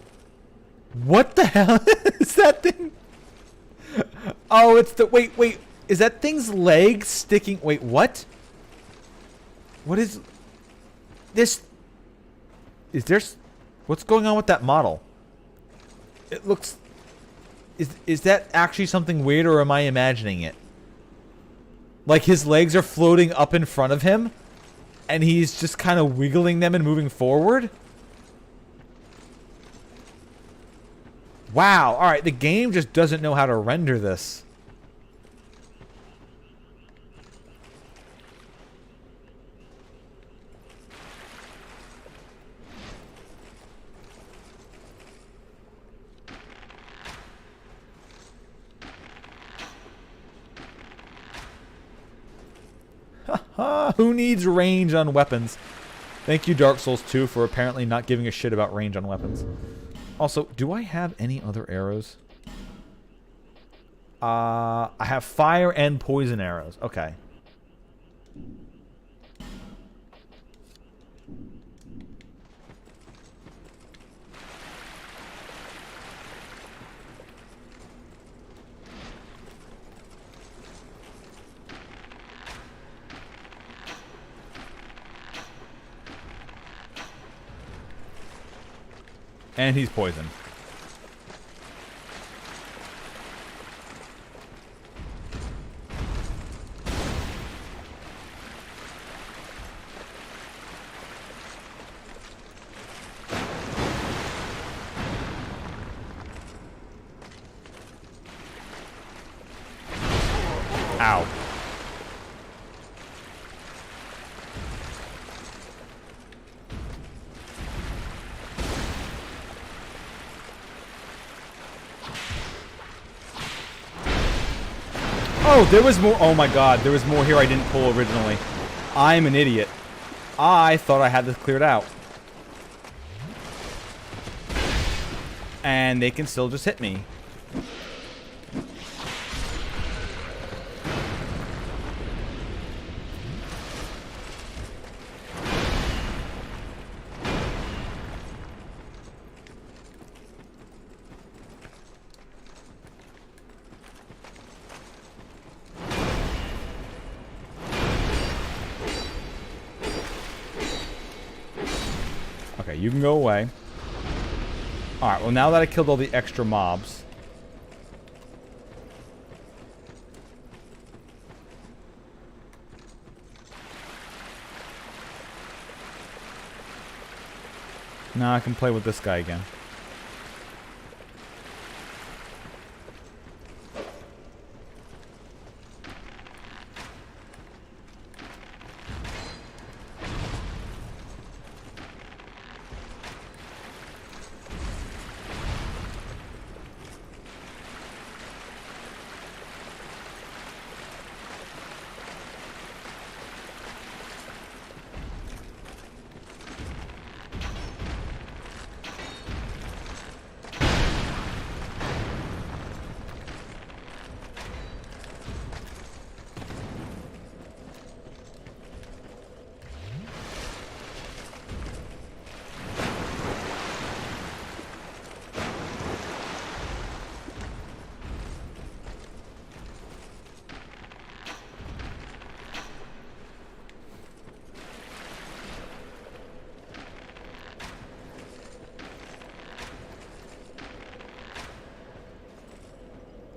What the hell is that thing? Oh, it's the... Wait. Is that thing's leg sticking... Wait, what? What is... This... Is there... What's going on with that model? It looks... Is that actually something weird, or am I imagining it? Like, his legs are floating up in front of him, and he's just kind of wiggling them and moving forward? Wow, alright, the game just doesn't know how to render this. Haha, who needs range on weapons? Thank you, Dark Souls 2, for apparently not giving a shit about range on weapons. Also, do I have any other arrows? I have fire and poison arrows. Okay. And he's poisoned. Ow. Oh, there was more. Oh my god, there was more here I didn't pull originally. I'm an idiot. I thought I had this cleared out. And they can still just hit me. Okay, you can go away. Alright, well now that I killed all the extra mobs. Now I can play with this guy again.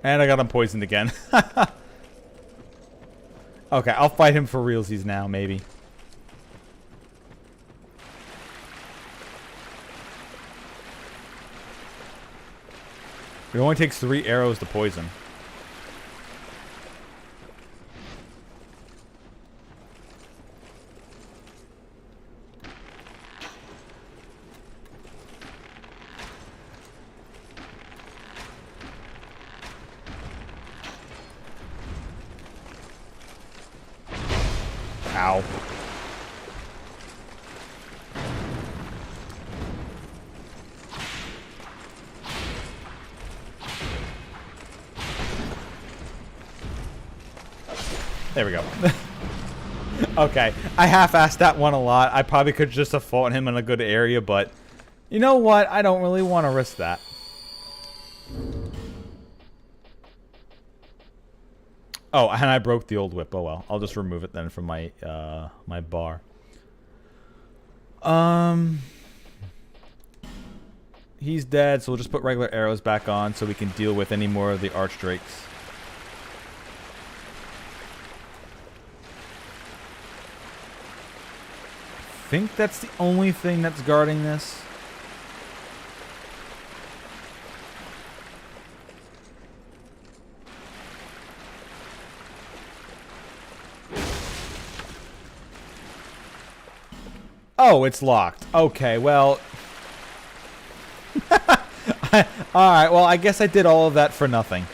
And I got him poisoned again. Okay, I'll fight him for realsies now, maybe. It only takes 3 arrows to poison. Ow. There we go. Okay, I half-assed that one a lot. I probably could just have fought him in a good area, but you know what? I don't really want to risk that. Oh, and I broke the old whip. Oh well, I'll just remove it then from my my bar. He's dead, so we'll just put regular arrows back on so we can deal with any more of the archdrakes. I think that's the only thing that's guarding this. Oh, it's locked. Okay, well... Alright, well, I guess I did all of that for nothing.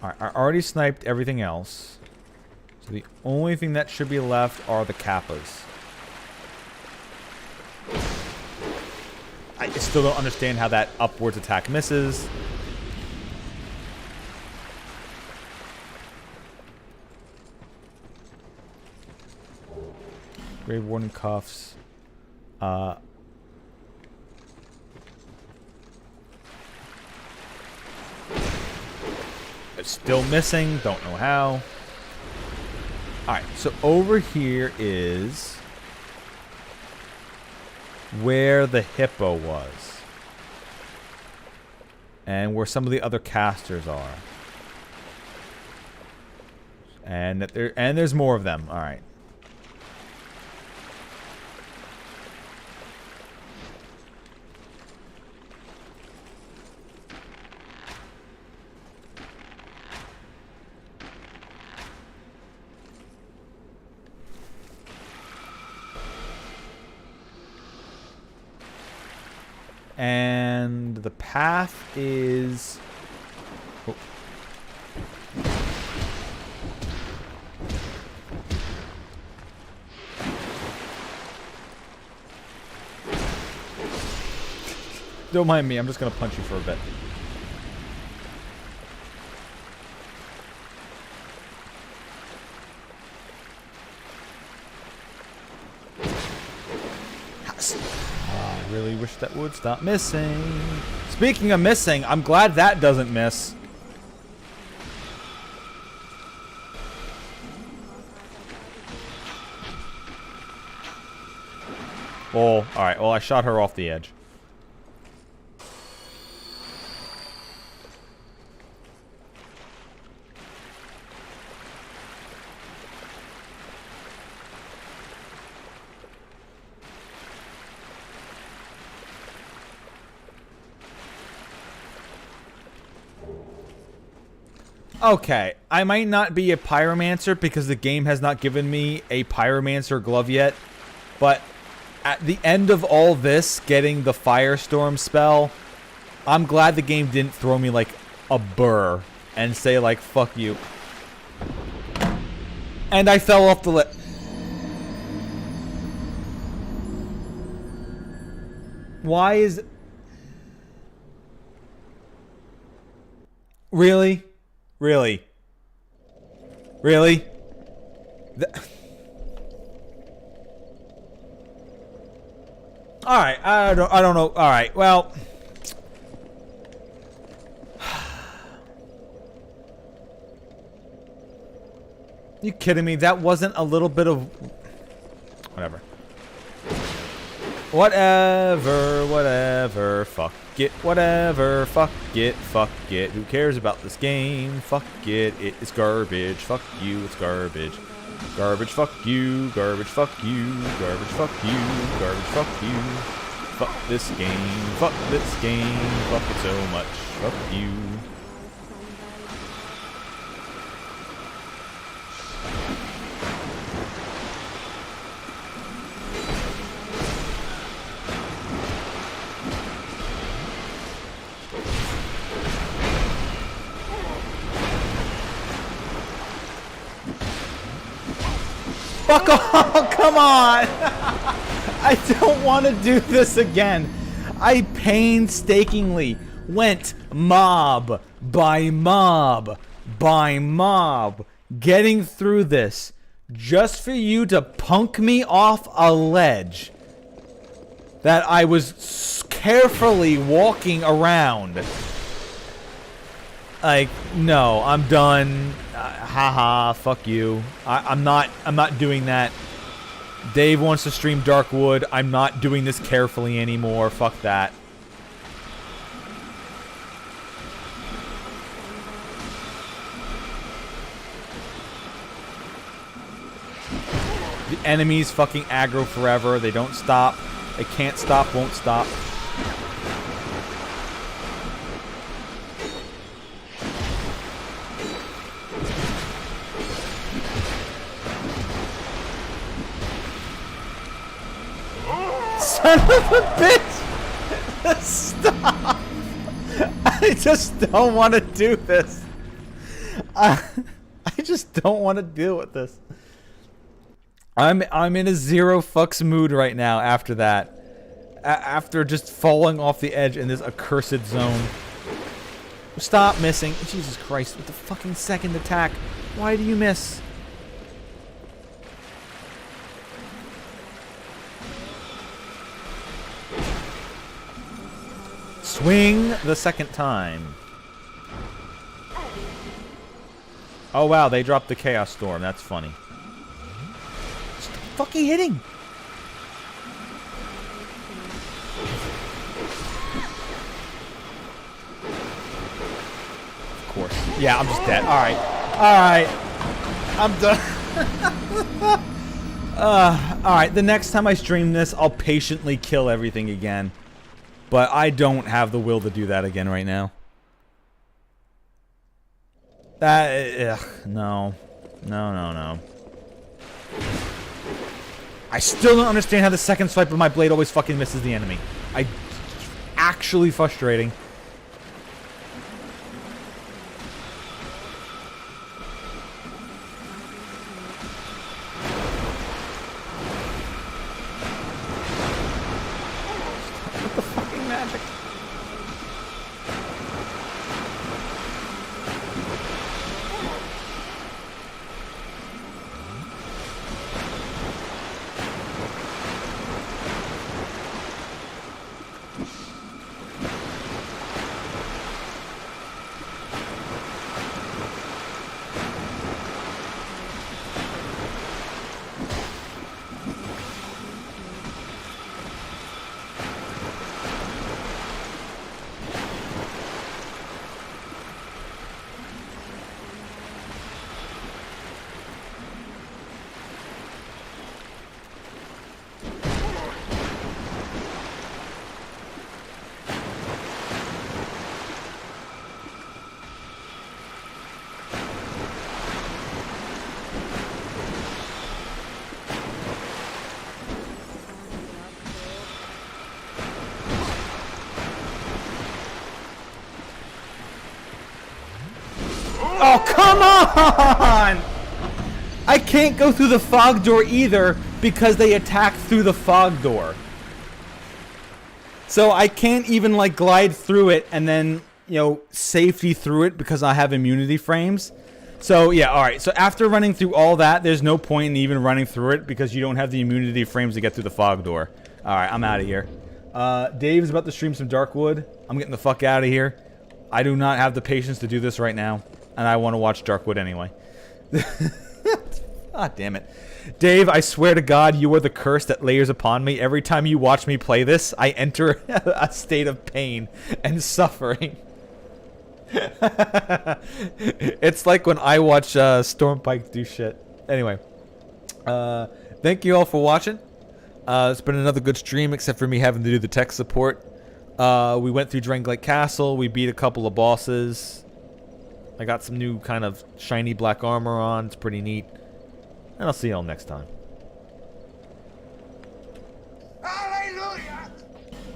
Alright, I already sniped everything else. So the only thing that should be left are the kappas. I still don't understand how that upwards attack misses. Grave Warden cuffs. It's still missing. Don't know how. Alright, so over here is where the hippo was. And where some of the other casters are. And there's more of them. Alright. And the path is... Oh. Don't mind me, I'm just gonna punch you for a bit. I really wish that would stop missing. Speaking of missing, I'm glad that doesn't miss. Well, alright. Well, I shot her off the edge. Okay, I might not be a pyromancer because the game has not given me a pyromancer glove yet, but at the end of all this, getting the firestorm spell, I'm glad the game didn't throw me like a burr and say like, fuck you. And I fell off the Why is... Really? Really? Really? Alright, I don't know. Alright, well... You kidding me? That wasn't a little bit of... Whatever. Whatever, fuck it, whatever, fuck it, who cares about this game, fuck it, it's garbage, fuck you, it's garbage, garbage, fuck you, garbage, fuck you, garbage, fuck you, garbage, fuck you, fuck this game, fuck it so much, fuck you. Fuck off! Come on! I don't want to do this again. I painstakingly went mob by mob by mob getting through this just for you to punk me off a ledge that I was carefully walking around. Like, no, I'm done. Haha, fuck you. I'm not doing that. Dave wants to stream Darkwood. I'm not doing this carefully anymore. Fuck that. The enemies fucking aggro forever. They don't stop. They can't stop, won't stop. Son of a bitch! Stop! I just don't want to do this. I just don't want to deal with this. I'm in a zero fucks mood right now after that. After just falling off the edge in this accursed zone. Stop missing. Jesus Christ, with the fucking second attack. Why do you miss? Swing the second time. Oh wow, they dropped the Chaos Storm. That's funny. Stop fucking hitting! Of course. Yeah, I'm just dead. Alright. Alright. I'm done. Alright, the next time I stream this, I'll patiently kill everything again. But I don't have the will to do that again right now. No. No. I still don't understand how the second swipe of my blade always fucking misses the enemy. Actually frustrating. Oh, come on! I can't go through the fog door either because they attack through the fog door. So I can't even like glide through it and then, you know, safety through it because I have immunity frames. So yeah, alright. So after running through all that, there's no point in even running through it because you don't have the immunity frames to get through the fog door. Alright, I'm out of here. Dave's about to stream some Darkwood. I'm getting the fuck out of here. I do not have the patience to do this right now. And I want to watch Darkwood anyway. Ah, damn it. Dave, I swear to God, you are the curse that layers upon me. Every time you watch me play this, I enter a state of pain and suffering. It's like when I watch Stormpike do shit. Anyway. Thank you all for watching. It's been another good stream, except for me having to do the tech support. We went through Dranglake Castle. We beat a couple of bosses. I got some new kind of shiny black armor on. It's pretty neat. And I'll see y'all next time. Hallelujah!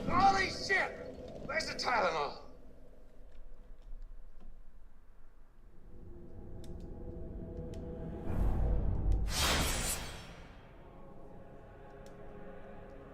Holy shit! Where's the Tylenol?